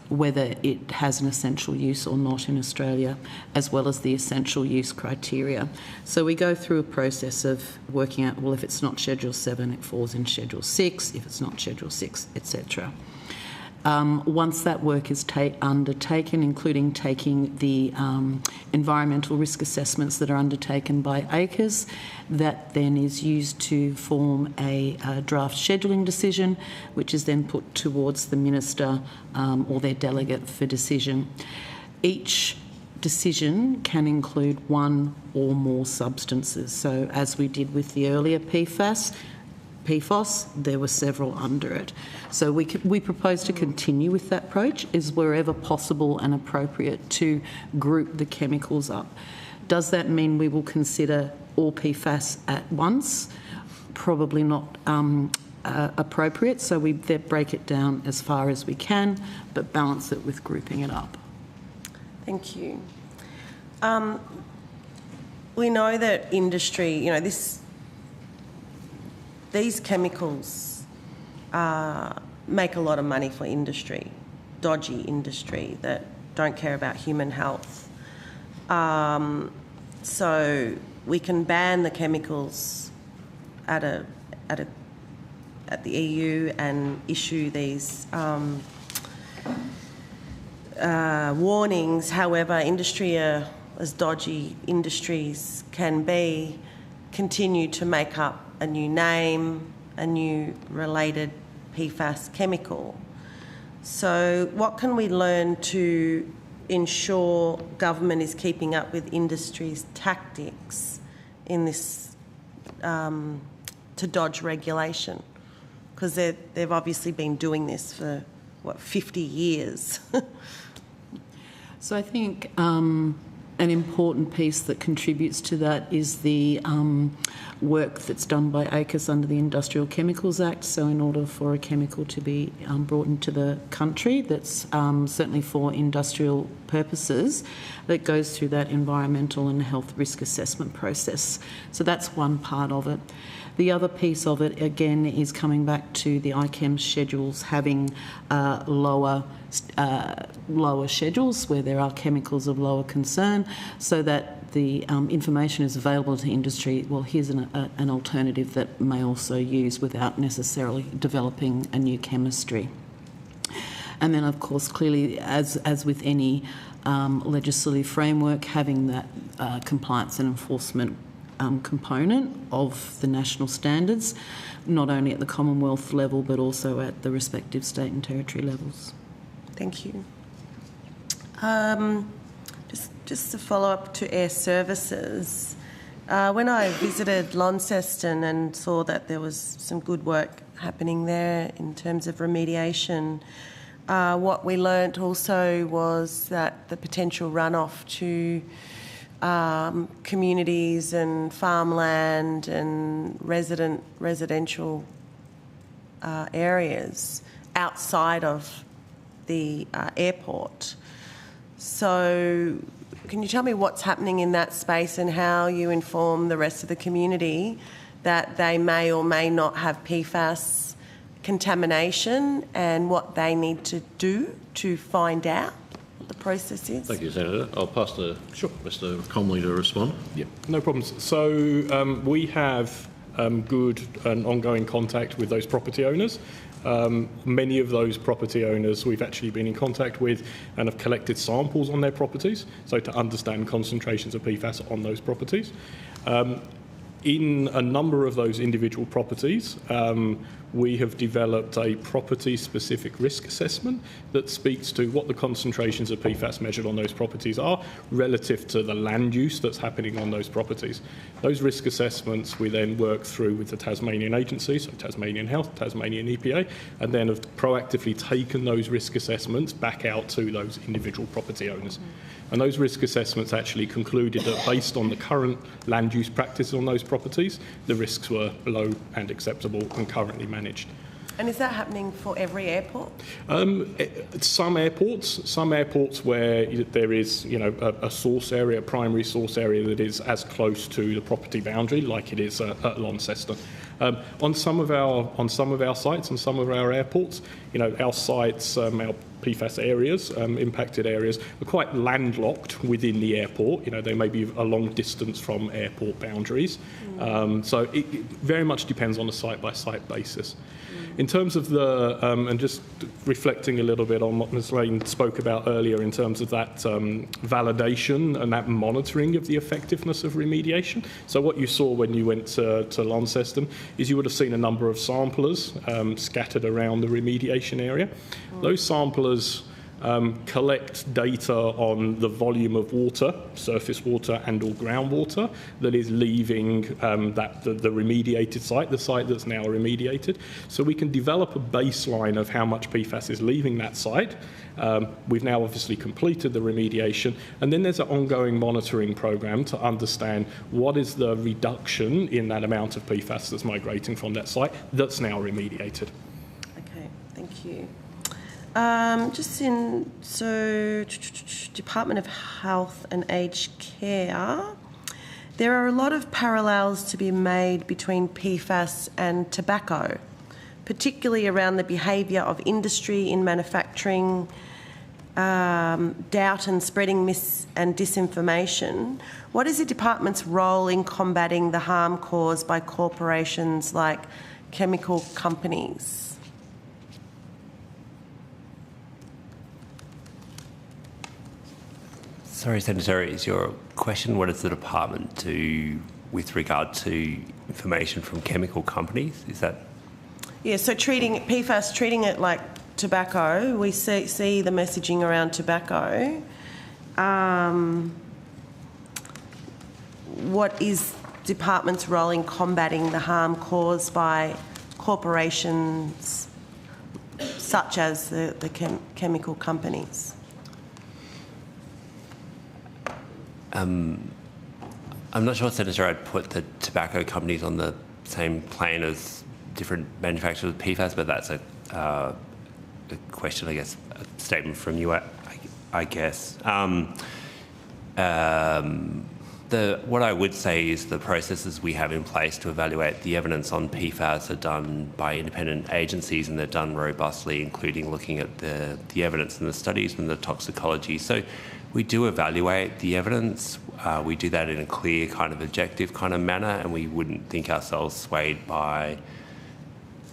whether it has an essential use or not in Australia, as well as the essential use criteria. So we go through a process of working out, well, if it's not Schedule 7, it falls in Schedule 6, if it's not Schedule 6, etc. Once that work is undertaken, including taking the environmental risk assessments that are undertaken by ACRES, that then is used to form a draft scheduling decision, which is then put towards the Minister or their delegate for decision. Each decision can include one or more substances. So as we did with the earlier PFAS, there were several under it. So we propose to continue with that approach, is wherever possible and appropriate to group the chemicals up. Does that mean we will consider all PFAS at once? Probably not appropriate, so we break it down as far as we can, but balance it with grouping it up. Thank you. We know that industry, these chemicals make a lot of money for industry, dodgy industry that don't care about human health. So we can ban the chemicals at the EU and issue these warnings. However, industry, as dodgy industries can be, continue to make up a new name, a new related PFAS chemical. So what can we learn to ensure government is keeping up with industry's tactics in this to dodge regulation? Because they've obviously been doing this for, 50 years? So I think an important piece that contributes to that is the work that's done by ACRES under the Industrial Chemicals Act. So in order for a chemical to be brought into the country that's certainly for industrial purposes, that goes through that environmental and health risk assessment process. So that's one part of it. The other piece of it, again, is coming back to the ICAM schedules having lower schedules where there are chemicals of lower concern, so that the information is available to industry. Well, here's an alternative that may also use without necessarily developing a new chemistry. And then, of course, clearly, as with any legislative framework, having that compliance and enforcement component of the national standards, not only at the Commonwealth level but also at the respective state and territory levels. Thank you. Just to follow up to Airservices, when I visited Launceston and saw that there was some good work happening there in terms of remediation, what we learnt also was that the potential runoff to communities and farmland and residential areas outside of the airport. So can you tell me what's happening in that space and how you inform the rest of the community that they may or may not have PFAS contamination and what they need to do to find out what the process is? Thank you, Senator. I'll pass to Mr. Comley to respond. Yeah, no problems. So we have good and ongoing contact with those property owners. Many of those property owners we've actually been in contact with and have collected samples on their properties, so to understand concentrations of PFAS on those properties. In a number of those individual properties, we have developed a property-specific risk assessment that speaks to what the concentrations of PFAS measured on those properties are relative to the land use that's happening on those properties. Those risk assessments we then work through with the Tasmanian agency, so Tasmanian Health, Tasmanian EPA, and then have proactively taken those risk assessments back out to those individual property owners. And those risk assessments actually concluded that based on the current land use practices on those properties, the risks were low and acceptable and currently managed. And is that happening for every airport? Some airports where there is, a source area, a primary source area that is as close to the property boundary, like it is at Launceston. On some of our sites, on some of our airports, our sites, our PFAS areas, impacted areas, are quite landlocked within the airport. They may be a long distance from airport boundaries. So it very much depends on a site-by-site basis. In terms of and just reflecting a little bit on what Ms. Lane spoke about earlier in terms of that validation and that monitoring of the effectiveness of remediation. So what you saw when you went to Launceston is you would have seen a number of samplers scattered around the remediation area. Those samplers collect data on the volume of water, surface water and or groundwater, that is leaving the remediated site, the site that's now remediated. So we can develop a baseline of how much PFAS is leaving that site. We've now obviously completed the remediation, and then there's an ongoing monitoring program to understand what is the reduction in that amount of PFAS that's migrating from that site that's now remediated. Okay, thank you. Department of Health and Aged Care, there are a lot of parallels to be made between PFAS and tobacco, particularly around the behaviour of industry in manufacturing, doubt and spreading mis and disinformation. What is the department's role in combating the harm caused by corporations like chemical companies? Sorry, Senator, is your question what does the department do with regard to information from chemical companies? Is that? Yeah, so treating it like tobacco, we see the messaging around tobacco. What is department's role in combating the harm caused by corporations such as the chemical companies? I'm not sure, Senator, I'd put the tobacco companies on the same plane as different manufacturers of PFAS, but that's a question, I guess, a statement from you, I guess. What I would say is the processes we have in place to evaluate the evidence on PFAS are done by independent agencies, and they're done robustly, including looking at the evidence and the studies and the toxicology. So we do evaluate the evidence. We do that in a clear, kind of objective kind of manner, and we wouldn't think ourselves swayed by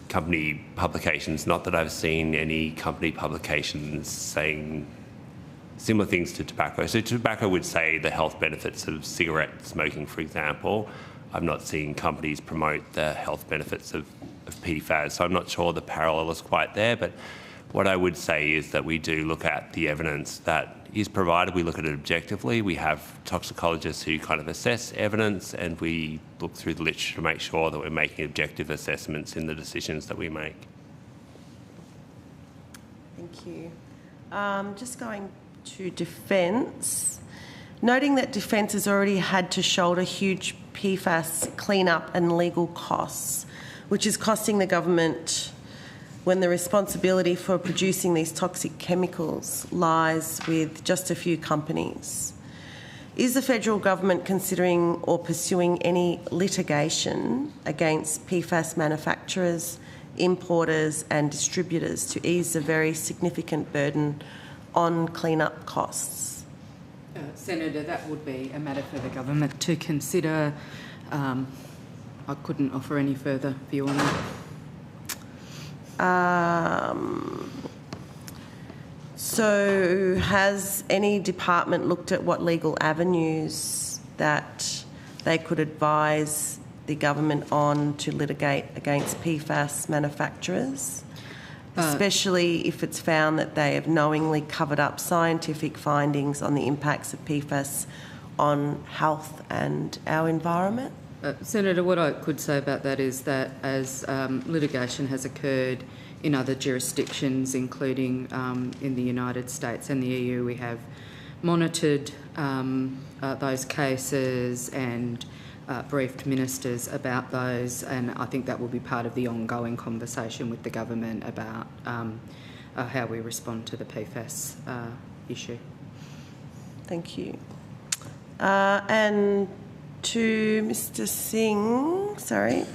company publications. Not that I've seen any company publications saying similar things to tobacco. So tobacco would say the health benefits of cigarette smoking, for example. I've not seen companies promote the health benefits of PFAS, so I'm not sure the parallel is quite there, but what I would say is that we do look at the evidence that is provided. We look at it objectively. We have toxicologists who kind of assess evidence, and we look through the literature to make sure that we're making objective assessments in the decisions that we make. Thank you. Just going to Defence, noting that Defence has already had to shoulder huge PFAS clean-up and legal costs, which is costing the government when the responsibility for producing these toxic chemicals lies with just a few companies. Is the federal government considering or pursuing any litigation against PFAS manufacturers, importers and distributors to ease the very significant burden on clean-up costs? Senator, that would be a matter for the government to consider. I couldn't offer any further view on that. So has any department looked at what legal avenues that they could advise the government on to litigate against PFAS manufacturers, especially if it's found that they have knowingly covered up scientific findings on the impacts of PFAS on health and our environment? Senator, what I could say about that is that as litigation has occurred in other jurisdictions, including in the United States and the EU, we have monitored those cases and briefed ministers about those, and I think that will be part of the ongoing conversation with the government about how we respond to the PFAS issue. Thank you. And to Mr. Singh, sorry.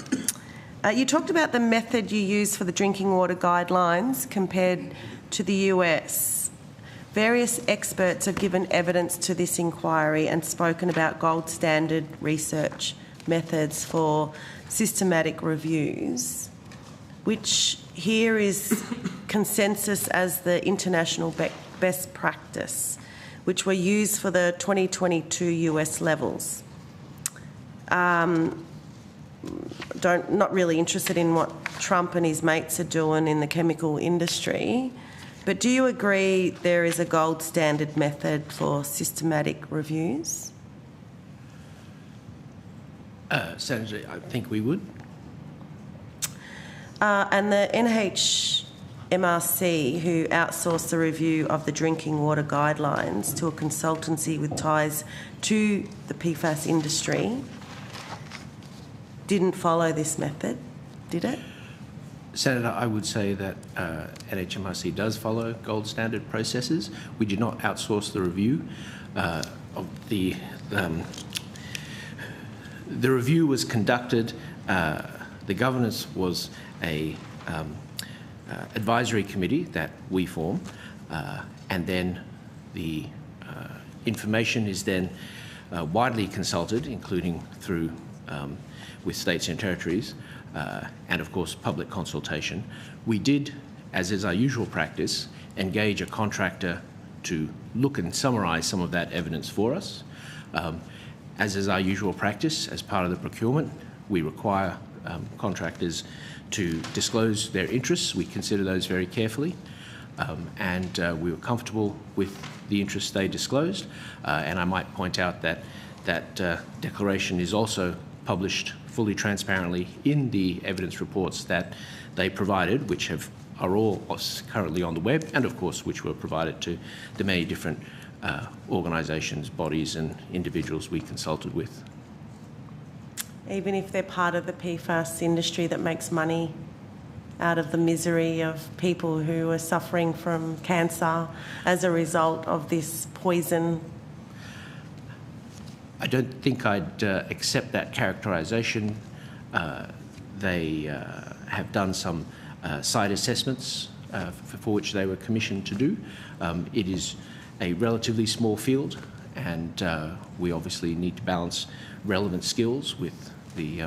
You talked about the method you use for the drinking water guidelines compared to the US. Various experts have given evidence to this inquiry and spoken about gold standard research methods for systematic reviews, which here is consensus as the international best practice, which were used for the 2022 US levels. Not really interested in what Trump and his mates are doing in the chemical industry, but do you agree there is a gold standard method for systematic reviews? Senator, I think we would. And the NHMRC, who outsourced the review of the drinking water guidelines to a consultancy with ties to the PFAS industry, didn't follow this method, did it? Senator, I would say that NHMRC does follow gold standard processes. We did not outsource the review of the review was conducted. The governance was a advisory committee that we form, and then the information is then widely consulted, including through with states and territories, and of course public consultation. We did, as is our usual practice, engage a contractor to look and summarise some of that evidence for us. As is our usual practice, as part of the procurement, we require contractors to disclose their interests. We consider those very carefully, and we were comfortable with the interests they disclosed. And I might point out that that declaration is also published fully transparently in the evidence reports that they provided, which are all currently on the web, and of course which were provided to the many different organisations, bodies and individuals we consulted with. Even if they're part of the PFAS industry that makes money out of the misery of people who are suffering from cancer as a result of this poison? I don't think I'd accept that characterisation. They have done some site assessments for which they were commissioned to do. It is a relatively small field, and we obviously need to balance relevant skills with the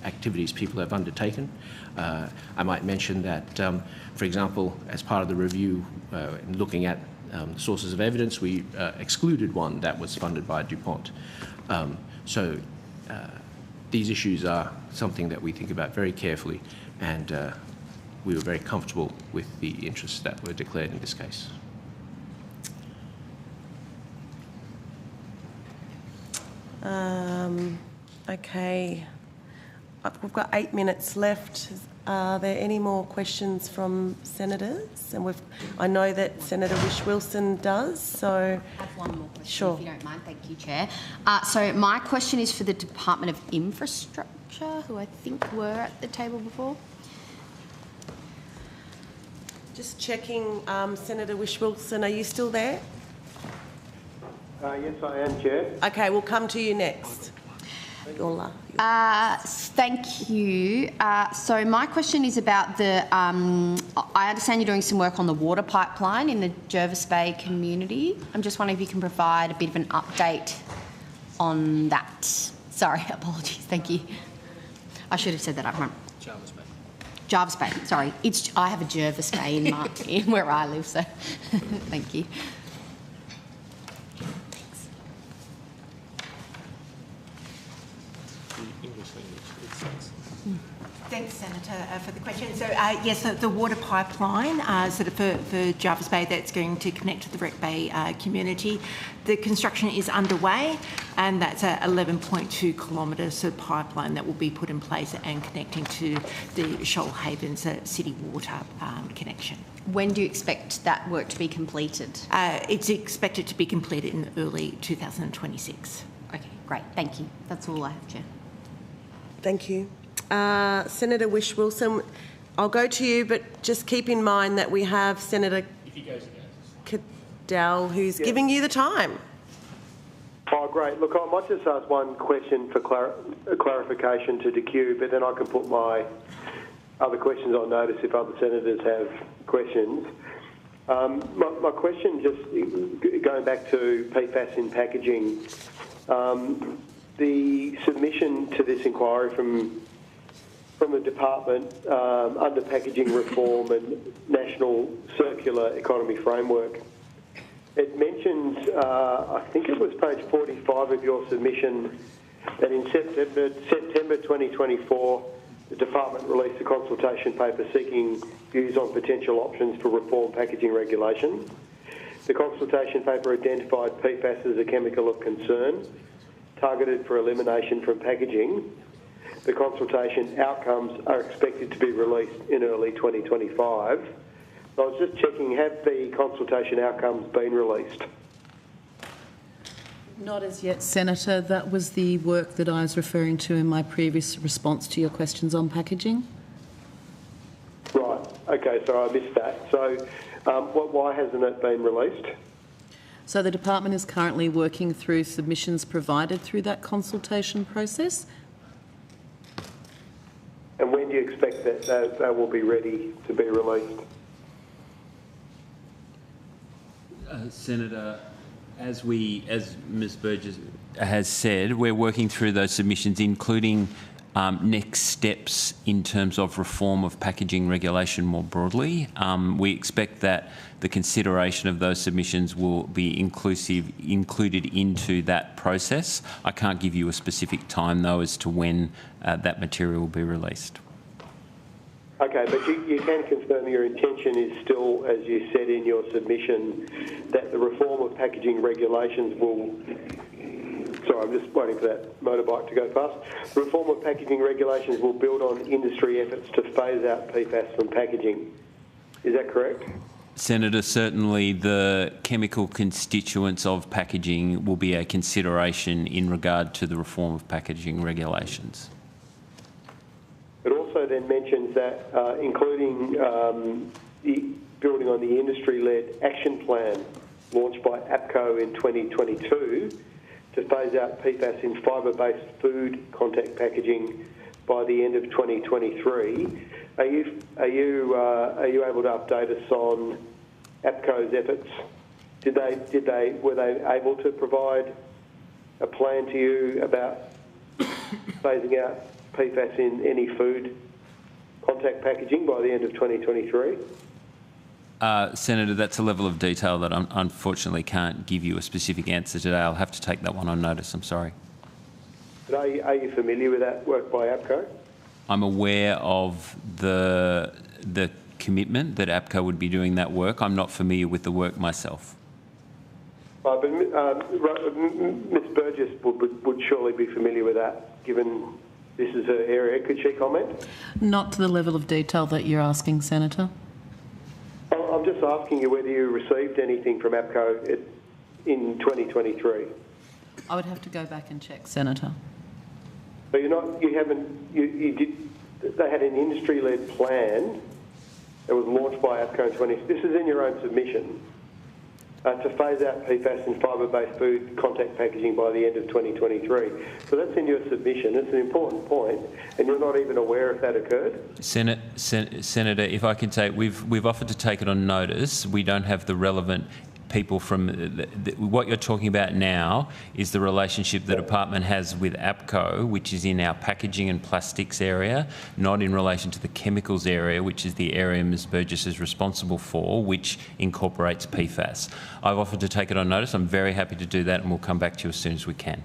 activities people have undertaken. I might mention that, for example, as part of the review, in looking at sources of evidence, we excluded one that was funded by DuPont. So these issues are something that we think about very carefully, and we were very comfortable with the interests that were declared in this case. Okay, we've got 8 minutes left. Are there any more questions from senators? And I know that Senator Whish-Wilson does, so... I have one more question, sure, if you don't mind. Thank you, Chair. So my question is for the Department of Infrastructure, who I think were at the table before. Just checking, Senator Whish-Wilson, are you still there? Yes, I am, Chair. Okay, we'll come to you next. Thank you. So my question is about the... I understand you're doing some work on the water pipeline in the Jervis Bay community. I'm just wondering if you can provide a bit of an update on that. Sorry, apologies. Thank you. I should have said that up front. Jarvis Bay. Jarvis Bay, sorry. I have a Jervis Bay in where I live, so thank you. the English language. Thanks, Senator, for the question. So, yes, the water pipeline sort of for Jervis Bay that's going to connect to the Wreck Bay community, the construction is underway, and that's a 11.2 kilometre sort of pipeline that will be put in place and connecting to the Shoalhaven's city water connection. When do you expect that work to be completed? It's expected to be completed in early 2026. Okay, great. Thank you. That's all I have, Chair. Thank you. Senator Whish-Wilson, I'll go to you, but just keep in mind that we have Senator Cadell who's giving you the time. Oh, great. Look, I might just ask one question for clarification to DQ, but then I can put my other questions on notice if other senators have questions. My question, just going back to PFAS in packaging, the submission to this inquiry from the department under packaging reform and national circular economy framework. It mentions, I think it was page 45 of your submission, that in September 2024, the department released a consultation paper seeking views on potential options for reform packaging regulation. The consultation paper identified PFAS as a chemical of concern, targeted for elimination from packaging. The consultation outcomes are expected to be released in early 2025. So I was just checking, have the consultation outcomes been released? Not as yet, Senator. That was the work that I was referring to in my previous response to your questions on packaging. Right. Okay, so I missed that. So why hasn't it been released? So the department is currently working through submissions provided through that consultation process. And when do you expect that they will be ready to be released? Senator, as Ms Burgess has said, we're working through those submissions, including next steps in terms of reform of packaging regulation more broadly. We expect that the consideration of those submissions will be included into that process. I can't give you a specific time, though, as to when that material will be released. Okay, but you can confirm your intention is still, as you said in your submission, that the reform of packaging regulations will... Sorry, I'm just waiting for that motorbike to go past. The reform of packaging regulations will build on industry efforts to phase out PFAS from packaging. Is that correct? Senator, certainly the chemical constituents of packaging will be a consideration in regard to the reform of packaging regulations. It also then mentions that, including building on the industry-led action plan launched by APCO in 2022 to phase out PFAS in fibre-based food contact packaging by the end of 2023. Are you able to update us on APCO's efforts? Were they able to provide a plan to you about phasing out PFAS in any food contact packaging by the end of 2023? Senator, that's a level of detail that I unfortunately can't give you a specific answer today. I'll have to take that one on notice. I'm sorry. But are you familiar with that work by APCO? I'm aware of the commitment that APCO would be doing that work. I'm not familiar with the work myself. But Ms Burgess would surely be familiar with that, given this is her area. Could she comment? Not to the level of detail that you're asking, Senator. I'm just asking you whether you received anything from APCO in 2023. I would have to go back and check, Senator. But you did. They had an industry-led plan that was launched by APCO in 20. This is in your own submission to phase out PFAS in fibre-based food contact packaging by the end of 2023. So that's in your submission. It's an important point, and you're not even aware if that occurred. Senator, if I can say, we've offered to take it on notice. We don't have the relevant people from... what you're talking about now is the relationship the department has with APCO, which is in our packaging and plastics area, not in relation to the chemicals area, which is the area Ms Burgess is responsible for, which incorporates PFAS. I've offered to take it on notice. I'm very happy to do that, and we'll come back to you as soon as we can.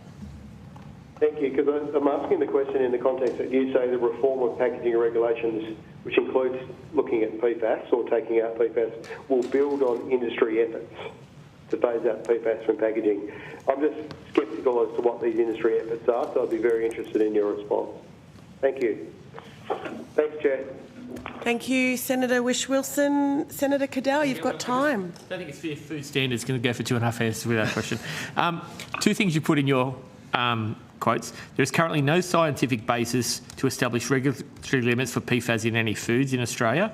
Thank you, because I'm asking the question in the context that you say the reform of packaging regulations, which includes looking at PFAS or taking out PFAS, will build on industry efforts to phase out PFAS from packaging. I'm just sceptical as to what these industry efforts are, so I'd be very interested in your response. Thank you. Thanks, Chair. Thank you, Senator Whish-Wilson. Senator Cadell, you've got time. I don't think it's fair food standards going to go for 2.5 hours with that question. Two things you put in your quotes. There is currently no scientific basis to establish regulatory limits for PFAS in any foods in Australia.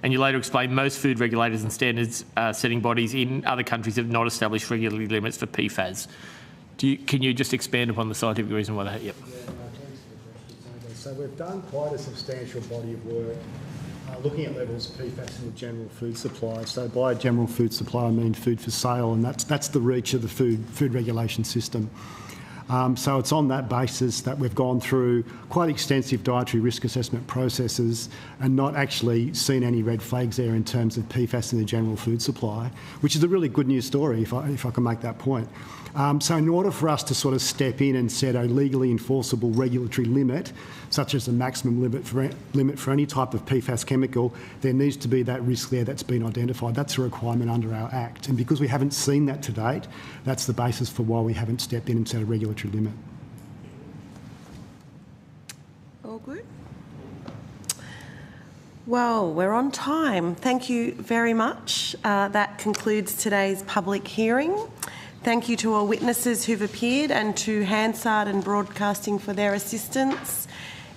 And you later explain most food regulators and standards setting bodies in other countries have not established regulatory limits for PFAS. Can you just expand upon the scientific reason why that? Yep. Yeah, no, thanks for the question. So we've done quite a substantial body of work looking at levels of PFAS in the general food supply. So by general food supply, I mean food for sale, and that's the reach of the food regulation system. So it's on that basis that we've gone through quite extensive dietary risk assessment processes and not actually seen any red flags there in terms of PFAS in the general food supply, which is a really good news story, if I can make that point. So in order for us to sort of step in and set a legally enforceable regulatory limit, such as a maximum limit for any type of PFAS chemical, there needs to be that risk there that's been identified. That's a requirement under our Act. And because we haven't seen that to date, that's the basis for why we haven't stepped in and set a regulatory limit. All good? Well, we're on time. Thank you very much. That concludes today's public hearing. Thank you to all witnesses who've appeared and to Hansard and Broadcasting for their assistance.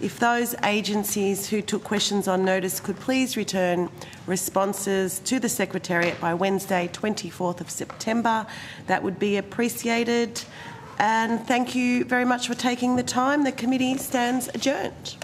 If those agencies who took questions on notice could please return responses to the Secretariat by Wednesday, 24th of September, that would be appreciated. And thank you very much for taking the time. The committee stands adjourned.